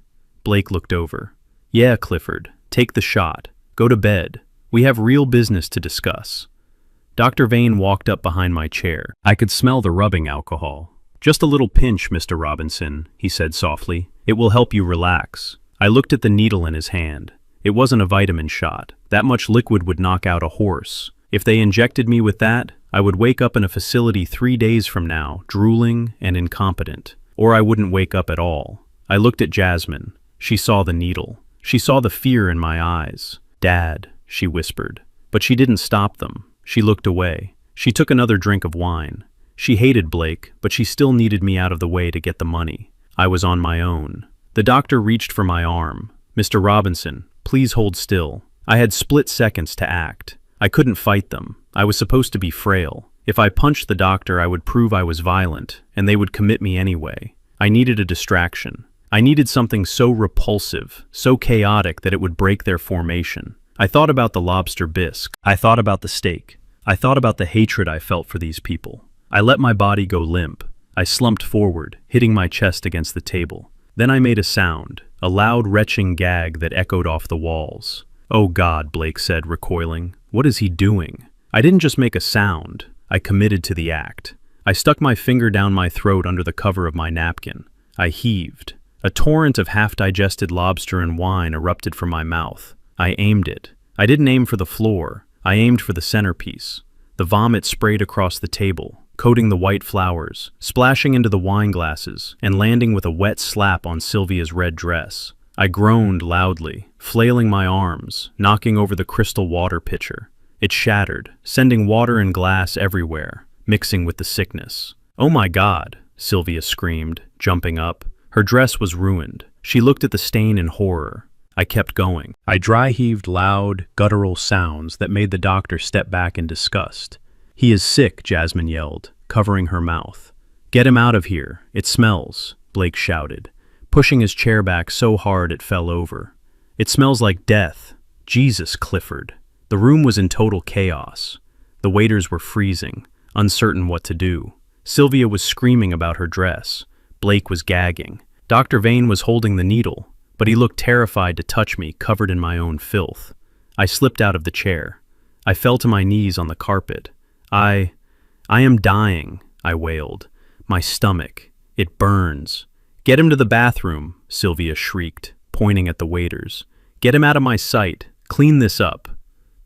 Blake looked over. "Yeah, Clifford, take the shot. Go to bed. We have real business to discuss." Dr. Vane walked up behind my chair. I could smell the rubbing alcohol. "Just a little pinch, Mr. Robinson," he said softly. "It will help you relax." I looked at the needle in his hand. It wasn't a vitamin shot. That much liquid would knock out a horse. If they injected me with that, I would wake up in a facility 3 days from now, drooling and incompetent. Or I wouldn't wake up at all. I looked at Jasmine. She saw the needle. She saw the fear in my eyes. "Dad," she whispered. But she didn't stop them. She looked away. She took another drink of wine. She hated Blake, but she still needed me out of the way to get the money. I was on my own. The doctor reached for my arm. "Mr. Robinson, please hold still." I had split seconds to act. I couldn't fight them. I was supposed to be frail. If I punched the doctor, I would prove I was violent, and they would commit me anyway. I needed a distraction. I needed something so repulsive, so chaotic that it would break their formation. I thought about the lobster bisque. I thought about the steak. I thought about the hatred I felt for these people. I let my body go limp. I slumped forward, hitting my chest against the table. Then I made a sound, a loud retching gag that echoed off the walls. "Oh God," Blake said, recoiling. "What is he doing?" I didn't just make a sound. I committed to the act. I stuck my finger down my throat under the cover of my napkin. I heaved. A torrent of half-digested lobster and wine erupted from my mouth. I aimed it. I didn't aim for the floor. I aimed for the centerpiece. The vomit sprayed across the table, coating the white flowers, splashing into the wine glasses, and landing with a wet slap on Sylvia's red dress. I groaned loudly, flailing my arms, knocking over the crystal water pitcher. It shattered, sending water and glass everywhere, mixing with the sickness. "Oh my God," Sylvia screamed, jumping up. Her dress was ruined. She looked at the stain in horror. I kept going. I dry-heaved loud, guttural sounds that made the doctor step back in disgust. "He is sick," Jasmine yelled, covering her mouth. "Get him out of here. It smells," Blake shouted, pushing his chair back so hard it fell over. "It smells like death." Jesus, Clifford. The room was in total chaos. The waiters were freezing, uncertain what to do. Sylvia was screaming about her dress. Blake was gagging. Dr. Vane was holding the needle, but he looked terrified to touch me, covered in my own filth. I slipped out of the chair. I fell to my knees on the carpet. I am dying," I wailed. "My stomach. It burns." "Get him to the bathroom," Sylvia shrieked, pointing at the waiters. "Get him out of my sight. Clean this up."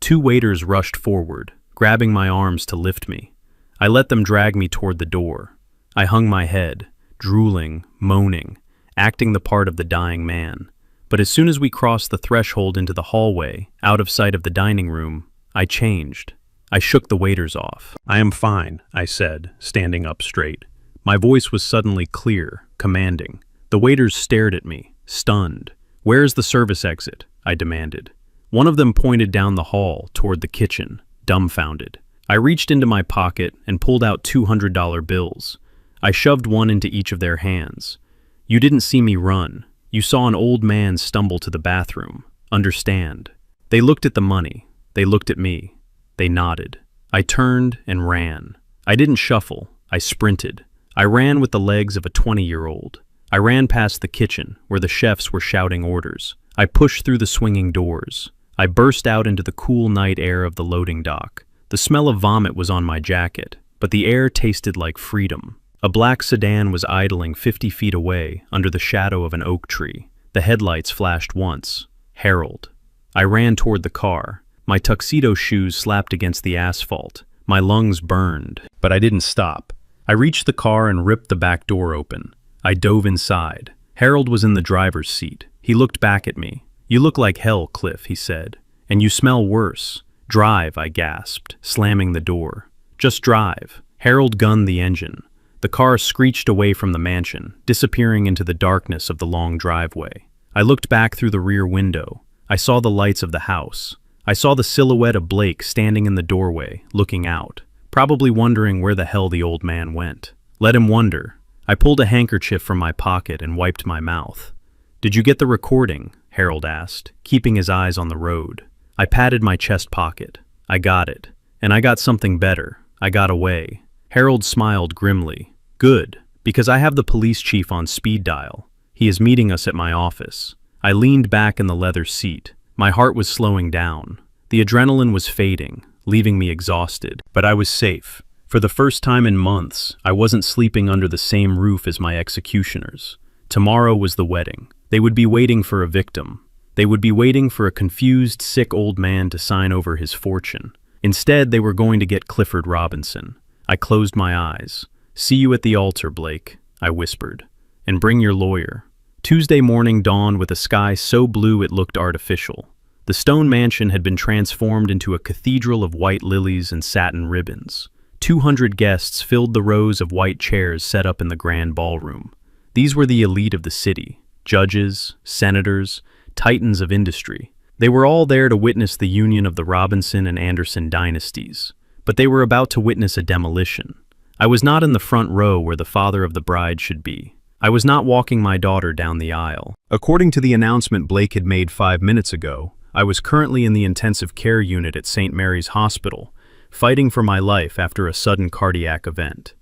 2 waiters rushed forward, grabbing my arms to lift me. I let them drag me toward the door. I hung my head, drooling, moaning, acting the part of the dying man. But as soon as we crossed the threshold into the hallway, out of sight of the dining room, I changed. I shook the waiters off. "I am fine," I said, standing up straight. My voice was suddenly clear, commanding. The waiters stared at me, stunned. "Where's the service exit?" I demanded. One of them pointed down the hall toward the kitchen, dumbfounded. I reached into my pocket and pulled out $200 bills. I shoved one into each of their hands. "You didn't see me run. You saw an old man stumble to the bathroom. Understand?" They looked at the money. They looked at me. They nodded. I turned and ran. I didn't shuffle. I sprinted. I ran with the legs of a 20-year-old. I ran past the kitchen, where the chefs were shouting orders. I pushed through the swinging doors. I burst out into the cool night air of the loading dock. The smell of vomit was on my jacket, but the air tasted like freedom. A black sedan was idling 50 feet away under the shadow of an oak tree. The headlights flashed once. Harold. I ran toward the car. My tuxedo shoes slapped against the asphalt. My lungs burned, but I didn't stop. I reached the car and ripped the back door open. I dove inside. Harold was in the driver's seat. He looked back at me. "You look like hell, Cliff," he said. "And you smell worse." "Drive," I gasped, slamming the door. "Just drive." Harold gunned the engine. The car screeched away from the mansion, disappearing into the darkness of the long driveway. I looked back through the rear window. I saw the lights of the house. I saw the silhouette of Blake standing in the doorway, looking out, probably wondering where the hell the old man went. Let him wonder. I pulled a handkerchief from my pocket and wiped my mouth. "Did you get the recording?" Harold asked, keeping his eyes on the road. I patted my chest pocket. "I got it. And I got something better. I got away." Harold smiled grimly. "Good, because I have the police chief on speed dial. He is meeting us at my office." I leaned back in the leather seat. My heart was slowing down. The adrenaline was fading, leaving me exhausted, but I was safe. For the first time in months, I wasn't sleeping under the same roof as my executioners. Tomorrow was the wedding. They would be waiting for a victim. They would be waiting for a confused, sick old man to sign over his fortune. Instead, they were going to get Clifford Robinson. I closed my eyes. "See you at the altar, Blake," I whispered. "And bring your lawyer." Tuesday morning dawned with a sky so blue it looked artificial. The stone mansion had been transformed into a cathedral of white lilies and satin ribbons. 200 guests filled the rows of white chairs set up in the grand ballroom. These were the elite of the city, judges, senators, titans of industry. They were all there to witness the union of the Robinson and Anderson dynasties, but they were about to witness a demolition. I was not in the front row where the father of the bride should be. I was not walking my daughter down the aisle. According to the announcement Blake had made 5 minutes ago, I was currently in the intensive care unit at St. Mary's Hospital, fighting for my life after a sudden cardiac event.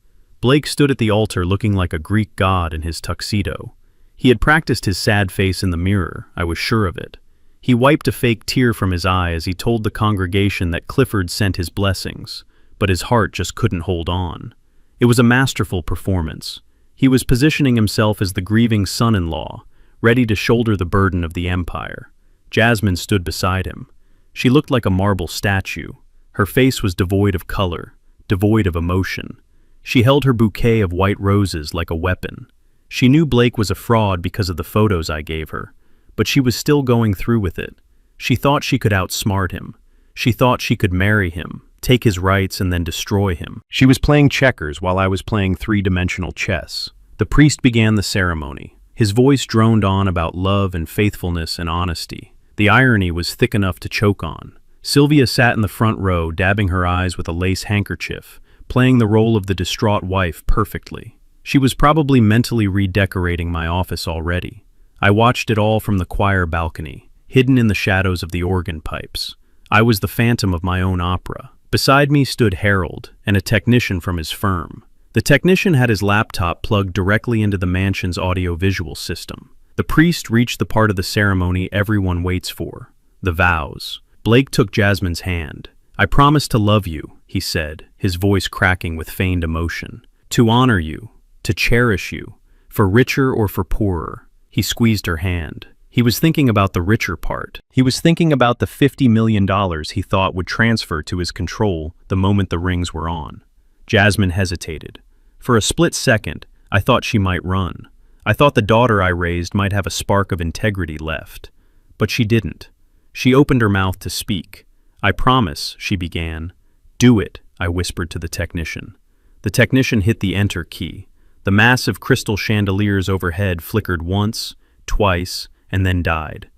Blake stood at the altar looking like a Greek god in his tuxedo. He had practiced his sad face in the mirror, I was sure of it. He wiped a fake tear from his eye as he told the congregation that Clifford sent his blessings, but his heart just couldn't hold on. It was a masterful performance. He was positioning himself as the grieving son-in-law, ready to shoulder the burden of the empire. Jasmine stood beside him. She looked like a marble statue. Her face was devoid of color, devoid of emotion. She held her bouquet of white roses like a weapon. She knew Blake was a fraud because of the photos I gave her, but she was still going through with it. She thought she could outsmart him. She thought she could marry him, take his rights, and then destroy him. She was playing checkers while I was playing three-dimensional chess. The priest began the ceremony. His voice droned on about love and faithfulness and honesty. The irony was thick enough to choke on. Sylvia sat in the front row, dabbing her eyes with a lace handkerchief, playing the role of the distraught wife perfectly. She was probably mentally redecorating my office already. I watched it all from the choir balcony, hidden in the shadows of the organ pipes. I was the phantom of my own opera. Beside me stood Harold and a technician from his firm. The technician had his laptop plugged directly into the mansion's audio-visual system. The priest reached the part of the ceremony everyone waits for, the vows. Blake took Jasmine's hand. "I promise to love you," he said, his voice cracking with feigned emotion. "To honor you, to cherish you, for richer or for poorer." He squeezed her hand. He was thinking about the richer part. He was thinking about the $50 million he thought would transfer to his control the moment the rings were on. Jasmine hesitated. For a split second, I thought she might run. I thought the daughter I raised might have a spark of integrity left. But she didn't. She opened her mouth to speak. "I promise," she began. "Do it," I whispered to the technician. The technician hit the enter key. The massive crystal chandeliers overhead flickered once, twice, and then died.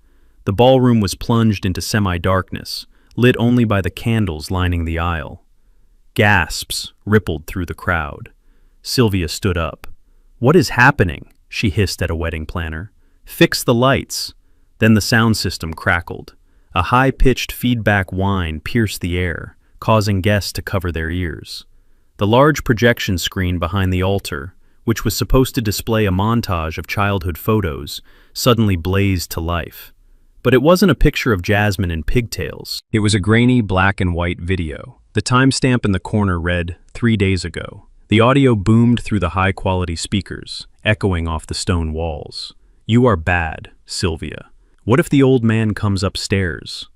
The ballroom was plunged into semi-darkness, lit only by the candles lining the aisle. Gasps rippled through the crowd. Sylvia stood up. "What is happening?" she hissed at a wedding planner. "Fix the lights." Then the sound system crackled. A high-pitched feedback whine pierced the air, causing guests to cover their ears. The large projection screen behind the altar, which was supposed to display a montage of childhood photos, suddenly blazed to life. But it wasn't a picture of Jasmine in pigtails. It was a grainy black and white video. The timestamp in the corner read, 3 days ago. The audio boomed through the high-quality speakers, echoing off the stone walls. "You are bad, Sylvia. What if the old man comes upstairs?"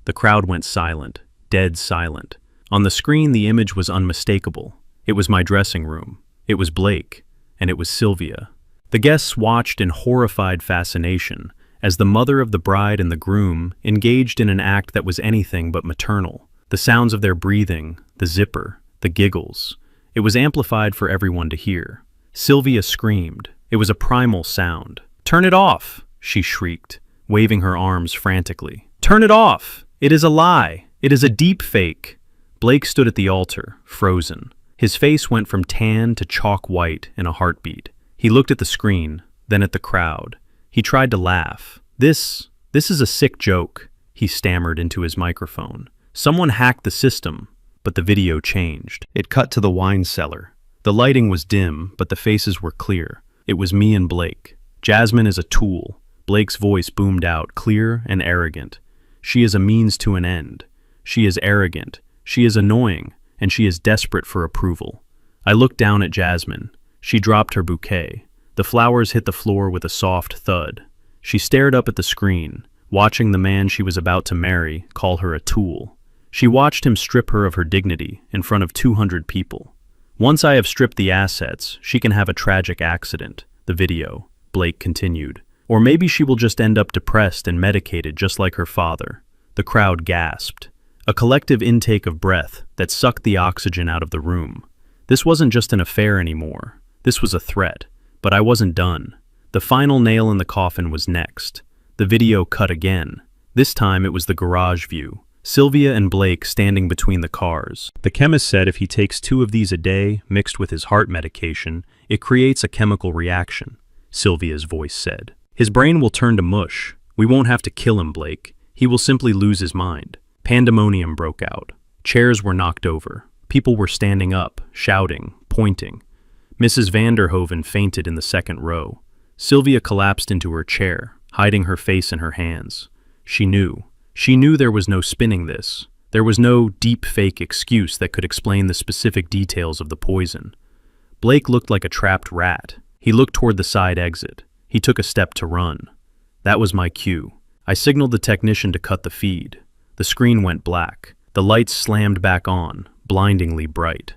The crowd went silent, dead silent. On the screen, the image was unmistakable. It was my dressing room. It was Blake. And it was Sylvia. The guests watched in horrified fascination as the mother of the bride and the groom engaged in an act that was anything but maternal. The sounds of their breathing, the zipper, the giggles. It was amplified for everyone to hear. Sylvia screamed. It was a primal sound. "Turn it off!" she shrieked, waving her arms frantically. "Turn it off! It is a lie! It is a deep fake!" Blake stood at the altar, frozen. His face went from tan to chalk white in a heartbeat. He looked at the screen, then at the crowd. He tried to laugh. This is a sick joke," he stammered into his microphone. "Someone hacked the system." But the video changed. It cut to the wine cellar. The lighting was dim, but the faces were clear. It was me and Blake. "Jasmine is a tool." Blake's voice boomed out, clear and arrogant. "She is a means to an end. She is arrogant. She is annoying. And she is desperate for approval." I looked down at Jasmine. She dropped her bouquet. The flowers hit the floor with a soft thud. She stared up at the screen, watching the man she was about to marry call her a tool. She watched him strip her of her dignity in front of 200 people. "Once I have stripped the assets, she can have a tragic accident," the video, Blake continued. "Or maybe she will just end up depressed and medicated just like her father." The crowd gasped. A collective intake of breath that sucked the oxygen out of the room. This wasn't just an affair anymore. This was a threat. But I wasn't done. The final nail in the coffin was next. The video cut again. This time it was the garage view. Sylvia and Blake standing between the cars. "The chemist said if he takes 2 of these a day, mixed with his heart medication, it creates a chemical reaction," Sylvia's voice said. "His brain will turn to mush. We won't have to kill him, Blake. He will simply lose his mind." Pandemonium broke out. Chairs were knocked over. People were standing up, shouting, pointing. Mrs. Vanderhoven fainted in the second row. Sylvia collapsed into her chair, hiding her face in her hands. She knew. She knew there was no spinning this. There was no deep fake excuse that could explain the specific details of the poison. Blake looked like a trapped rat. He looked toward the side exit. He took a step to run. That was my cue. I signaled the technician to cut the feed. The screen went black. The lights slammed back on, blindingly bright.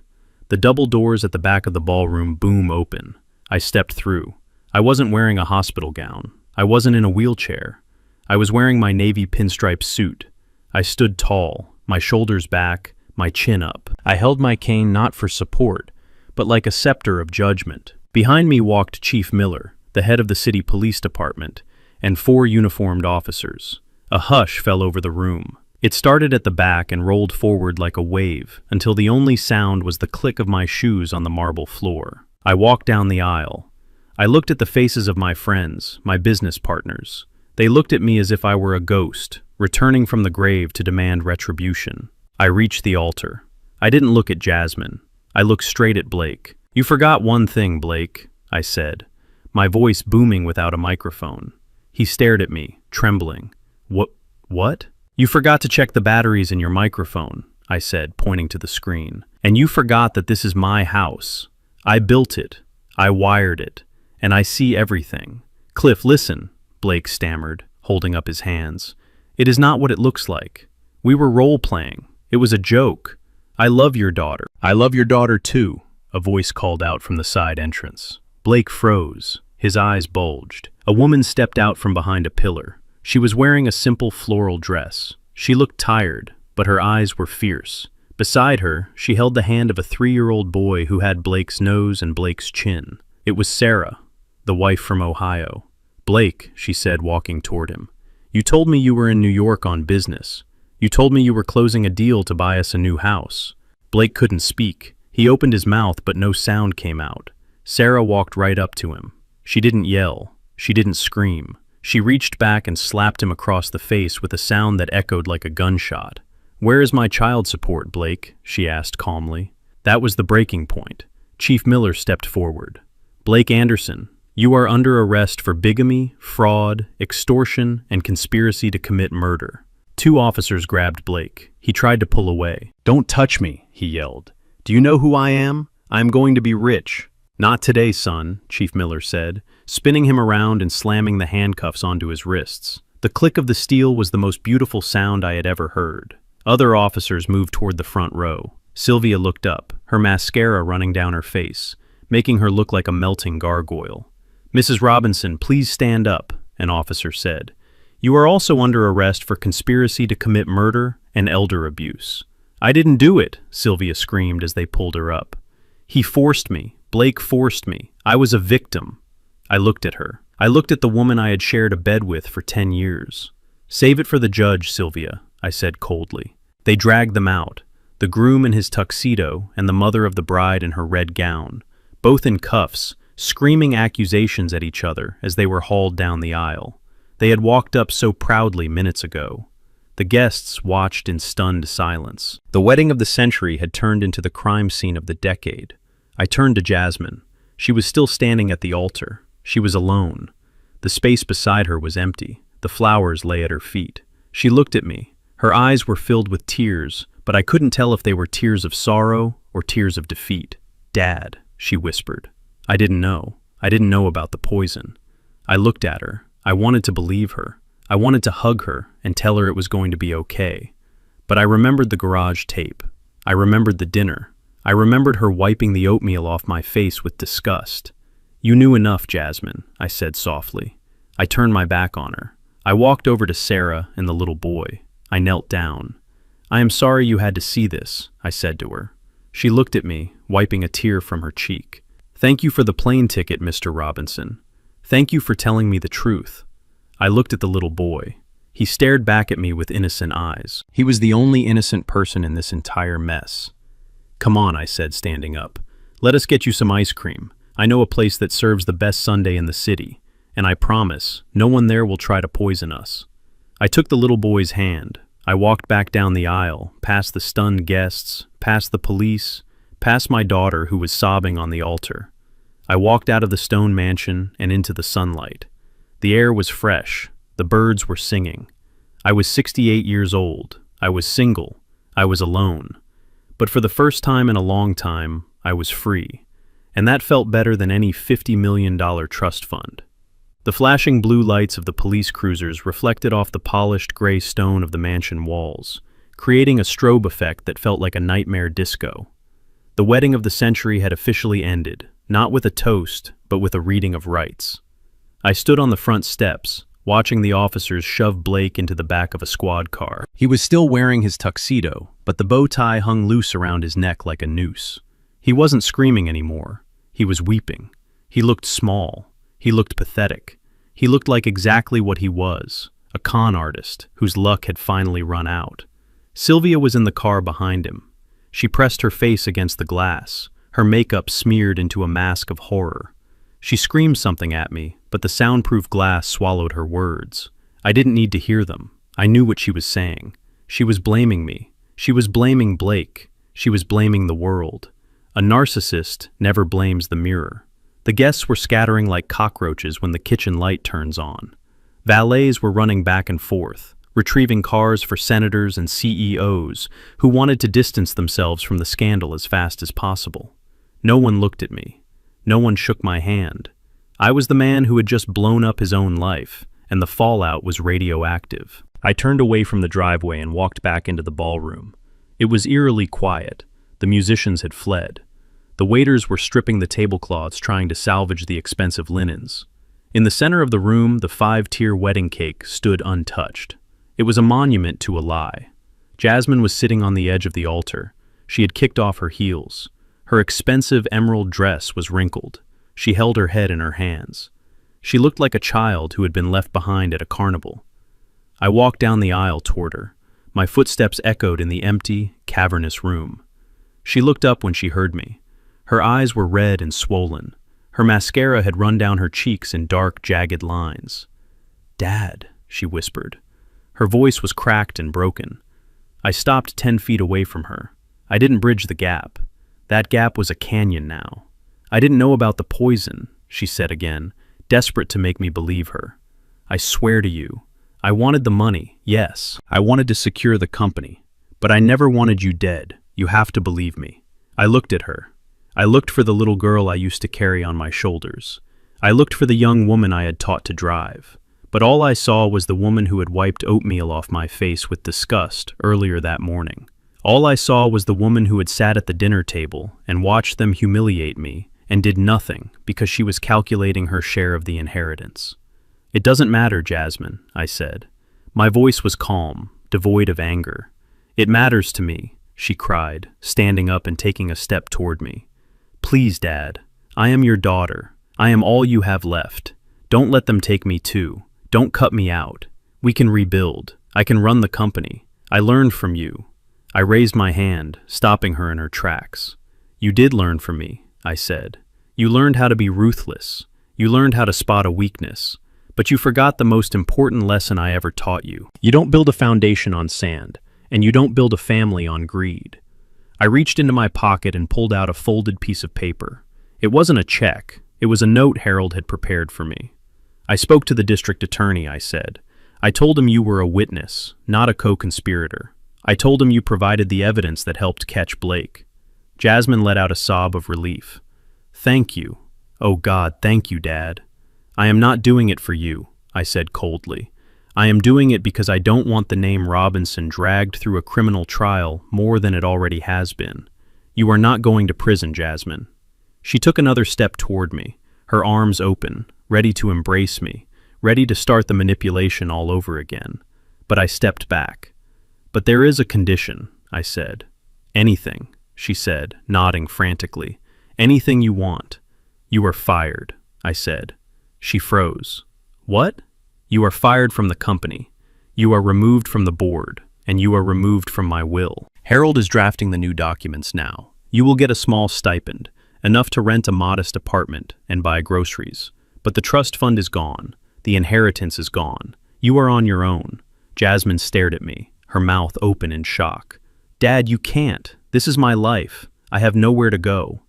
The double doors at the back of the ballroom boom open. I stepped through. I wasn't wearing a hospital gown. I wasn't in a wheelchair. I was wearing my navy pinstripe suit. I stood tall, my shoulders back, my chin up. I held my cane not for support, but like a scepter of judgment. Behind me walked Chief Miller, the head of the city police department, and 4 uniformed officers. A hush fell over the room. It started at the back and rolled forward like a wave, until the only sound was the click of my shoes on the marble floor. I walked down the aisle. I looked at the faces of my friends, my business partners. They looked at me as if I were a ghost, returning from the grave to demand retribution. I reached the altar. I didn't look at Jasmine. I looked straight at Blake. "You forgot one thing, Blake," I said, my voice booming without a microphone. He stared at me, trembling. What? "You forgot to check the batteries in your microphone," I said, pointing to the screen. "And you forgot that this is my house. I built it. I wired it. And I see everything." "Cliff, listen," Blake stammered, holding up his hands. "It is not what it looks like. We were role-playing. It was a joke. I love your daughter." "I love your daughter too," a voice called out from the side entrance. Blake froze. His eyes bulged. A woman stepped out from behind a pillar. She was wearing a simple floral dress. She looked tired, but her eyes were fierce. Beside her, she held the hand of a 3-year-old boy who had Blake's nose and Blake's chin. It was Sarah, the wife from Ohio. "Blake," she said, walking toward him, "you told me you were in New York on business. You told me you were closing a deal to buy us a new house." Blake couldn't speak. He opened his mouth, but no sound came out. Sarah walked right up to him. She didn't yell. She didn't scream. She reached back and slapped him across the face with a sound that echoed like a gunshot. "Where is my child support, Blake?" she asked calmly. That was the breaking point. Chief Miller stepped forward. "Blake Anderson, you are under arrest for bigamy, fraud, extortion, and conspiracy to commit murder." 2 officers grabbed Blake. He tried to pull away. "Don't touch me," he yelled. "Do you know who I am? I'm going to be rich." "Not today, son," Chief Miller said, spinning him around and slamming the handcuffs onto his wrists. The click of the steel was the most beautiful sound I had ever heard. Other officers moved toward the front row. Sylvia looked up, her mascara running down her face, making her look like a melting gargoyle. "Mrs. Robinson, please stand up," an officer said. "You are also under arrest for conspiracy to commit murder and elder abuse." "I didn't do it," Sylvia screamed as they pulled her up. "He forced me. Blake forced me. I was a victim." I looked at her. I looked at the woman I had shared a bed with for 10 years. "Save it for the judge, Sylvia," I said coldly. They dragged them out, the groom in his tuxedo and the mother of the bride in her red gown, both in cuffs, screaming accusations at each other as they were hauled down the aisle. They had walked up so proudly minutes ago. The guests watched in stunned silence. The wedding of the century had turned into the crime scene of the decade. I turned to Jasmine. She was still standing at the altar. She was alone. The space beside her was empty. The flowers lay at her feet. She looked at me. Her eyes were filled with tears, but I couldn't tell if they were tears of sorrow or tears of defeat. "Dad," she whispered. I didn't know. I didn't know about the poison. I looked at her. I wanted to believe her. I wanted to hug her and tell her it was going to be okay. But I remembered the garage tape. I remembered the dinner. I remembered her wiping the oatmeal off my face with disgust. "You knew enough, Jasmine," I said softly. I turned my back on her. I walked over to Sarah and the little boy. I knelt down. "I am sorry you had to see this," I said to her. She looked at me, wiping a tear from her cheek. "Thank you for the plane ticket, Mr. Robinson. Thank you for telling me the truth." I looked at the little boy. He stared back at me with innocent eyes. He was the only innocent person in this entire mess. "Come on," I said, standing up. "Let us get you some ice cream. I know a place that serves the best sundae in the city, and I promise, no one there will try to poison us." I took the little boy's hand. I walked back down the aisle, past the stunned guests, past the police, past my daughter who was sobbing on the altar. I walked out of the stone mansion and into the sunlight. The air was fresh. The birds were singing. I was 68 years old. I was single. I was alone. But for the first time in a long time, I was free. And that felt better than any $50 million trust fund. The flashing blue lights of the police cruisers reflected off the polished gray stone of the mansion walls, creating a strobe effect that felt like a nightmare disco. The wedding of the century had officially ended, not with a toast, but with a reading of rights. I stood on the front steps, watching the officers shove Blake into the back of a squad car. He was still wearing his tuxedo, but the bow tie hung loose around his neck like a noose. He wasn't screaming anymore. He was weeping. He looked small. He looked pathetic. He looked like exactly what he was, a con artist whose luck had finally run out. Sylvia was in the car behind him. She pressed her face against the glass, her makeup smeared into a mask of horror. She screamed something at me, but the soundproof glass swallowed her words. I didn't need to hear them. I knew what she was saying. She was blaming me. She was blaming Blake. She was blaming the world. A narcissist never blames the mirror. The guests were scattering like cockroaches when the kitchen light turns on. Valets were running back and forth, retrieving cars for senators and CEOs who wanted to distance themselves from the scandal as fast as possible. No one looked at me. No one shook my hand. I was the man who had just blown up his own life, and the fallout was radioactive. I turned away from the driveway and walked back into the ballroom. It was eerily quiet. The musicians had fled. The waiters were stripping the tablecloths, trying to salvage the expensive linens. In the center of the room, the 5-tier wedding cake stood untouched. It was a monument to a lie. Jasmine was sitting on the edge of the altar. She had kicked off her heels. Her expensive emerald dress was wrinkled. She held her head in her hands. She looked like a child who had been left behind at a carnival. I walked down the aisle toward her. My footsteps echoed in the empty, cavernous room. She looked up when she heard me. Her eyes were red and swollen. Her mascara had run down her cheeks in dark, jagged lines. "Dad," she whispered. Her voice was cracked and broken. I stopped 10 feet away from her. I didn't bridge the gap. That gap was a canyon now. "I didn't know about the poison," she said again, desperate to make me believe her. "I swear to you, I wanted the money, yes. I wanted to secure the company. But I never wanted you dead. You have to believe me." I looked at her. I looked for the little girl I used to carry on my shoulders. I looked for the young woman I had taught to drive. But all I saw was the woman who had wiped oatmeal off my face with disgust earlier that morning. All I saw was the woman who had sat at the dinner table and watched them humiliate me and did nothing because she was calculating her share of the inheritance. "It doesn't matter, Jasmine," I said. My voice was calm, devoid of anger. "It matters to me," she cried, standing up and taking a step toward me. "Please, Dad, I am your daughter. I am all you have left. Don't let them take me too. Don't cut me out. We can rebuild. I can run the company. I learned from you." I raised my hand, stopping her in her tracks. "You did learn from me," I said. "You learned how to be ruthless. You learned how to spot a weakness. But you forgot the most important lesson I ever taught you. You don't build a foundation on sand, and you don't build a family on greed." I reached into my pocket and pulled out a folded piece of paper. It wasn't a check. It was a note Harold had prepared for me. "I spoke to the district attorney," I said. "I told him you were a witness, not a co-conspirator. I told him you provided the evidence that helped catch Blake." Jasmine let out a sob of relief. "Thank you. Oh God, thank you, Dad." "I am not doing it for you," I said coldly. "I am doing it because I don't want the name Robinson dragged through a criminal trial more than it already has been. You are not going to prison, Jasmine." She took another step toward me, her arms open, ready to embrace me, ready to start the manipulation all over again. But I stepped back. "But there is a condition," I said. "Anything," she said, nodding frantically. "Anything you want." "You are fired," I said. She froze. "What?" "You are fired from the company. You are removed from the board, and you are removed from my will. Harold is drafting the new documents now. You will get a small stipend, enough to rent a modest apartment and buy groceries. But the trust fund is gone. The inheritance is gone. You are on your own." Jasmine stared at me, her mouth open in shock. "Dad, you can't. This is my life. I have nowhere to go."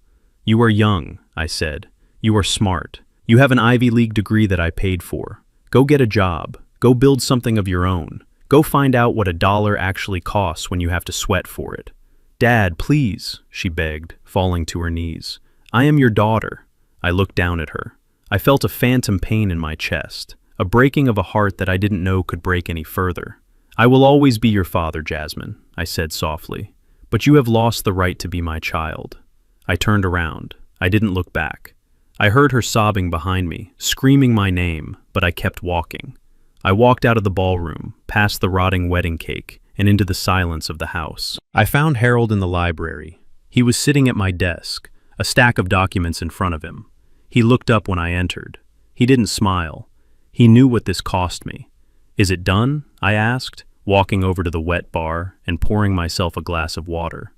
"You are young," I said. "You are smart. You have an Ivy League degree that I paid for. Go get a job. Go build something of your own. Go find out what $1 actually costs when you have to sweat for it." "Dad, please," she begged, falling to her knees. "I am your daughter." I looked down at her. I felt a phantom pain in my chest, a breaking of a heart that I didn't know could break any further. "I will always be your father, Jasmine," I said softly. "But you have lost the right to be my child." I turned around. I didn't look back. I heard her sobbing behind me, screaming my name, but I kept walking. I walked out of the ballroom, past the rotting wedding cake, and into the silence of the house. I found Harold in the library. He was sitting at my desk, a stack of documents in front of him. He looked up when I entered. He didn't smile. He knew what this cost me. "Is it done?" I asked, walking over to the wet bar and pouring myself a glass of water.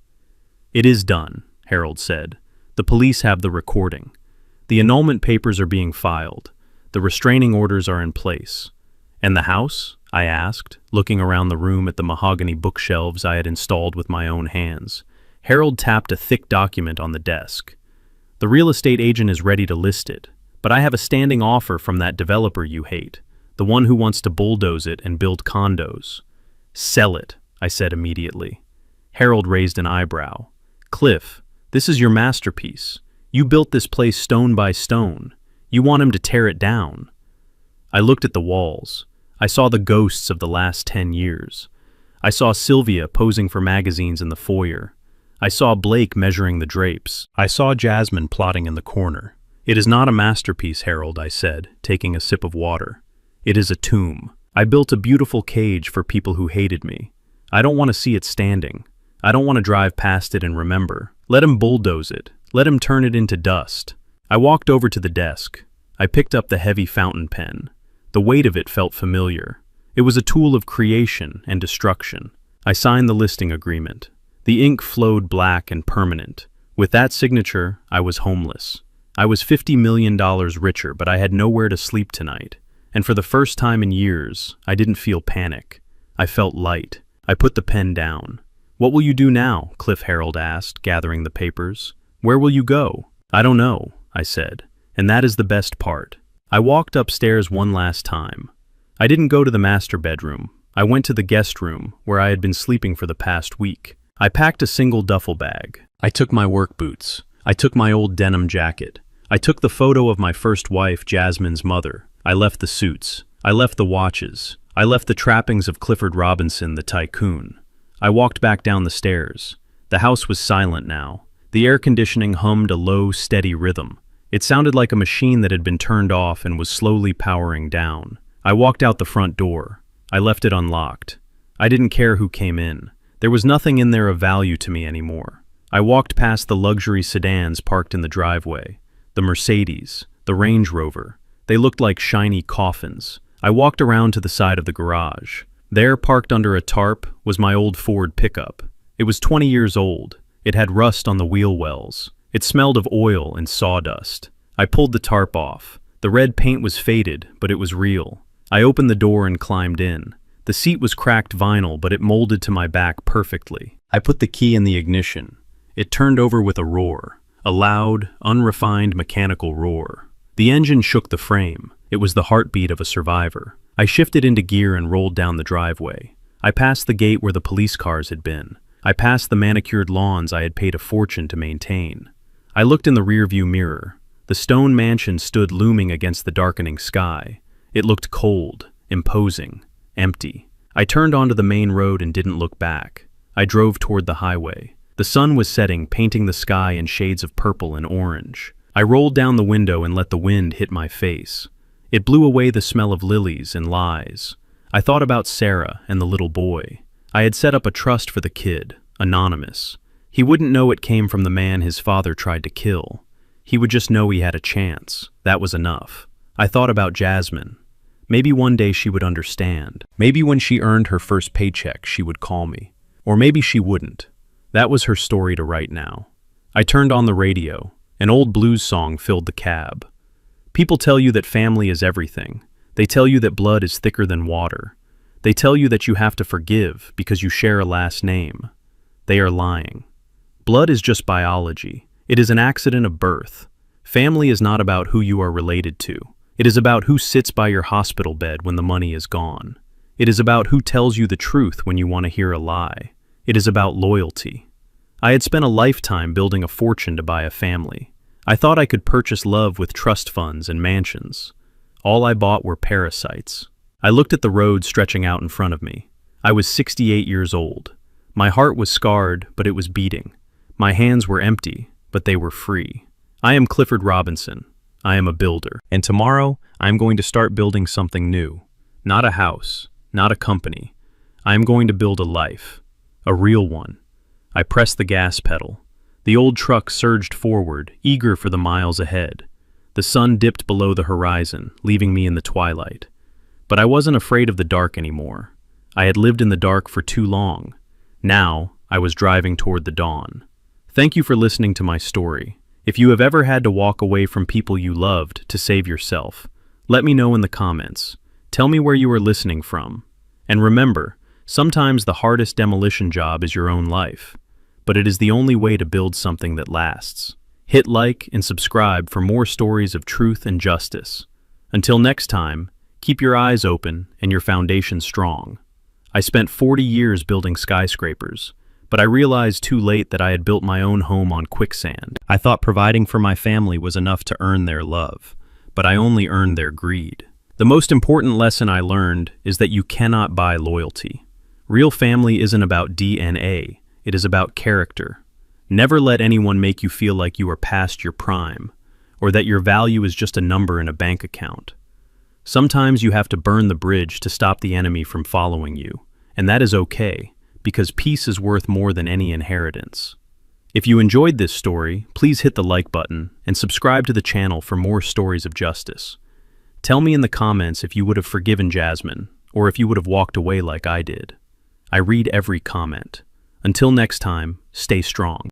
"It is done," Harold said. "The police have the recording. The annulment papers are being filed. The restraining orders are in place." "And the house?" I asked, looking around the room at the mahogany bookshelves I had installed with my own hands. Harold tapped a thick document on the desk. "The real estate agent is ready to list it, but I have a standing offer from that developer you hate, the one who wants to bulldoze it and build condos." "Sell it," I said immediately. Harold raised an eyebrow. "Cliff, this is your masterpiece. You built this place stone by stone. You want him to tear it down." I looked at the walls. I saw the ghosts of the last 10 years. I saw Sylvia posing for magazines in the foyer. I saw Blake measuring the drapes. I saw Jasmine plotting in the corner. "It is not a masterpiece, Harold," I said, taking a sip of water. "It is a tomb. I built a beautiful cage for people who hated me. I don't want to see it standing. I don't want to drive past it and remember. Let him bulldoze it. Let him turn it into dust." I walked over to the desk. I picked up the heavy fountain pen. The weight of it felt familiar. It was a tool of creation and destruction. I signed the listing agreement. The ink flowed black and permanent. With that signature, I was homeless. I was $50 million richer, but I had nowhere to sleep tonight. And for the first time in years, I didn't feel panic. I felt light. I put the pen down. "What will you do now?" Cliff Harold asked, gathering the papers. "Where will you go?" "I don't know," I said. "And that is the best part." I walked upstairs one last time. I didn't go to the master bedroom. I went to the guest room, where I had been sleeping for the past week. I packed a single duffel bag. I took my work boots. I took my old denim jacket. I took the photo of my first wife, Jasmine's mother. I left the suits. I left the watches. I left the trappings of Clifford Robinson, the tycoon. I walked back down the stairs. The house was silent now. The air conditioning hummed a low, steady rhythm. It sounded like a machine that had been turned off and was slowly powering down. I walked out the front door. I left it unlocked. I didn't care who came in. There was nothing in there of value to me anymore. I walked past the luxury sedans parked in the driveway. The Mercedes, the Range Rover. They looked like shiny coffins. I walked around to the side of the garage. There, parked under a tarp, was my old Ford pickup. It was 20 years old. It had rust on the wheel wells. It smelled of oil and sawdust. I pulled the tarp off. The red paint was faded, but it was real. I opened the door and climbed in. The seat was cracked vinyl, but it molded to my back perfectly. I put the key in the ignition. It turned over with a roar, a loud, unrefined mechanical roar. The engine shook the frame. It was the heartbeat of a survivor. I shifted into gear and rolled down the driveway. I passed the gate where the police cars had been. I passed the manicured lawns I had paid a fortune to maintain. I looked in the rearview mirror. The stone mansion stood looming against the darkening sky. It looked cold, imposing, empty. I turned onto the main road and didn't look back. I drove toward the highway. The sun was setting, painting the sky in shades of purple and orange. I rolled down the window and let the wind hit my face. It blew away the smell of lilies and lies. I thought about Sarah and the little boy. I had set up a trust for the kid, anonymous. He wouldn't know it came from the man his father tried to kill. He would just know he had a chance. That was enough. I thought about Jasmine. Maybe one day she would understand. Maybe when she earned her first paycheck, she would call me. Or maybe she wouldn't. That was her story to write now. I turned on the radio. An old blues song filled the cab. People tell you that family is everything. They tell you that blood is thicker than water. They tell you that you have to forgive because you share a last name. They are lying. Blood is just biology. It is an accident of birth. Family is not about who you are related to. It is about who sits by your hospital bed when the money is gone. It is about who tells you the truth when you want to hear a lie. It is about loyalty. I had spent a lifetime building a fortune to buy a family. I thought I could purchase love with trust funds and mansions. All I bought were parasites. I looked at the road stretching out in front of me. I was 68 years old. My heart was scarred, but it was beating. My hands were empty, but they were free. I am Clifford Robinson. I am a builder. And tomorrow, I am going to start building something new. Not a house, not a company. I am going to build a life. A real one. I pressed the gas pedal. The old truck surged forward, eager for the miles ahead. The sun dipped below the horizon, leaving me in the twilight. But I wasn't afraid of the dark anymore. I had lived in the dark for too long. Now, I was driving toward the dawn. Thank you for listening to my story. If you have ever had to walk away from people you loved to save yourself, let me know in the comments. Tell me where you are listening from. And remember, sometimes the hardest demolition job is your own life, but it is the only way to build something that lasts. Hit like and subscribe for more stories of truth and justice. Until next time, keep your eyes open and your foundation strong. I spent 40 years building skyscrapers, but I realized too late that I had built my own home on quicksand. I thought providing for my family was enough to earn their love, but I only earned their greed. The most important lesson I learned is that you cannot buy loyalty. Real family isn't about DNA, it is about character. Never let anyone make you feel like you are past your prime, or that your value is just a number in a bank account. Sometimes you have to burn the bridge to stop the enemy from following you, and that is okay, because peace is worth more than any inheritance. If you enjoyed this story, please hit the like button and subscribe to the channel for more stories of justice. Tell me in the comments if you would have forgiven Jasmine, or if you would have walked away like I did. I read every comment. Until next time, stay strong.